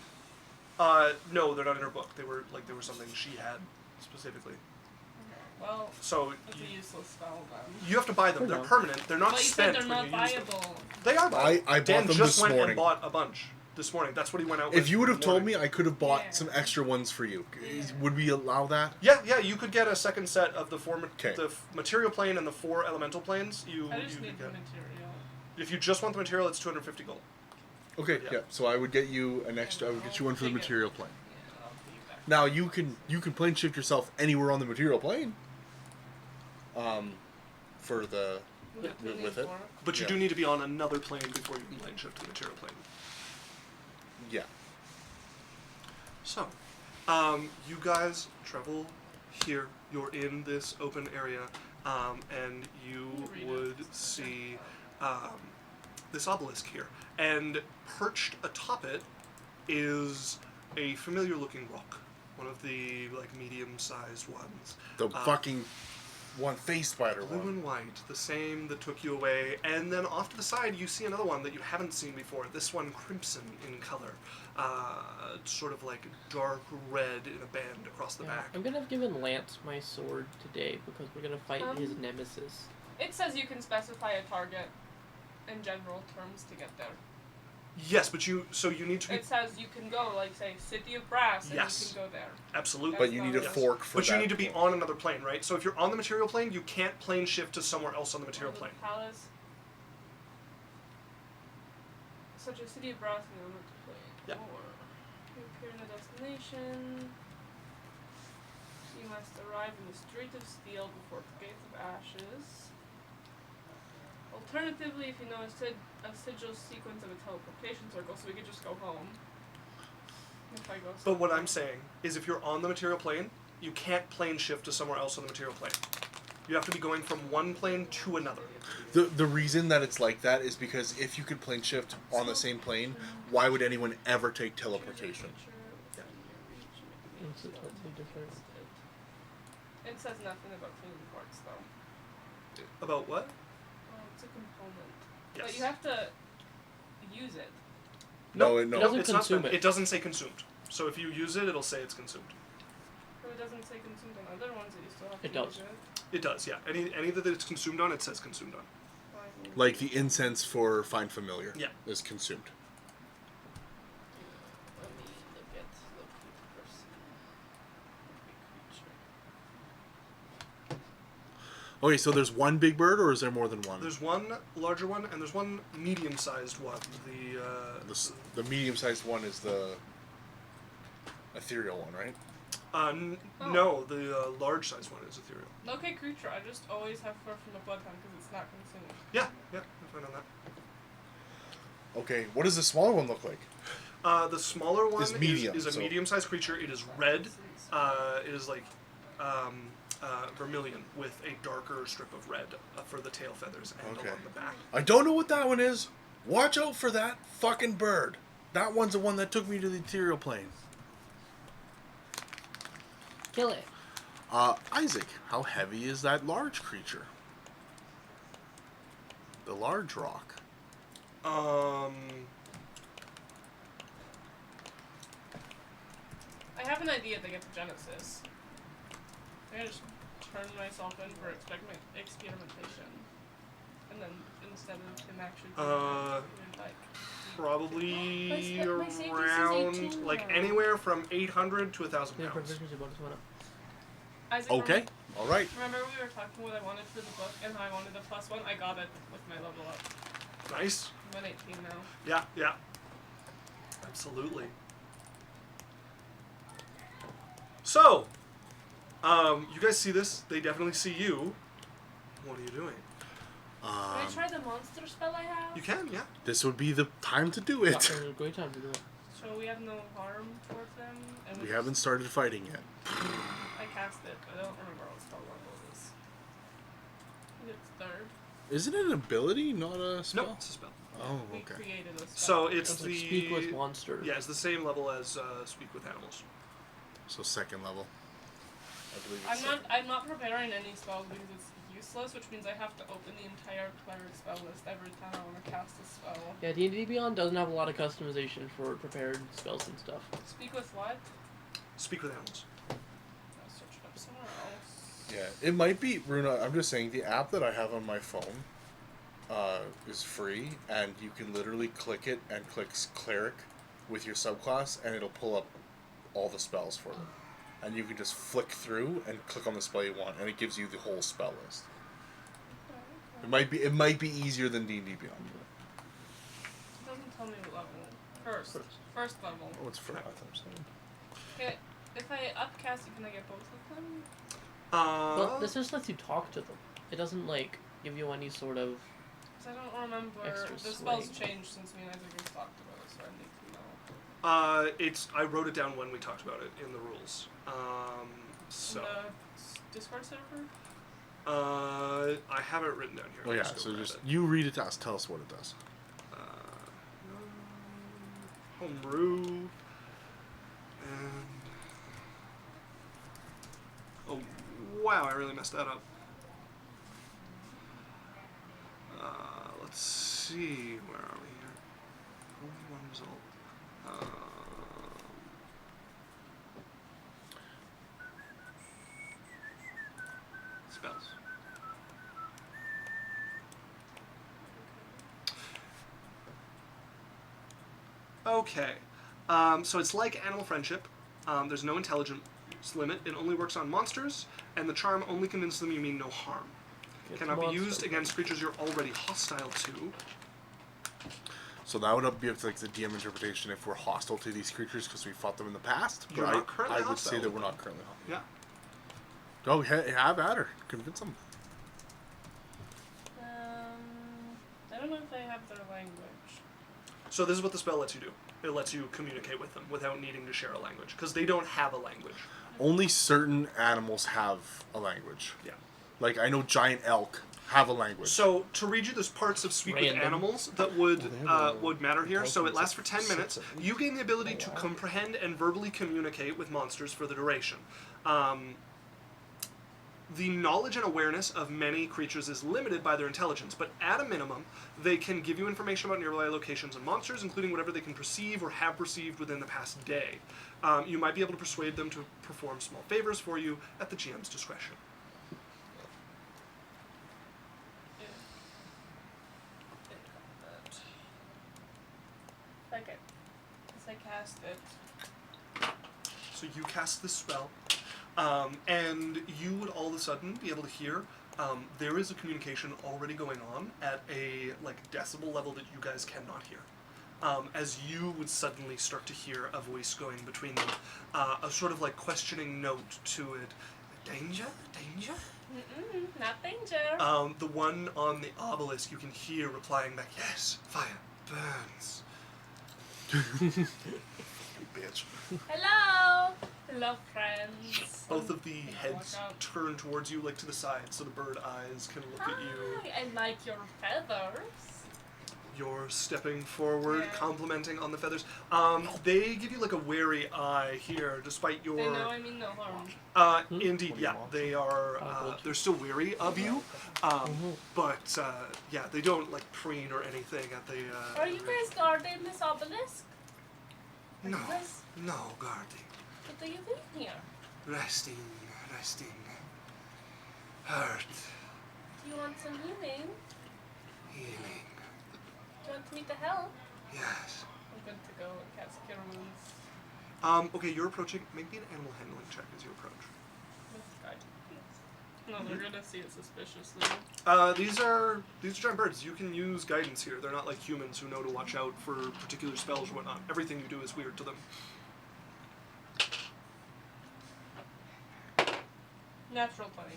No, they're not in her book. They were something she had specifically. Well, So it's a useless spell then. you have to buy them. For They're now. permanent. They're not But you spent said they're when not you use them. viable. They are viable. I bought Dan them just this went morning. and bought a bunch this morning. That's what he went out with. If you would have this told morning. me, I could have bought Yeah. some extra ones for you. Yeah. Would we allow that? Yeah, you could get a second set of the Okay. material plane and the 4 elemental planes. You I just could need the get. material. If you just want the material, it's 250 gold. Okay, Yeah. yeah. So I would get you an extra. I would get you one for the Take it. material plane. Yeah, I'll be back. Now you can plane shift yourself anywhere on the material plane. For the with it. But you Yeah. do need to be on another plane before you can plane shift to the material plane. Yeah. So, you guys travel here. You're in this open area, and you Read it. would see this obelisk here. And perched atop it is a familiar-looking rock, one of the medium-sized ones. The fucking one face spider Blue one. and white, the same that took you away. And then off to the side, you see another one that you haven't seen before. This one crimson in color. Sort of like dark red in a band across the Yeah, back. I'm gonna have given Lance my sword today because we're gonna fight his nemesis. It says you can specify a target in general terms to get there. Yes, but you need to be... It says you can go, say, City of Brass, and Yes. you can go there. Absolutely. But you need a Yes. fork for But that. you need to be on another plane, right? So if you're on the material plane, you can't plane shift to somewhere else on the material plane. Palace. Such a City of Brass and you to play. Yeah. Or you appear in a destination. You must arrive in the Street of Steel before the Gates of Ashes. Alternatively, if you know a sigil sequence of a teleportation circle, so we could just go home. If I go But what somewhere. I'm saying is if you're on the material plane, you can't plane shift to somewhere else on the material plane. You have to be going from one plane to another. The reason that it's like that is because if you could plane shift on the same plane, why would anyone ever take teleportation? It's totally different. It says nothing about cleaning parts, though. About what? Oh, it's a component. Yes. But you have to use it. No, It doesn't it's not consume spent. it. It doesn't say consumed. So if you use it, it'll say it's consumed. But it doesn't say consumed on other ones that you still have to It does. use it. It does, yeah. Any that it's consumed on, it says consumed on. Like the incense for Find Familiar Yeah. is consumed. Let me look at the person. Creature. Okay, so there's one big bird, or is there more than one? There's one larger one, and there's one medium-sized one. The medium-sized one is the ethereal one, right? Oh. No, the large-sized one is ethereal. Locate creature. I just always have fur from the bloodhound because it's not consumed. Yeah, I'm fine on that. Okay, what does the smaller one look like? The smaller one Is medium, is a so- medium-sized creature. It is red. It is like vermilion with a darker strip of red for the tail feathers and Okay. along the back. I don't know what that one is. Watch out for that fucking bird. That one's the one that took me to the ethereal plane. Kill it. Isaac, how heavy is that large creature? The large rock. I have an idea to get to Genesis. I'm gonna just turn myself in for experimentation. And then instead of him actually Probably My safety says around 18 like now. anywhere from 800 to 1,000 Yeah, pounds. proficiency bonus went up. Isaac, Okay, all right. Remember we were talking what I wanted for the book and how I wanted a +1? I got it with my level up. Nice. I'm at 18 now. Yeah. Absolutely. So, you guys see this? They definitely see you. What are you doing? Can I try the monster spell I have? You can, yeah. This would be the time to do Yeah, it. it's a great time to do it. So we have no harm towards them? And We haven't started fighting yet. I cast it, but I don't remember what spell level it is. I think it's 3rd. Isn't it an ability, not a spell? No, it's a spell. Oh, We okay. created a spell. So it's It's like the speak with monsters. Yeah, it's the same level as speak with animals. So second level. I believe it's I'm not preparing any spells because it's useless, which means I have to open the entire cleric spell list every time I want to cast a spell. Yeah, D&D Beyond doesn't have a lot of customization for prepared spells and stuff. Speak with what? Speak with animals. I'll search it up somewhere else. Yeah, it might be, Runa, I'm just saying, the app that I have on my phone is free, and you can literally click it and click cleric with your subclass, and it'll pull up all the spells for them. And you can just flick through and click on the spell you want, and it gives you the whole spell list. It might be easier than D&D Beyond. It doesn't tell me what level. First level. Oh, it's for Okay, if I upcast it, can I get both of them? Well, this just lets you talk to them. It doesn't like give you any sort of. Because I don't remember. Extra The spells swing. changed since me and Isaac have talked about it, so I need to know. I wrote it down when we talked about it in the rules. So. In the Discord server? I have it written down here. Oh yeah, Let's go so grab just it. you read it to us. Tell us what it does. Homebrew. And. Oh, wow, I really messed that up. Let's see. Where are we here? Only one result. Spells. Okay. So it's like animal friendship. There's no intelligence limit. It only works on monsters, and the charm only convinces them you mean no harm. It's Cannot be monster. used against creatures you're already hostile to. So that would be up to like the DM interpretation if we're hostile to these creatures because we fought them in the past. You're But not currently I would hostile say that with we're them. not currently hostile. Yeah. Oh, have at her. Convince them. I don't know if I have their language. So this is what the spell lets you do. It lets you communicate with them without needing to share a language, because they don't have a language. Only certain animals have a language. Yeah. Like I know giant elk have a language. So to read you, there's parts of Speak with Random. Animals that would matter here. So it lasts for 10 minutes. You gain the ability to comprehend and verbally communicate with monsters for the duration. The knowledge and awareness of many creatures is limited by their intelligence, but at a minimum, they can give you information about nearby locations and monsters, including whatever they can perceive or have perceived within the past day. You might be able to persuade them to perform small favors for you at the GM's discretion. Okay. As I cast it. So you cast this spell, and you would all of a sudden be able to hear there is a communication already going on at a decibel level that you guys cannot hear. As you would suddenly start to hear a voice going between them, a sort of questioning note to it. Danger? Danger? Not danger. The one on the obelisk you can hear replying back, yes, fire burns. You bitch. Hello! Hello, friends. Both of the heads Watch out. turn towards you, to the side, so the bird eyes can look at you. Hi, I like your feathers. You're stepping forward, Yeah. complimenting on the feathers. They give you a wary eye here, despite your. They know I mean no harm. Indeed, yeah, they are. They're still wary of you, but yeah, they don't preen or anything at the. Are you guys guarding this obelisk? No, Yes. no, guarding, What are you doing here? resting, hurt, Do you want some healing? healing. Do you want me to help? Yes. I'm good to go and cast Cure Wounds Okay, you're approaching. Make me an animal handling check as you approach. with guidance. No, they're gonna see it suspiciously. These are giant birds. You can use guidance here. They're not like humans who know to watch out for particular spells or whatnot. Everything you do is weird to them. Natural 20.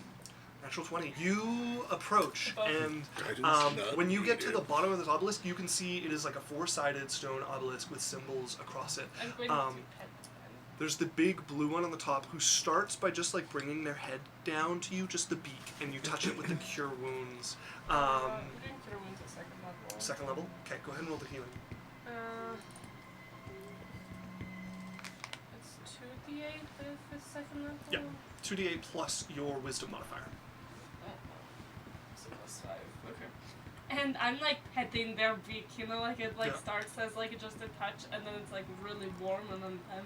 Natural 20. You approach, and Guidance not when you get to needed. the bottom of this obelisk, you can see it is a four-sided stone obelisk with symbols across it. I'm going Um, to pet them. There's the big blue one on the top who starts by just bringing their head down to you, just the beak, and you touch it with the Cure Wounds. I'm doing Cure Wounds at second level. Second level? Okay, go ahead and roll the healing. It's 2d8 if it's second level? Yep. 2d8 plus your wisdom modifier. Oh, so plus 5. Okay. And I'm petting their beak, it Yeah. starts as just a touch, and then it's really warm, and then I'm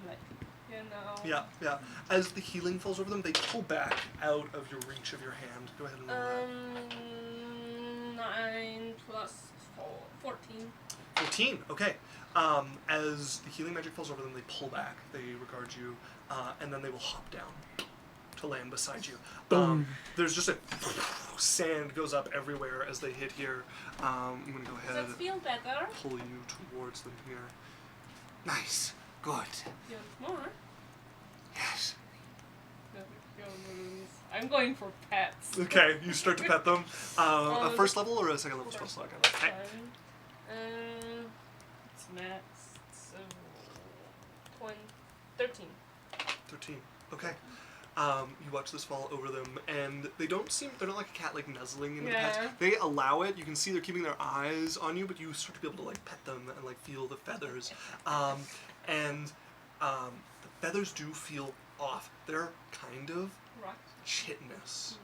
You know. Yeah, yeah. As the healing falls over them, they pull back out of your reach of your hand. Go ahead and roll that. 9 plus 4, 14. 14. Okay. As the healing magic falls over them, they pull back. They regard you, and then they will hop down to land beside you. There's just a sand goes up everywhere as they hit here. I'm gonna go ahead Does that feel better? pull you towards them here. Nice. Good. You want more? Yes. I'm going for pets. Okay, you start to pet them. A Um, first level or a second level spell First slot? level, Okay. It's max. So 13. 13. Okay. You watch this fall over them, and they're not like a cat like nuzzling into the Yeah. pets. They allow it. You can see they're keeping their eyes on you, but you start to be able to like pet them and like feel the feathers. The feathers do feel off. They're kind of Right. chitinous,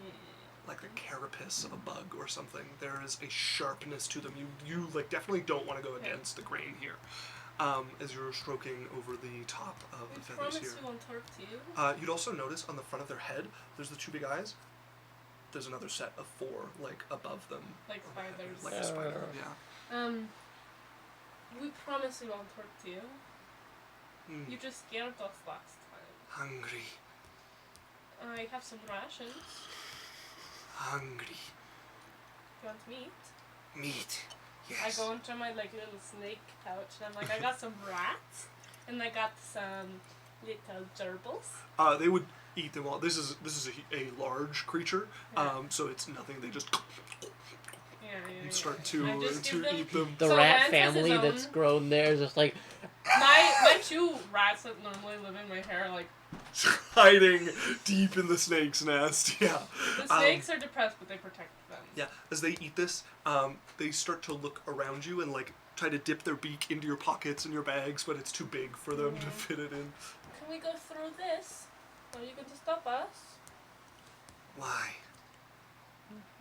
like the carapace of a bug or something. There is a sharpness to them. You like definitely don't want to go against the grain here. As you're stroking over the top of the I feathers promise here. we won't hurt you. You'd also notice on the front of their head, there's the two big eyes. There's another set of 4, like above them. Like spiders. Like a spider, yeah. We promise we won't hurt you. Mm. You just scared us last time. Hungry, I have some rations. hungry. You want meat? Meat, I yes. go into my like little snake pouch and I'm like, I got some rats and I got some little gerbils. They would eat them all. This is a large creature, Yeah. so it's nothing. They just Yeah. start I to just give them- eat them. The So rat Lance has his family that's own- grown there is just like, My 2 rats that normally live in my hair, like Hiding deep in the snake's nest. Yeah. the snakes are depressed, but they protect them. Yeah, as they eat this, they start to look around you and like try to dip their beak into your pockets and your bags, but it's too big for them to fit it in. Can we go through this? Are you going to stop us? Why?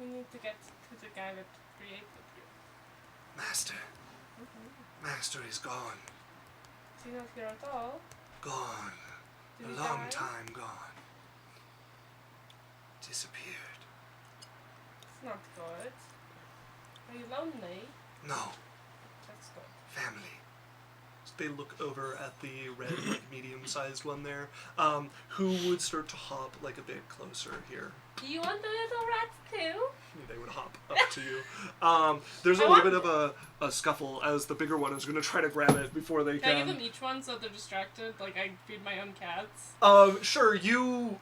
We need to get to the guy that created you. Master. Master is gone. Is he not here at all? Gone. Did A he long die? time gone. Disappeared. It's not good. Are you lonely? No. That's good. Family. So they look over at the red, like medium-sized one there, who would start to hop like a bit closer here. Do you want the little rats too? They would hop up to you. There's a little bit of a scuffle as the bigger one is going to try to grab it before they Can I can. give them each one so they're distracted? Like I feed my own cats? Sure. You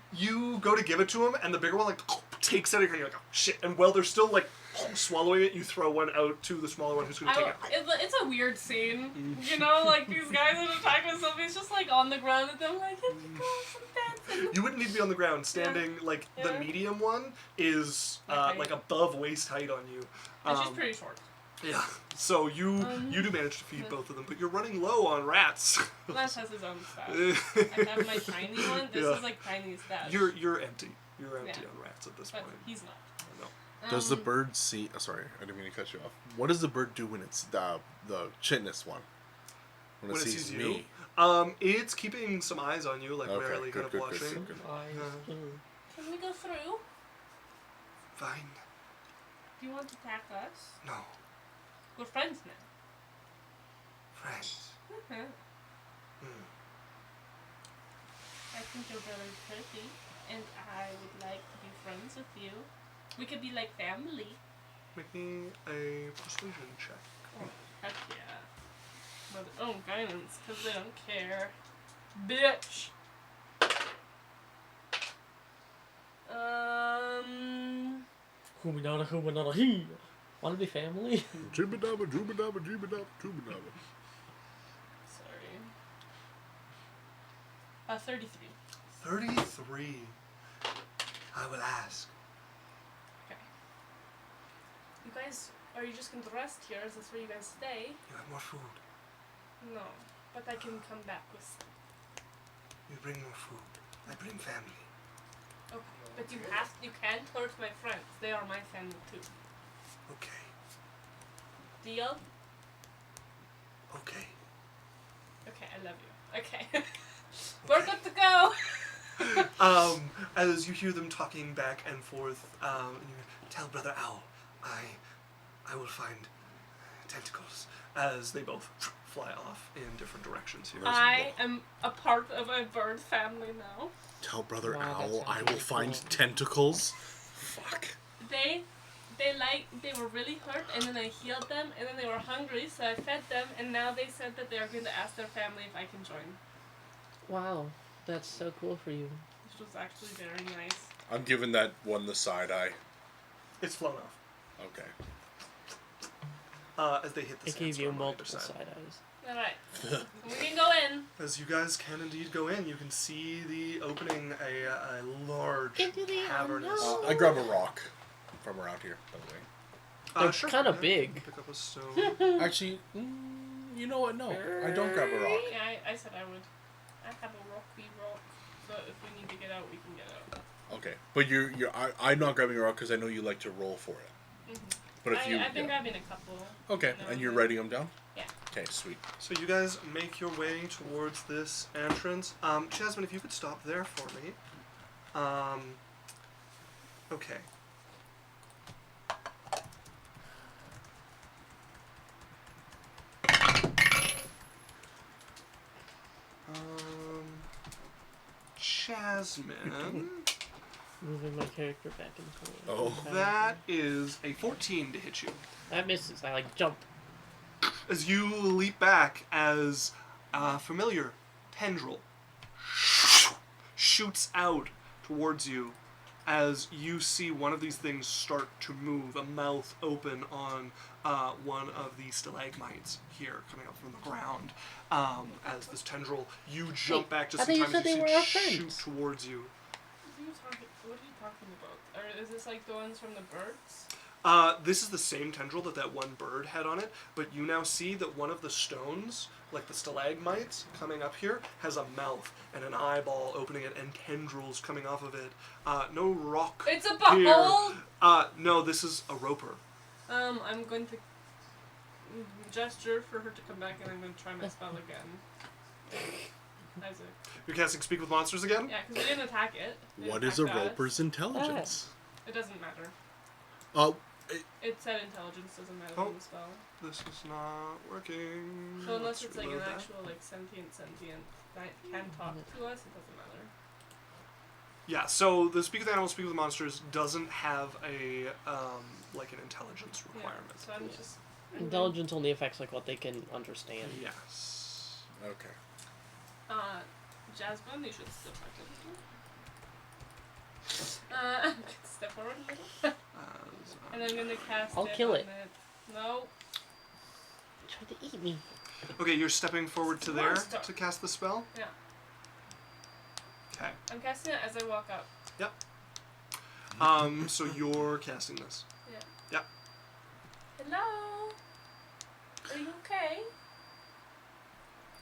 go to give it to him, and the bigger one like takes it, and you're like, oh shit! And while they're still like swallowing it, you throw one out to the smaller one who's going to take it. It's a weird scene, you know, like these guys that attack with Sylphie's just like on the ground and they're like, here we go, some dancing. You wouldn't need to be on the ground. Standing like the Yeah. medium one is Okay. like above waist height on you. And she's pretty short. Yeah. So you do manage to feed both of them, but you're running low on rats. Lance has his own stash. I have my tiny one. This Yeah. is like tiny stash. You're empty. You're empty Yeah. on rats at this But point. he's not. I know. Does the bird see? Oh, sorry, I didn't mean to cut you off. What does the bird do when it's the chitinous one? When it sees you, me? it's keeping some eyes on you, like Okay, warily good, kind of good, watching. good. Can we go through? Fine. Do you want to attack us? No. We're friends now. Friends. Mhm. Hmm. I think you're very pretty, and I would like to be friends with you. We could be like family. Make me a persuasion check. Oh, heck yeah. But oh, guidance, because they don't care. Bitch! Humanada, he. Want to be family? Jibba-dabba, jibba-dabba, jibba-dabba, jibba-dabba. Sorry. 33. 33. I will ask. Okay. You guys, are you just going to rest here? Is this where you guys stay? You have more food. No, but I can come back with some. You bring more food. I bring family. Okay, but you can't hurt my friends. They are my family too. Okay. Deal? Okay. Okay, I love you. Okay. We're good to go. As you hear them talking back and forth, and you tell Brother Owl, I will find tentacles, as they both fly off in different directions here. I am a part of a bird family now. Tell Brother Wow, that Owl sounds I will really find cool. tentacles. Fuck. They were really hurt, and then I healed them, and then they were hungry, so I fed them, and now they said that they are going to ask their family if I can join. Wow, that's so cool for you. Which was actually very nice. I'm giving that one the side eye. It's flown off. Okay. As they hit the It gave you sandstorm on either multiple side. side eyes. Alright. We can go in. As you guys can indeed go in, you can see the opening, a large Into the cavernous. unknown. I grab a rock from around here, by the way. They're Sure, kinda yeah, big. Pick up a stone. Actually, you know what? No, I don't grab a rock. Yeah, I said I would. I have a rocky rock, so if we need to get out, we can get out. Okay, but I'm not grabbing a rock because I know you like to roll for it. Mm-hmm. But if I've been grabbing a couple. Okay, No, and you're no. writing them down? Yeah. Okay, sweet. So you guys make your way towards this entrance. Jasmine, if you could stop there for me. Okay. Jasmine, Moving my character back and forth. Oh. that is a 14 to hit you. That misses. I like jump. As you leap back, as a familiar tendril shoots out towards you, as you see one of these things start to move, a mouth open on one of the stalagmites here coming up from the ground. As this tendril, you jump back just I in thought time you as said you they see were it our shoot friends. towards you. What are you talking about? Or is this like the ones from the birds? This is the same tendril that one bird had on it, but you now see that one of the stones, like the stalagmites coming up here, has a mouth and an eyeball opening it and tendrils coming off of it. No rock It's a here. behold! No, this is a roper. I'm going to gesture for her to come back, and I'm going to try my spell again. Isaac. You're casting Speak with Monsters again? Yeah, because we didn't attack it. We What didn't is a attack us. roper's intelligence? It doesn't matter. Oh, It said intelligence doesn't matter Oh. in the spell. This is not working. So unless Let's it's like an reload that. actual like sentient that can talk to us, it doesn't matter. Yeah, so the Speak with Animals, Speak with Monsters doesn't have a like an intelligence requirement. Yeah, so I'm just Intelligence only affects like what they can understand. Yes. okay. Jasmine, you should step back a little. Step forward a little. And I'm gonna cast I'll it kill on it. No. Try to eat me. Okay, you're stepping forward to there Monster. to cast the spell? Yeah. Okay. I'm casting it as I walk up. So you're casting this. Hello? Are you okay?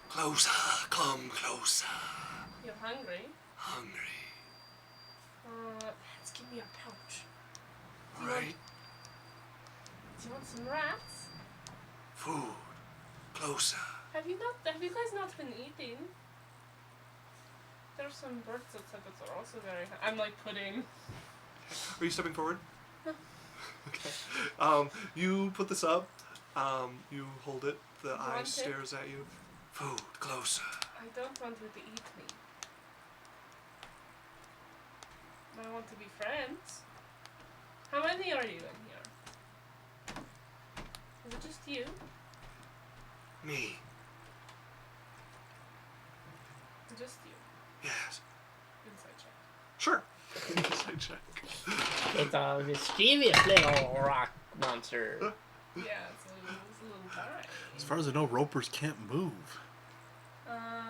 Closer, come closer. You're hungry? Hungry. Let's give me a pouch. Do you Right? Do you want some rats? Food. Closer. Have you guys not been eating? There's some birds outside that are also very I'm like putting Are you stepping forward? No. Okay. You put this up. You hold it. The You eye want it? stares at you. Food. Closer. I don't want you to eat me. I want to be friends. How many are you in here? Is it just you? Me. Just you. Yes. Inside check. Sure. Inside check. It's a mischievous little rock monster. Yeah, it's a little guy. As far as I know, ropers can't move.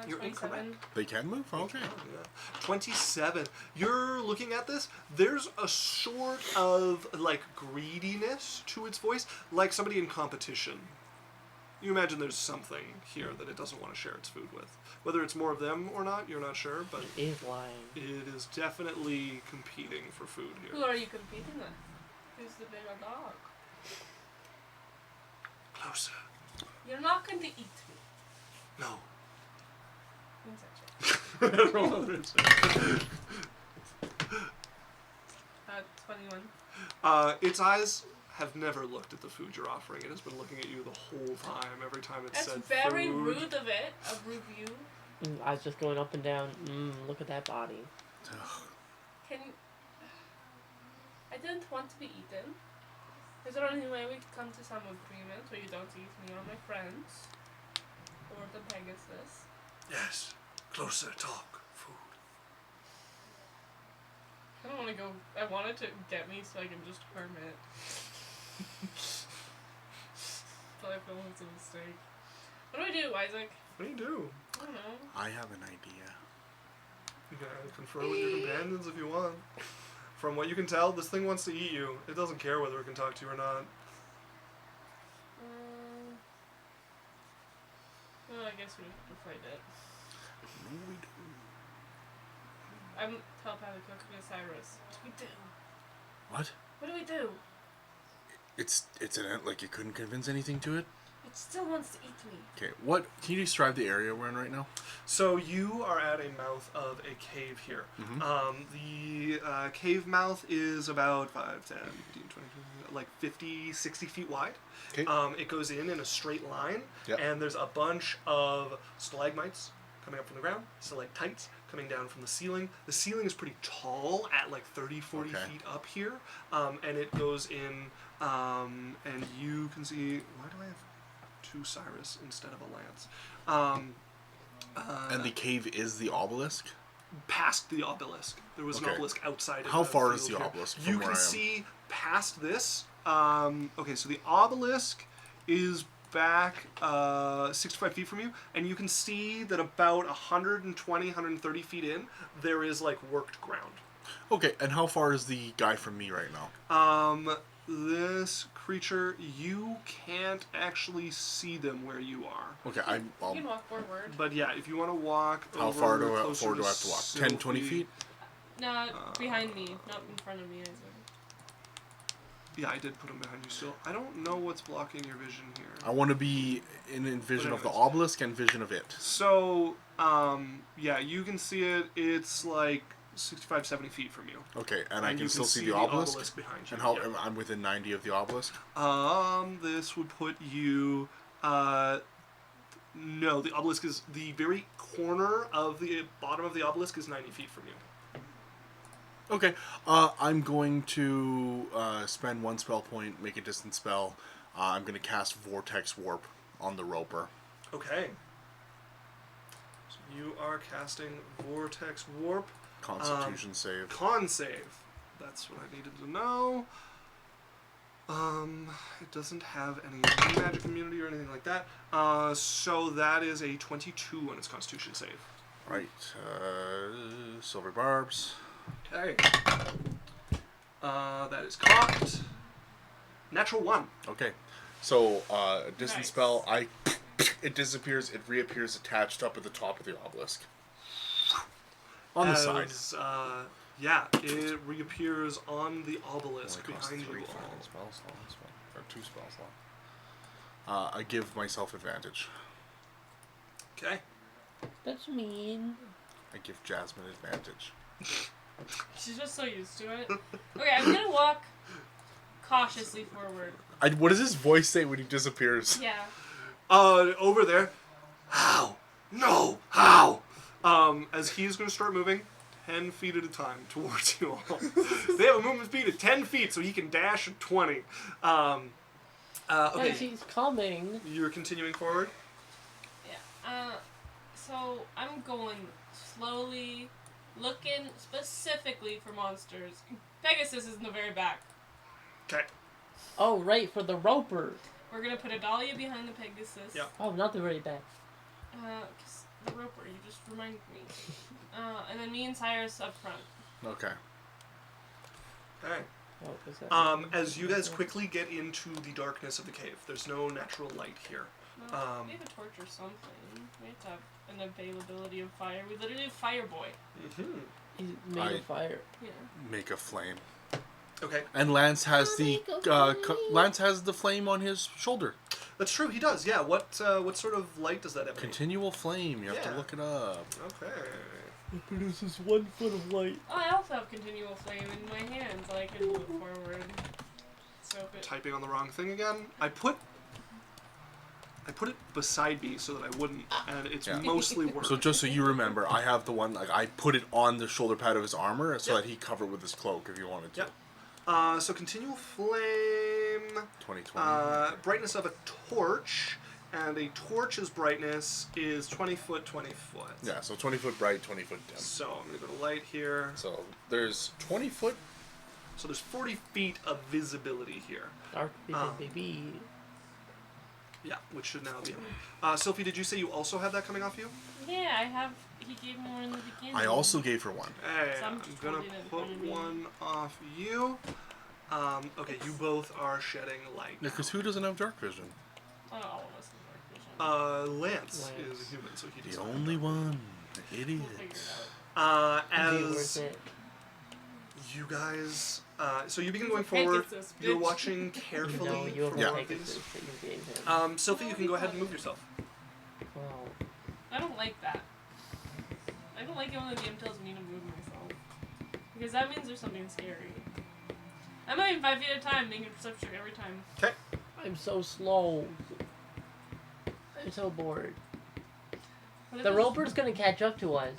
You're 27. incorrect. They can move? Okay. Yeah. 27. You're looking at this. There's a sort of like greediness to its voice, like somebody in competition. You imagine there's something here that it doesn't want to share its food with. Whether it's more of them or not, you're not sure, but It is lying. it is definitely competing for food Who here. are you competing with? Who's the bigger dog? Closer. You're not going to eat me. No. Inside check. Roll another insight. 21. Its eyes have never looked at the food you're offering. It has been looking at you the whole time. Every time it's That's said very food. rude of it. A review. Eyes just going up and down. Look at that body. Can I didn't want to be eaten. Is there any way we can come to some agreement where you don't eat me or my friends? Or the Pegasus? Yes. Closer talk. Food. I don't want to go. I want it to get me so I can just harm it. But I feel it's a mistake. What do we do, Isaac? What do you do? I don't know. I have an idea. You can confer with your companions if you want. From what you can tell, this thing wants to eat you. It doesn't care whether it can talk to you or not. Well, I guess we have to fight it. No, we do. I'm telepathic looking at Cyrus. What do we do? What? What do we do? It's an like you couldn't convince anything to it. It still wants to eat me. Okay, what can you describe the area we're in right now? So you are at a mouth of a cave here. The cave mouth is about 5, 10, 15, 20, like 50, 60 feet wide. Okay. It goes in a straight line, Yep. and there's a bunch of stalagmites coming up from the ground, stalactites coming down from the ceiling. The ceiling is pretty tall at like 30, 40 Okay. feet up here, and it goes in, and you can see, why do I have 2 Cyrus instead of a lance? And the cave is the obelisk? Past the obelisk. There was an Okay. obelisk outside of How the far is field the here. obelisk from You where can I am? see past this. Okay, so the obelisk is back 65 feet from you, and you can see that about 120, 130 feet in, there is like worked ground. Okay, and how far is the guy from me right now? This creature, you can't actually see them where you are. Okay, You can walk forward. But yeah, if you want to walk how over far do I closer have to walk? 10, 20 Cylph'e- feet? Not behind me, not in front of me, Isaac. Yeah, I did put them behind you still. I don't know what's blocking your vision here. I want to be in vision of the anyways. obelisk and vision of it. So, yeah, you can see it. It's like 65, 70 feet from you. Okay, and I you can still see the obelisk? behind you. And how yeah. I'm within 90 of the obelisk? This would put you, no, the obelisk is, the very corner of the bottom of the obelisk is 90 feet from you. Okay, I'm going to spend 1 spell point, make a distance spell. I'm going to cast Vortex Warp on the roper. Okay. So you are casting Vortex Warp. Constitution save. Con save. That's what I needed to know. It doesn't have any magic immunity or anything like that. So that is a 22 on its Constitution save. Right, silver barbs. Okay. That is cocked. Natural 1. Okay, so distance Nice. spell. It disappears. It reappears attached up at the top of the obelisk. On the side. Yeah, it reappears on the obelisk Only costs behind 3 you final all. spells, or 2 spells long. I give myself advantage. Okay. That's mean. I give Jasmine advantage. She's just so used to it. Okay, I'm gonna walk cautiously forward. What does his voice say when he disappears? Yeah. Over there. How? No! How? As he's going to start moving 10 feet at a time towards you all. They have a movement speed of 10 feet, so he can dash at 20. Okay. As he's coming. You're continuing forward? Yeah. So I'm going slowly, looking specifically for monsters. Pegasus is in the very back. Okay. Oh, right, for the roper. We're gonna put a Dahlia behind the Pegasus. Yeah. Oh, not the very back. 'Cause the roper, you just reminded me. And then me and Cyrus up front. Okay. Okay. Oh, is that As you guys quickly get into the darkness of the cave, there's no natural light here. Well, we have a torch or something. We have to have an availability of fire. We literally have Fire Boy. Mm-hmm. He's made of fire. Yeah. Make a flame. Okay. And Lance has the Make a flame. Lance has the flame on his shoulder. That's true, he does, yeah. What sort of light does that emanate? Continual flame. You have to Yeah. look it up. Okay. It produces 1 foot of light. Oh, I also have continual flame in my hands, so I can move forward. So if it... Typing on the wrong thing again. I put it beside me so that I wouldn't, and it's mostly work. So just so you remember, I have the one, like, I put it on the shoulder pad of his armor so Yep. that he covered with his cloak if you wanted to. Yep. So continual flame. 2020. Brightness of a torch, and a torch's brightness is 20 foot, 20 foot. Yeah, so 20 foot bright, 20 foot dim. So I'm going to go to light here. So there's 20 foot. So there's 40 feet of visibility here. Dark vision, baby. Yeah, which should now be on. Cylph'e, did you say you also had that coming off you? Yeah, I have... He gave me one in the beginning. I also gave her one. Hey, So I'm I'm just going holding to it in put front of me. one off you. Okay, you both are shedding light now. Because who doesn't have dark vision? Oh, all of us have dark vision. Lance Lance. is a human, so he does The not only have dark one. Idiot. We'll figure it out. As Worth it. you guys, so you begin He's going a forward. Pegasus, You're bitch. watching carefully No, you have for Yeah. one of Pegasus these. that you gave him. Cylph'e, you can go ahead and move yourself. Wow. I don't like that. I don't like it when the game tells me to move myself. Because that means there's something scary. I'm moving 5 feet at a time, making a perception check every time. Okay. I'm so slow. I'm so bored. What if The it's- roper's gonna catch up to us.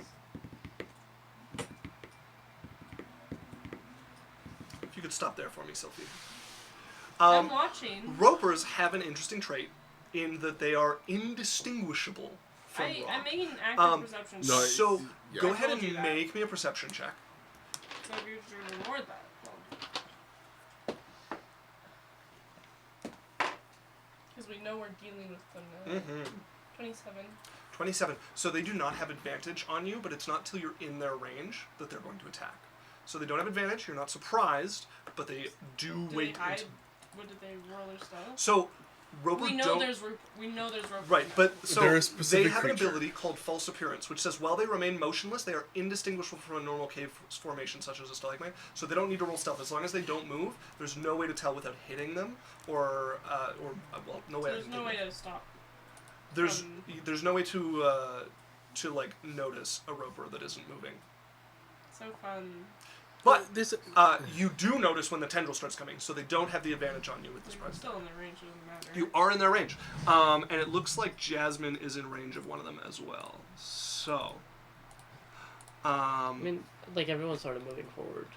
If you could stop there for me, Cylph'e. I'm watching. Ropers have an interesting trait in that they are indistinguishable from rock. I'm making an active perception check. no, So yeah. go I ahead told and you that. make me a perception check. So if you should reward that. Because we know we're dealing with them now. Mm-hmm. 27. 27. So they do not have advantage on you, but it's not till you're in their range that they're going to attack. So they don't have advantage. You're not surprised, but they do Do wait. they hide? until- What did they roll their stuff? So Roper We know don't. there's rope. Right, but so They're a they specific have an creature. ability called false appearance, which says while they remain motionless, they are indistinguishable from a normal cave formation, such as a stalagmite. So they don't need to roll stealth. As long as they don't move, there's no way to tell without hitting them, or well, no way. There's no way to stop. There's no way to like notice a roper that isn't moving. So fun. But this. you do notice when the tendril starts coming, so they don't have the advantage on you with this I'm prize. still in their range, it doesn't matter. You are in their range, and it looks like Jasmine is in range of one of them as well. So, I mean, like everyone's sort of moving forward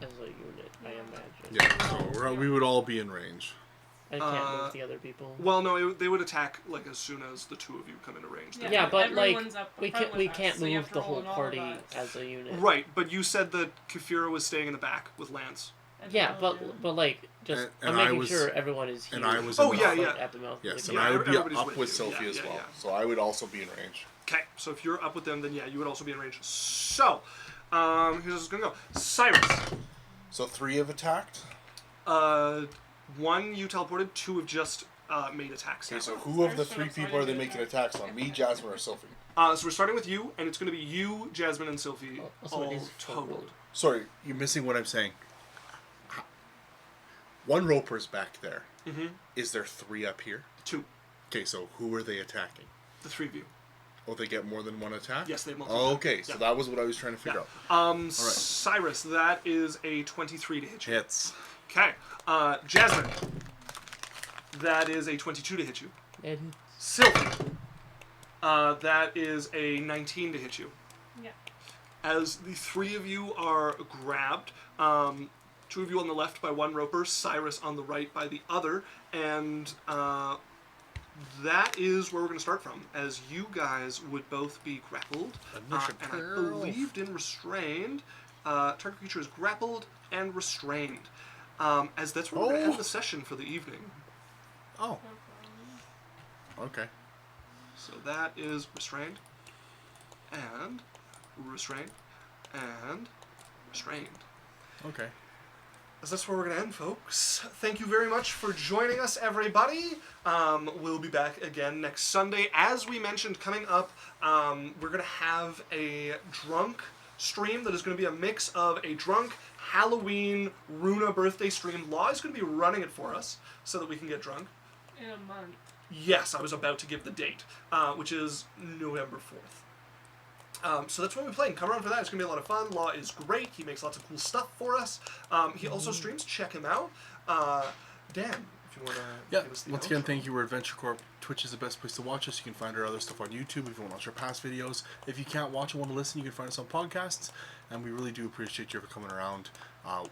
as a unit, I imagine. Yeah, so we would all be in range. I can't move the other people. well, no, they would attack like as soon as the two of you come into range. They Yeah, but like everyone's up we front can't we with us, can't so you have move to the roll whole in all of party us. as a unit. Right, but you said that Kefira was staying in the back with Lance. Yeah, but like just And I'm I making was- sure everyone is here. and I was Oh, in yeah, the- yeah. At the mouth. Yes, of the and Yeah, I would be everybody's up with with you. Cylph'e Yeah, as yeah, well. yeah. So I would also be in range. Okay, so if you're up with them, then yeah, you would also be in range. So, here's what's gonna go. Cyrus. So 3 have attacked. 1 you teleported, 2 have just made attacks. Okay, now. so who of the First 3 one, people are they sorry, making attacks on? Me, Jasmine, or Cylph'e? So we're starting with you, and it's going to be you, Jasmine, and Cylph'e, So it all is totaled. Sorry, you're missing what I'm saying. 1 roper's back there. Mm-hmm. Is there 3 up here? 2, Okay, so who are they attacking? the 3 of you. Oh, they get more than 1 attack? Yes, they multiply. Oh, okay, so Yeah. that was what I was trying to figure Yeah. out. Cyrus, that is a 23 to hit you. Hits. Okay. Jasmine, that is a 22 to hit you. And Cylph'e, that is a 19 to hit you. Yeah. As the 3 of you are grabbed, 2 of you on the left by 1 roper, Cyrus on the right by the other, and that is where we're going to start from, as you guys would both be grappled, and I believed in restrained. Target creature is grappled and restrained, as that's where we're going to end the session for the evening. Oh. Okay. So that is restrained, and restrained, and restrained. Okay. As that's where we're going to end, folks. Thank you very much for joining us, everybody. We'll be back again next Sunday. As we mentioned, coming up, we're going to have a drunk stream that is going to be a mix of a drunk Halloween Runa birthday stream. Law is going to be running it for us so that we can get drunk. In a month. Yes, I was about to give the date, which is November 4th. So that's what we're playing. Come around for that. It's going to be a lot of fun. Law is great. He makes lots of cool stuff for us. He also streams. Check him out. Dan, if you want to give us the once outro. again, thank you. We're Adventure Corp. Twitch is the best place to watch us. You can find our other stuff on YouTube if you want to watch our past videos. If you can't watch and want to listen, you can find us on podcasts. And we really do appreciate you for coming around.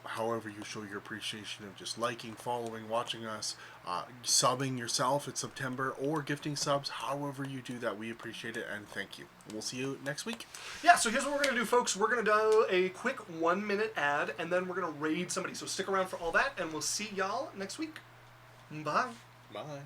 However you show your appreciation of just liking, following, watching us, subbing yourself at September, or gifting subs, however you do that, we appreciate it and thank you. We'll see you next week. Yeah, so here's what we're going to do, folks. We're going to do a quick 1-minute ad, and then we're going to raid somebody. So stick around for all that, and we'll see y'all next week. Bye. Bye.